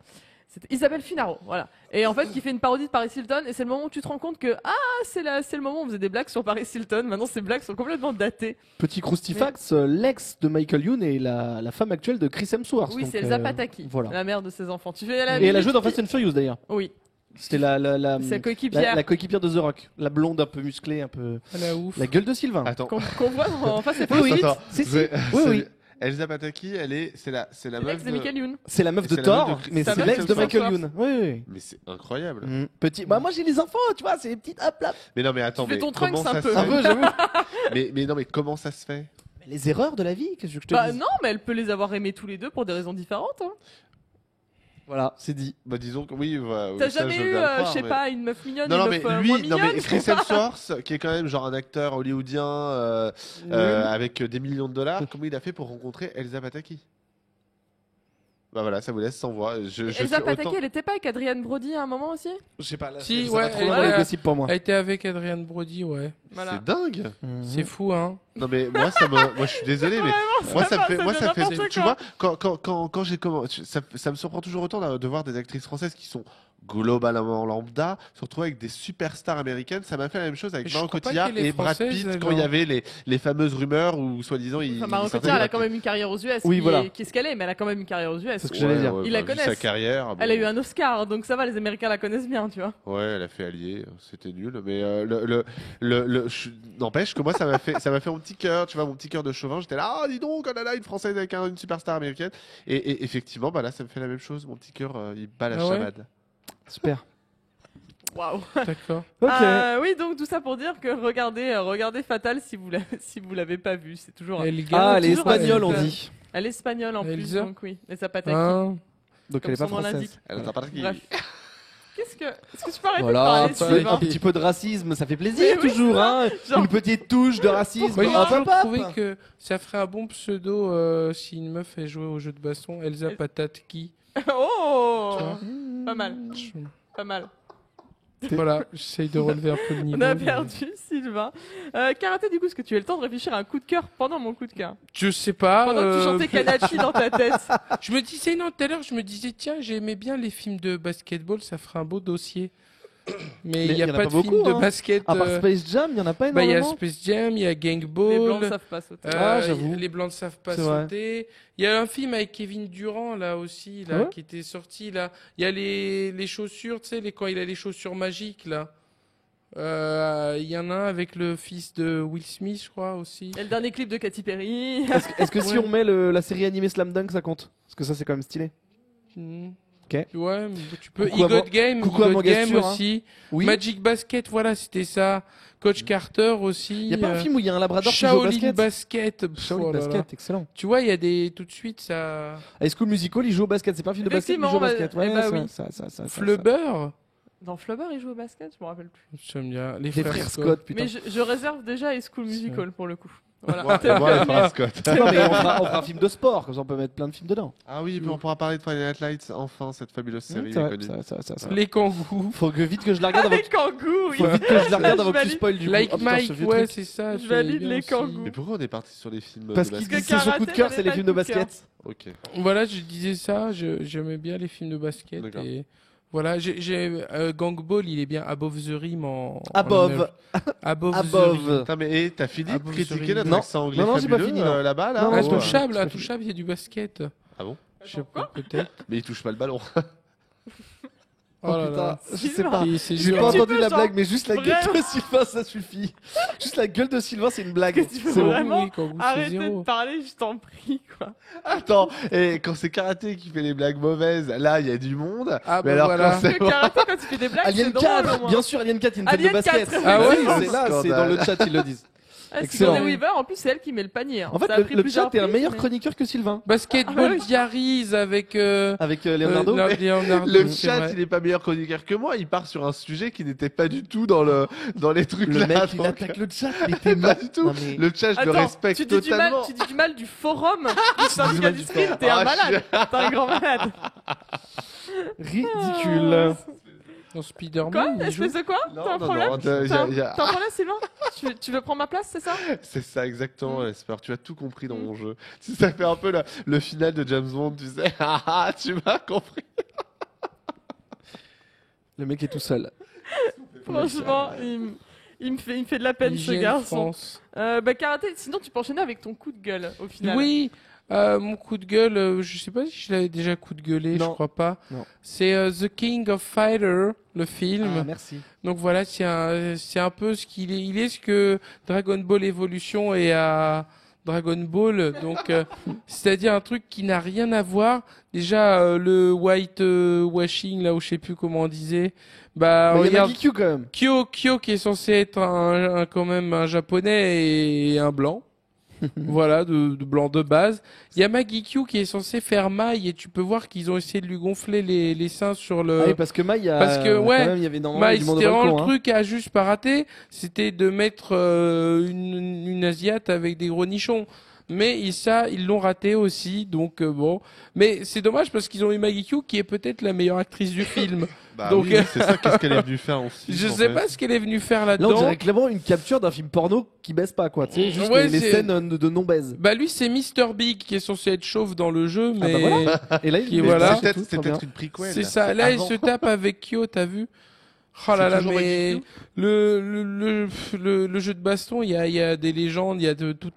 C'était Isabelle Finaro, voilà. Et en fait, qui fait une parodie de Paris Hilton, et c'est le moment où tu te rends compte que c'est le moment où on faisait des blagues sur Paris Hilton. Maintenant, ces blagues sont complètement datées. Petit croustifax, l'ex de Michael Youn est la femme actuelle de Chris Hemsworth. Oui, donc, c'est Elsa Pataki, voilà. la mère de ses enfants. Tu fais Et elle a joué dans Fast and Furious d'ailleurs. Oui, C'était la c'est coéquipière la coéquipière de The Rock, la blonde un peu musclée, un peu. Ah, la ouf. La gueule de Sylvain. Attends. qu'on voit en face. C'est Oui, oui. Attends, Si, si. c'est- Oui, oui. Elsa Pataki, c'est la meuf l'ex de Michael Youn. C'est la meuf de C'est la meuf Thor, de- mais sa c'est meuf, l'ex de c'est Michael Hemsworth. Youn. Oui, oui. Mais c'est incroyable. Petit. Bah moi j'ai les enfants, tu vois, c'est les petites hop là. Mais non, mais attends, Tu fais mais ton comment trunks un ça peu. se Un fait peu, j'avoue. mais non, mais comment ça se fait? Mais les erreurs de la vie, qu'est-ce que je te Bah dis non, mais elle peut les avoir aimés tous les deux pour des raisons différentes. Hein. Voilà, c'est dit. Bah disons que oui. T'as ça, jamais je veux eu, bien le je croire, sais mais- pas, une meuf mignonne, Non, une non, meuf mais moins lui, non, mignonne mais Chris Hemsworth, qui est quand même genre un acteur hollywoodien avec des millions de dollars, comment il a fait pour rencontrer Elsa Pataki? Bah voilà, ça vous laisse sans voix. Je Elsa suis Pataki, autant- elle était pas avec Adrienne Brody à un moment aussi? Je sais pas là. Si, ça ouais, va trop elle loin dans les a- gossips pour moi. Elle était avec Adrian Brody, ouais. Voilà. C'est dingue. C'est fou, hein. Non mais moi moi je suis désolé mais moi ça me fait n'importe tu quoi. vois quand j'ai commencé ça me surprend toujours autant de voir des actrices françaises qui sont globalement lambda se retrouver avec des superstars américaines. Ça m'a fait la même chose avec Je Marion crois pas Cotillard qu'elle est et Brad française, Pitt elle, quand il y genre. avait les fameuses rumeurs où soi-disant ils Enfin, Marion sortaient Cotillard, elle a des- quand même une carrière aux US. Oui, qui voilà. est- Qu'est-ce qu'elle est? Mais elle a quand même une carrière aux US. C'est ce que j'allais dire. Ils la vu connaissent. sa carrière. Elle a bon. eu un Oscar, donc ça va, les Américains la connaissent bien, tu vois. Ouais, elle a fait Allier, c'était nul, mais n'empêche que moi ça m'a fait mon petit cœur, tu vois, mon petit cœur de chauvin. J'étais là, ah dis donc, oh là là, une française avec une superstar américaine. Et effectivement, bah là, ça me fait la même chose. Mon petit cœur, il bat la Ah ouais chamade. Super. Waouh. D'accord. Ok. Oui, donc tout ça pour dire que regardez Fatal si vous l'avez pas vu. C'est toujours. Elle Ah, les toujours Espagnols on super. dit. Elle est espagnole en plus, Elsa. donc oui. Elsa Pataki. Hein. Donc Comme elle est pas son nom française. l'indique. Elle a pas qui- Bref. Est-ce que tu peux arrêter Voilà, de un parler petit, Sylvain peu, un petit peu de racisme, ça fait plaisir Oui, oui, toujours, hein. Genre- Une petite touche de racisme. Moi, j'ai Hop, toujours hop, hop. trouvé que ça ferait un bon pseudo si une meuf elle jouait au jeu de baston. Elsa Patatki. Oh Tu vois Pas mal, pas mal. Voilà, j'essaye de relever un peu le niveau. On a mais- perdu Sylvain. Karaté, du coup, est-ce que tu as eu le temps de réfléchir à un coup de cœur pendant mon coup de cœur? Je sais pas. Pendant que tu chantais Kanachi dans ta tête. Je me disais, non, tout à l'heure, je me disais, tiens, j'aimais bien les films de basketball, ça ferait un beau dossier. Mais il n'y a y en a pas pas de film beaucoup, de hein. basket. À part Space Jam, il y en a pas Bah, il y a énormément. Space Jam, il y a Gang Les Ball. blancs ne savent pas sauter. Ah, j'avoue. Les blancs ne savent pas C'est vrai. sauter. Il y a un film avec Kevin Durant là aussi là Ouais. qui était sorti là. Il y a les chaussures, tu sais, quand il a les chaussures magiques là. Il y en a un avec le fils de Will Smith, je crois aussi. Et le dernier clip de Katy Perry. Est-ce que si Ouais. on met la série animée Slam Dunk, ça compte? Parce que ça, c'est quand même stylé. Hmm. Ok. Ouais, mais tu peux. Coucou à God Game, coucou à God Game Mangasture, hein. aussi. Oui. Magic Basket, voilà, c'était ça. Coach Carter aussi. Il y a pas un film où il y a un labrador qui joue au Shaolin basket? Basket. Shaolin Oh là là. Basket, excellent. Tu vois, il y a des tout de suite ça. High School Musical, il joue au basket. C'est pas un film de basket, mais il joue au Effectivement, basket. bah, Ouais, eh bah ça, oui. ça. Flubber. Dans Flubber, il joue au basket, je me rappelle plus. J'aime bien. Les Les frères frères Scott. Scott, putain. Mais je réserve déjà High School Musical pour le coup. Voilà. Moi, les frères Scott. Non, mais on fera un film de sport, comme ça on peut mettre plein de films dedans. Ah oui, puis on pourra parler de Friday Night Lights, enfin, cette fabuleuse série C'est vrai, connue. ça. Les kangourous. Faut que vite que je la regarde avant Les kangourous, oui. Faut vite que je la regarde avant Je que tu valide. spoil du coup. Like Oh, putain, Mike, ce vieux ouais, truc. c'est ça. Je j'aimais valide bien les aussi. kangourous. Mais pourquoi on est parti sur les films Parce de qu'il basket dit c'est son coup de cœur, Karaté c'est les n'avait films de pas de coup de basket. Ok. Voilà, je disais ça, j'aimais bien les films de basket. D'accord. Et voilà, j'ai Gang Ball, il est bien Above the Rim en. Above. Above. The Rim. Above. Attends, mais t'as fini de Ah bon, critiquer sorry. notre Non. accent anglais Non, j'ai pas fabuleux fini, non. là-bas, là Non, non, Oh, j'ai pas Intouchable, c'est pas Intouchable, il y a du basket. Ah bon Je sais pas, peut-être. Mais il touche pas le ballon. Oh là putain, là. je sais pas. Et c'est J'ai dur. pas Tu entendu peux, la genre, blague, mais juste la gueule vraiment de Sylvain, ça suffit. Juste la gueule de Sylvain, c'est une blague. Qu'est-ce que tu veux C'est bon. vraiment Oui, Kangoo, c'est Arrêtez zéro. de parler, je t'en prie, quoi. Attends, et quand c'est Karaté qui fait les blagues mauvaises, là, il y a du monde. Ah, mais bah alors voilà. quand c'est Le karaté, quand tu fais des blagues, Alien c'est drôle, au 4, moins. bien sûr, Alien 4, il y a une scène de Alien basket. 4. Ah ouais, c'est là, c'est dans le chat, ils le disent. Excellent. Sigourney Weaver, en plus, c'est elle qui met le panier. hein. En fait, Ça a pris le plusieurs chat est un prix, meilleur mais- chroniqueur que Sylvain. Basketball Ah oui. Diaries avec Avec Leonardo. Leonardo, Le c'est chat, vrai. il est pas meilleur chroniqueur que moi. Il part sur un sujet qui n'était pas du tout dans les trucs Le là. mec, il donc, attaque le chat, mais t'es pas mort. du tout. Non, mais- Le chat, je le Attends, respecte tu dis totalement. tu dis du mal du forum du syndicat mal du du stream, forum. t'es un Ah, malade. T'es un grand malade. Ridicule. Dans Spider-Man. Quoi il joue. Espèce de quoi Non, T'as un non, problème non, T'as y a- t'as un problème, Sylvain tu veux prendre ma place, c'est ça C'est ça, exactement, Mm. Esper. Tu as tout compris dans mon jeu. Si ça fait un peu le final de James Bond, tu sais. Ah, tu m'as compris. Le mec est tout seul. Franchement, il me fait de la peine, ce Hygiène garçon. France. Karaté, sinon tu peux enchaîner avec ton coup de gueule, au final. Oui, mon coup de gueule, je sais pas si je l'avais déjà coup de gueulé, Non. je crois pas. Non. C'est The King of Fighter, le film. Ah, merci. Donc voilà, c'est un peu ce qu'il est. Il est ce que Dragon Ball Evolution est à Dragon Ball. Donc, c'est-à-dire un truc qui n'a rien à voir. Déjà, le white washing, là où je sais plus comment on disait. Bah, Il y a regarde. Maggie Q quand même. Kyo qui est censé être quand même un japonais et un blanc. Voilà, de blanc de base. Il y a Maggie Q qui est censé faire Mai et tu peux voir qu'ils ont essayé de lui gonfler les seins sur le... Ah oui, parce que Mai, il y a... Parce que, ouais, quand même, il y avait énormément Mai, du monde c'était dans le vraiment con, le hein. truc à juste pas rater, c'était de mettre une asiate avec des gros nichons. Mais ils l'ont raté aussi, donc bon. Mais c'est dommage parce qu'ils ont eu Maggie Q qui est peut-être la meilleure actrice du film. Bah Donc, oui, c'est ça. Qu'est-ce qu'elle est venue faire aussi Je en sais fait. pas ce qu'elle est venue faire Là, on là-dedans. dirait clairement une capture d'un film porno qui baisse pas, quoi. Tu sais, juste Ouais, les c'est- scènes de non-baise. Bah lui c'est Mr Big qui est censé être chauve dans le jeu, mais bah voilà. Et là, il Qui met voilà. tout, C'est tout, peut-être très bien. une prequel. c'est ça. Là il avant. se tape avec Kyo, t'as vu? Oh C'est là là, toujours mais Maggie le jeu de baston, il y a des légendes, il y a tout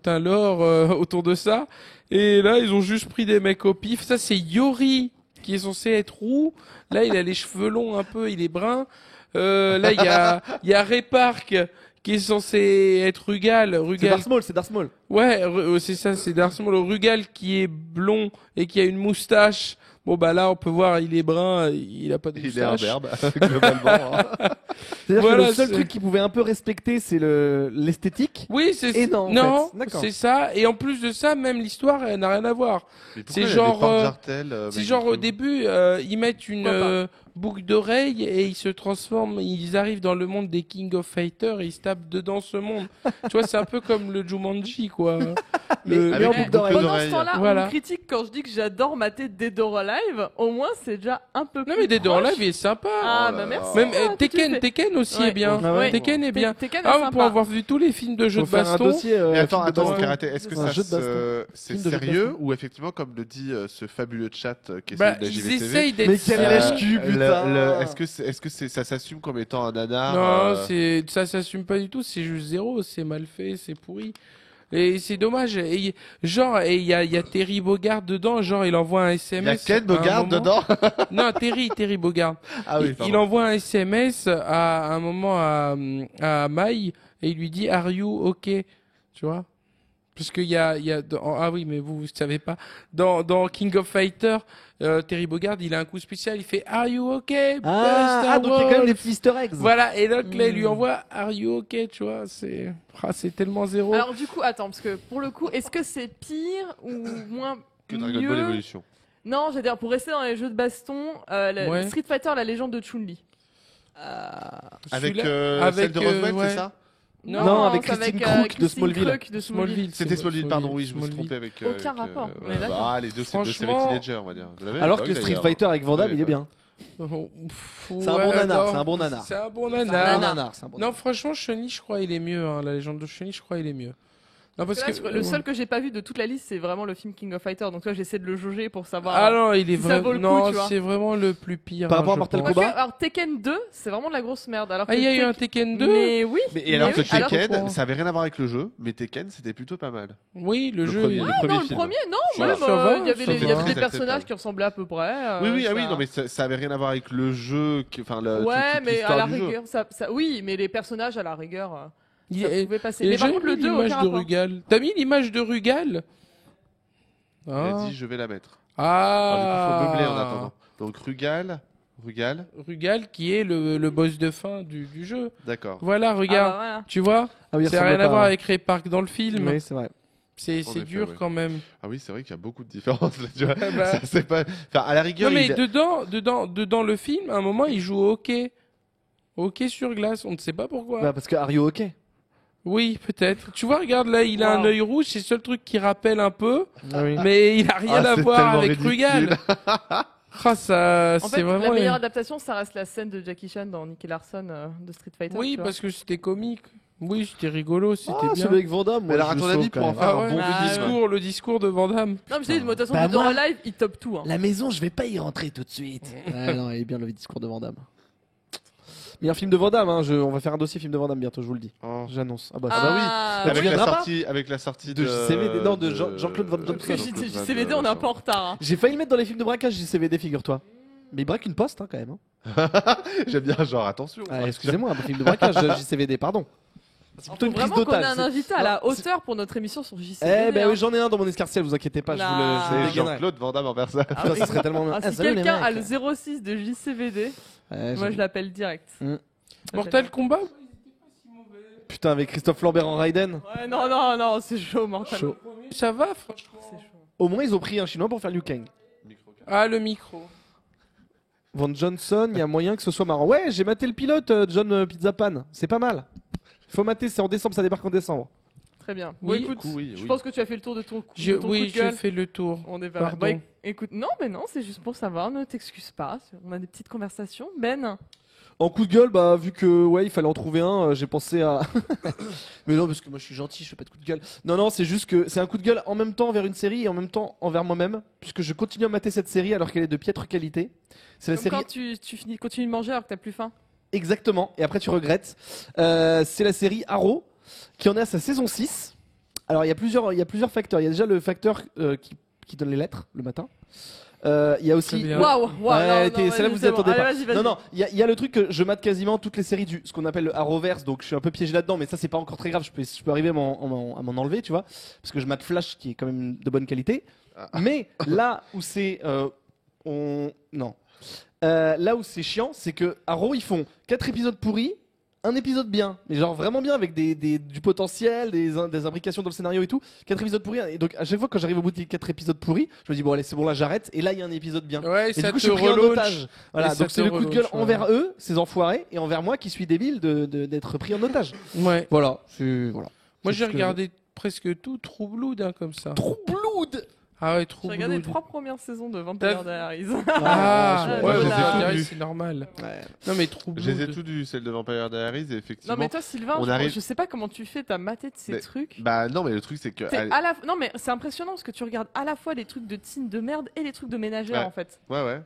un lore autour de ça. Et là ils ont juste pris des mecs au pif. Ça c'est Yori qui est censé être roux. Là il a les cheveux longs un peu, il est brun. Là il y a Ray Park qui est censé être Rugal. C'est Darth Maul. Ouais, c'est ça, c'est Darth Maul. Rugal qui est blond et qui a une moustache. Bon bah là on peut voir, il est brun, il a pas de Il est un moustache. verbe, globalement. hein. C'est-à-dire Voilà, que le seul c'est- truc qu'il pouvait un peu respecter, c'est l'esthétique. Oui, c'est Et non, en fait. D'accord. c'est ça. Et en plus de ça, même l'histoire, elle n'a rien à voir. Mais C'est pourquoi il y a des genre, portes jartelles, C'est Maggie genre au Q début, ils mettent une Pourquoi pas boucle d'oreille et ils se transforment, ils arrivent dans le monde des King of Fighters et ils se tapent dedans ce monde. Tu vois, c'est un peu comme le Jumanji, quoi. Le- Mais en Avec boucle une d'oreille. boucle Pendant ce d'oreille. temps-là, Voilà. on me critique quand je dis que j'adore mater Dead or Alive. Au moins, c'est déjà un peu plus Non mais Dead or proche. Alive il est sympa. Ah, Oh bah là merci. Même Ah, tout Tekken, fait. Tekken aussi Ouais. est bien. Ah ouais. Tekken est bien. Tekken est Ah, sympa. pour avoir vu tous les films de jeux Faut de faire un baston. dossier. Mais attends, film de attends, baston. karaté, est-ce que Un ça jeu de baston. c'est Film de jeu de sérieux baston. ou effectivement, comme le dit ce fabuleux chat qui est Bah, celui de la ils JVTV, essayent d'être. Mais quel lèche-cul, putain. est-ce que ça s'assume comme étant un nanar Non, ça s'assume pas du tout. C'est juste zéro. C'est mal fait, c'est pourri. Et c'est dommage. Et il y a Terry Bogard dedans. Genre, il envoie un Il y a SMS. Ken à un Bogard moment. dedans Non, Terry Bogard. Ah oui, il pardon. envoie un SMS à un moment à Mai et il lui dit Are you okay? Tu vois? Parce qu'il y a ah oui, mais vous savez pas. Dans King of Fighter, Terry Bogard, il a un coup spécial. Il fait Are you okay? Buster Donc il y a quand même Wolf des petits easter eggs. Voilà, et l'autre là, il lui envoie Are you okay? Tu vois, c'est tellement zéro. Alors du coup, attends, parce que pour le coup, est-ce que c'est pire ou moins Que Dragon Ball mieux Evolution. Non, j'allais dire, pour rester dans les jeux de baston, Ouais. Street Fighter, la légende de Chun-Li. Avec Celui-là- celle de Roswell, ouais. c'est ça Non, avec c'est Christine avec, Crook de Smallville. Crook de Smallville. C'était Smallville, pardon, oui, je me suis Smallville. trompé avec. Aucun rapport, on est d'accord. les deux, c'est deux séries Franchement- teenagers, on va dire. De la même Alors époque, que Street d'ailleurs. Fighter avec Van Damme, Ouais, il est bien. C'est un bon nanar, c'est un bon nanar. C'est un bon C'est un nanar. bon nanar, c'est un bon Non, franchement, Chun-Li, je crois, il est mieux. Hein. La légende de Chun-Li, je crois, il est mieux. Non, parce Là, que le seul que j'ai pas vu de toute la liste, c'est vraiment le film King of Fighter. Donc là, j'essaie de le jauger pour savoir. Ah non, il est si ça vaut vraiment. le coup, Non, tu vois. c'est vraiment le plus pire. Par rapport à je Mortal pense. Kombat. Alors Tekken 2, c'est vraiment de la grosse merde. Alors Ah, il y a eu un Tekken Tekken 2. Mais oui. Mais et alors Mais que oui, alors- Tekken, ça avait rien à voir avec le jeu, mais Tekken, c'était plutôt pas mal. Oui, le jeu. premier, il- le Ah non, le film. premier, non, Ouais, même, ça va, il y avait, ça il y va. avait des Très personnages acceptable. qui ressemblaient à peu près. Oui, oui, ah oui, ça- non, mais ça avait rien à voir avec le jeu, enfin, Ouais, toute mais à l'histoire la du jeu. rigueur, oui, mais les personnages à la rigueur, il- ça et- pouvait passer. et Mais par j'ai contre, le mis 2, l'image aucun de rapport. Rugal. T'as mis l'image de Rugal? Il a Ah. dit, je vais la mettre. Alors, du coup, faut meubler en Ah. attendant. Donc, Rugal. Rugal, qui est le boss de fin du jeu. D'accord. Voilà, Ah, regarde, bah, voilà. tu vois, Ah oui, ça n'a rien à voir avec Ray Park dans le film. Oui, c'est vrai. C'est En effet, dur ouais. quand même. Ah oui, c'est vrai qu'il y a beaucoup de différences là, tu vois. Bah. Ça, c'est pas... Enfin, à la rigueur, Non mais il- dedans le film, à un moment, il joue au hockey. Au hockey sur glace, on ne sait pas pourquoi. Bah, parce que Are You OK? Oui, peut-être. Tu vois, regarde là, il a un Wow. œil rouge, c'est le seul truc qui rappelle un peu, Ah oui. mais il a rien Ah, à c'est voir tellement avec ridicule. Rugal. Ah, ça, En c'est fait, vraiment. la meilleure adaptation, ça reste la scène de Jackie Chan dans Nicky Larson de Street Fighter. Oui, tu vois. parce que c'était comique. Oui, c'était rigolo, c'était Ah, bien. celui avec Van Damme, moi, Alors, je à le ton sauve avis, quand pour en même. faire Ah un ouais, bon Ah, le discours de Van Damme. Non, mais je dis, de toute façon, Bah, de moi- live, il top tout. Hein. La maison, je vais pas y rentrer tout de suite. Ah non, il est bien le discours de Van Damme. Meilleur film de Van Damme, hein. On va faire un dossier film de Van Damme bientôt, je vous le dis. Oh. J'annonce. Ah bah, Ah bah oui. Ah, tu Avec viendras pas la sortie De JCVD, non, de Jean-Claude Van Damme. Parce que JCVD, on est un peu en retard. Hein. J'ai failli le mettre dans les films de braquage JCVD, figure-toi. Mais il braque une poste, hein, quand même. Hein. J'aime bien, genre, attention. Ah, excusez-moi, un film de braquage JCVD, pardon. C'est Il plutôt faut une prise vraiment qu'on ait d'otage. un invité à Non, la c'est- hauteur pour notre émission sur JCVD. Eh ben hein. oui, j'en ai un dans mon escarcelle, vous inquiétez pas, je vous le Ah. je le C'est dégainerai. Jean-Claude Van Damme en personne. Ah, Putain, ça serait tellement bien. Ah, si salut, les quelqu'un a mecs. le 06 de JCVD, Ouais, moi j'ai- je l'appelle direct. Mm. Mortal Kombat. Putain, avec Christophe Lambert en Raiden. Ouais, non, c'est chaud, Mortal. Chaud. Ça va, franchement. C'est chaud. Au moins, ils ont pris un chinois pour faire Liu Kang. Ah, le micro. Van Johnson, il y a moyen que ce soit marrant. Ouais, j'ai maté le pilote, John Pizza Pan. C'est pas mal. Faut mater, c'est en décembre, ça débarque en décembre. Très bien. Oui, bon, écoute, oui, je oui. pense que tu as fait le tour de ton, de ton Oui, coup de j'ai gueule. fait le tour. On est pas Pardon. mal. Bah, écoute, non, mais non, c'est juste pour savoir, ne t'excuse pas. On a des petites conversations. Ben, En coup de gueule, bah vu que ouais, il fallait en trouver un, j'ai pensé à. Mais non, parce que moi je suis gentil, je fais pas de coup de gueule. Non, c'est juste que c'est un coup de gueule en même temps envers une série et en même temps envers moi-même, puisque je continue à mater cette série alors qu'elle est de piètre qualité. C'est la comme série quand tu continues de manger alors que t'as plus faim. exactement, et après tu regrettes. C'est la série Arrow qui en est à sa saison 6. Alors il y a plusieurs facteurs. Il y a déjà le facteur qui donne les lettres le matin. Il y a aussi Très bien. Waouh, Ouais, non, c'est là vas-y, vous y c'est bon. attendez pas. Allez, vas-y. Non, non, il y a le truc que je mate quasiment toutes les séries ce qu'on appelle le Arrowverse, donc je suis un peu piégé là-dedans, mais ça c'est pas encore très grave, je peux arriver à m'en enlever, tu vois, parce que je mate Flash qui est quand même de bonne qualité. Mais là où c'est, non, là où c'est chiant, c'est que Arrow ils font 4 épisodes pourris. Un épisode bien, mais genre vraiment bien avec du potentiel, des imbrications dans le scénario et tout. 4 épisodes pourris, et donc à chaque fois quand j'arrive au bout des 4 épisodes pourris, je me dis bon allez c'est bon là j'arrête, et là il y a un épisode bien. Ouais, Et ça du coup, te je suis pris en relaunch. otage. Voilà, Et ça donc c'est te le coup de gueule relaunch, ouais. envers eux, ces enfoirés, et envers moi qui suis débile d'être pris en otage. Ouais. Voilà, voilà. Moi, C'est j'ai ce que- regardé presque tout True Blood, hein, comme ça. True Blood. Ah ouais, J'ai True regardé les Blood. 3 premières saisons de Vampire T'as- Diaries. Ah, Ouais, ouais, voilà. ouais, J'ai tout vu. c'est normal. Ouais. Non, mais True Je les ai Blood. tous vus, celle de Vampire Diaries, et effectivement. Non, mais toi, Sylvain, on je, arrive- je sais pas comment tu fais, t'as maté de ces Mais- trucs. Bah non, mais le truc c'est que. Non, mais c'est impressionnant parce que tu regardes à la fois les trucs de teen de merde et les trucs de ménagère Ouais. en fait. Ouais,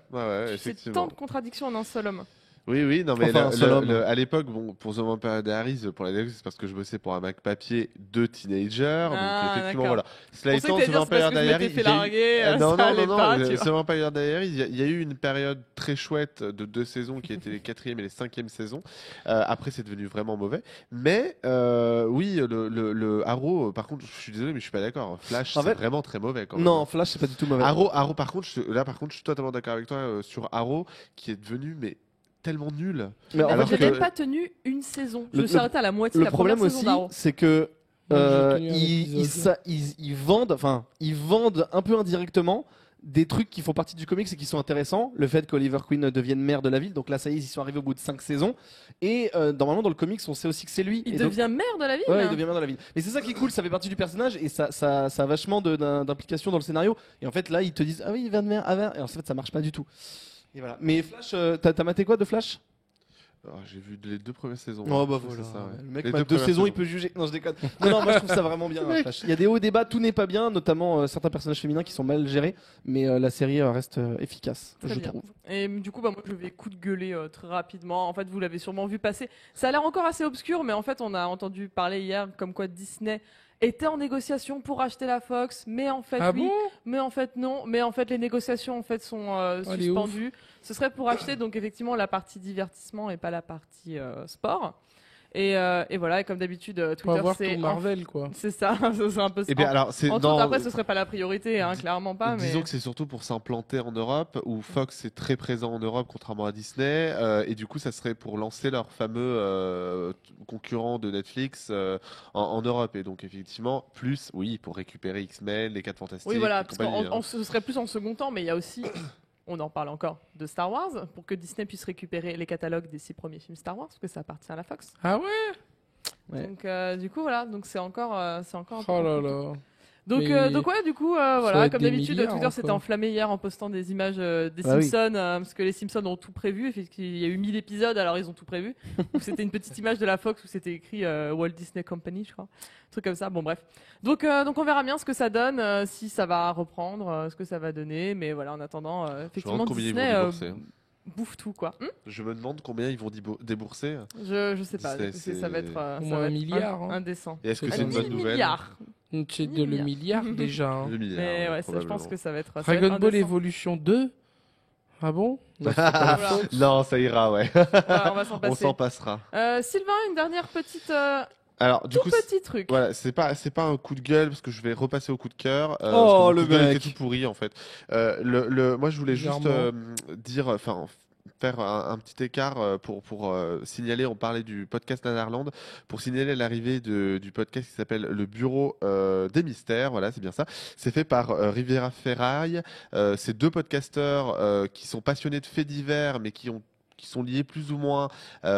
C'est effectivement. tant de contradictions en un seul homme. Oui, non, mais Enfin, un seul homme. à l'époque, bon, pour The Vampire Diaries, pour la DX, c'est parce que je bossais pour un Mac papier de teenager. Ah, donc, effectivement, d'accord. voilà. Cela Je pensais étant, que The t'allais dire, c'est Vampire parce que je m'étais Diaries. fait il y a eu- larguer, non, ça non, allait non, pas, non, tu The Vampire Diaries, il y a eu une période très chouette de 2 saisons qui étaient les 4e et les 5e saisons. Après, c'est devenu vraiment mauvais. Mais, oui, le Arrow, par contre, je suis désolé, mais je suis pas d'accord. Flash, En c'est fait- vraiment très mauvais quand même. Non, Flash c'est pas du tout mauvais. Arrow, par contre, je suis totalement d'accord avec toi sur Arrow, qui est devenu, mais tellement nul. Mais en En Alors fait, fait, j'ai que- même pas tenu une saison. Je Le- me suis arrêté à la moitié de le la problème première saison aussi, d'Arrow. c'est que Moi, j'ai tenu un ils épisode. ils vendent un peu indirectement des trucs qui font partie du comics et qui sont intéressants. Le fait qu'Oliver Queen devienne maire de la ville, donc là ça y est, ils y sont arrivés au bout de 5 saisons. Et normalement dans le comics, on sait aussi que c'est lui. Il Et donc- devient maire de la ville. Ouais, il hein. devient maire de la ville. Mais c'est ça qui est cool, ça fait partie du personnage et ça a vachement d'implication dans le scénario. Et en fait là, ils te disent ah oui, il vient de maire, ah, et en fait ça marche pas du tout. Et voilà. Mais Flash, t'as maté quoi de Flash? J'ai vu les 2 premières saisons. Oh bah C'est voilà, ça, ouais. le mec Les mate 2 premières saisons, il peut juger. Non, je déconne. Non, moi je trouve ça vraiment bien. Flash. Il y a des hauts et des bas, tout n'est pas bien, notamment certains personnages féminins qui sont mal gérés, mais la série reste efficace, Très je bien. trouve. Et du coup, bah, moi, je vais coup de gueuler très rapidement. En fait, vous l'avez sûrement vu passer. Ça a l'air encore assez obscur, mais en fait, on a entendu parler hier comme quoi Disney était en négociation pour acheter la Fox, mais en fait, Ah oui, bon mais en fait, non, mais en fait, les négociations en fait sont les suspendues. Ce serait pour acheter donc effectivement la partie divertissement et pas la partie sport. Et voilà, et comme d'habitude, Pour Twitter, avoir c'est tout Marvel, quoi. c'est ça, c'est un peu ça. Eh bien, alors, c'est Entre autres, après, ce serait pas la priorité, hein, Dis- clairement pas. Disons Mais que c'est surtout pour s'implanter en Europe, où Fox est très présent en Europe, contrairement à Disney, et du coup, ça serait pour lancer leur fameux concurrent de Netflix en Europe. Et donc, effectivement, plus, oui, pour récupérer X-Men, les 4 Fantastiques, oui, voilà, et parce compagnie, hein. ce serait plus en second temps, mais il y a aussi, on en parle encore, de Star Wars, pour que Disney puisse récupérer les catalogues des 6 premiers films Star Wars, parce que ça appartient à la Fox. Ah ouais? Ouais. Donc, du coup, voilà, donc c'est encore un peu Oh là compliqué. là. Donc, Mais donc ouais, du coup, va voilà, être comme des d'habitude, milliards Twitter s'était encore. enflammé hier en postant des images des Bah oui. Simpsons, parce que les Simpsons ont tout prévu. Il y a eu 1000 épisodes, alors ils ont tout prévu. Donc, c'était une petite image de la Fox où c'était écrit Walt Disney Company, je crois, un truc comme ça. Bon, bref. Donc on verra bien ce que ça donne, si ça va reprendre, ce que ça va donner. Mais voilà, en attendant, Je me effectivement, demande combien ils vont Disney débourser, hein. bouffe tout, quoi. Je me demande combien ils vont débourser. Je sais pas. Disney, Écoutez, ça va être Au ça moins va un être milliard, hein. indécent. Et est-ce que C'est c'est une pas bonne mille nouvelle? Milliards. C'est de le milliard déjà. hein. 2 milliards. Mais ouais, ça, je probablement. pense que ça va être. ça va Dragon être Ball indécent. Evolution 2? Ah bon? Non, c'est pas Ah, la Fox. non, ça ira, ouais. Voilà, on va s'en On passer. s'en passera. Sylvain, une dernière petite, Alors, du tout coup, petit truc. voilà, c'est pas un coup de gueule parce que je vais repasser au coup de cœur. Oh, parce que mon le coup de gueule mec. était tout pourri en fait. Moi, je voulais juste Légèrement. dire, enfin, faire un petit écart pour signaler. On parlait du podcast Nanarland pour signaler l'arrivée du podcast qui s'appelle Le Bureau des Mystères. Voilà, c'est bien ça. C'est fait par Riviera Ferraille. C'est 2 podcasteurs qui sont passionnés de faits divers, mais qui sont liés plus ou moins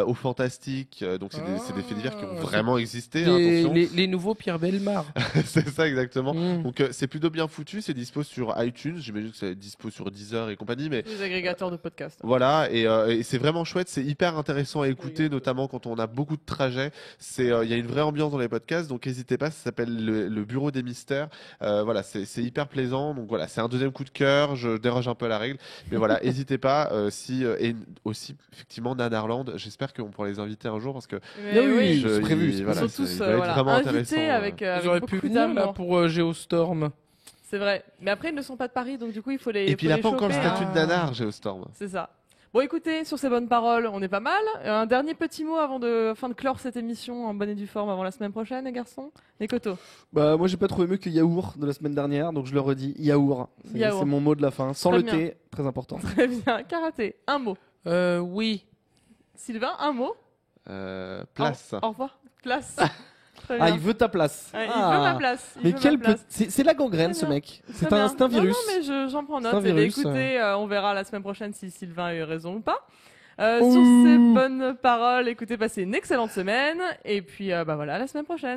au fantastique. Donc c'est des faits divers qui ont Ah, vraiment existé. Hein, attention. Les nouveaux Pierre Belmar. C'est ça exactement. Mm. Donc c'est plutôt bien foutu. C'est dispo sur iTunes. J'imagine que c'est dispo sur Deezer et compagnie. Mais Les agrégateurs de podcasts. voilà, et c'est vraiment chouette, c'est hyper intéressant à écouter, notamment quand on a beaucoup de trajets. Il y a une vraie ambiance dans les podcasts, donc n'hésitez pas, ça s'appelle le Bureau des Mystères. Voilà, c'est hyper plaisant, donc voilà, c'est un deuxième coup de cœur, je déroge un peu à la règle, mais voilà, n'hésitez pas, et aussi, effectivement, Nanarland, j'espère qu'on pourra les inviter un jour, parce que Mais oui, c'est prévu, ils voilà, sont ça- tous il va être voilà, vraiment intéressant. invités avec, Ils avec auraient pu beaucoup venir là d'amour. pour Geostorm. C'est vrai. Mais après, ils ne sont pas de Paris, donc du coup, il faut les. Et puis il n'a les pas encore le choper, statut hein. de nanar, Geostorm. C'est ça. Bon, écoutez, sur ces bonnes paroles, on est pas mal. Un dernier petit mot avant de clore cette émission en bonne et due forme avant la semaine prochaine, les garçons. Les coteaux. Bah moi j'ai pas trouvé mieux que yaourt de la semaine dernière, donc je le redis, yaourt. Yaourt. C'est mon mot de la fin. Sans Très le bien. thé, très important. Très bien. Karaté, un mot. Oui. Sylvain, un mot. Place. Au revoir. Place. Très Ah, bien. il veut ta place. Ouais, il Ah. veut ma place. Il Mais veut ma quel place. c'est la gangrène Très ce bien. mec. Très C'est bien. un virus. Non, mais j'en prends C'est note. un Eh bien, virus. écoutez, on verra la semaine prochaine si Sylvain a eu raison ou pas. Ouh. Sur ces bonnes paroles, écoutez, passez une excellente semaine. Et puis, bah voilà, à la semaine prochaine.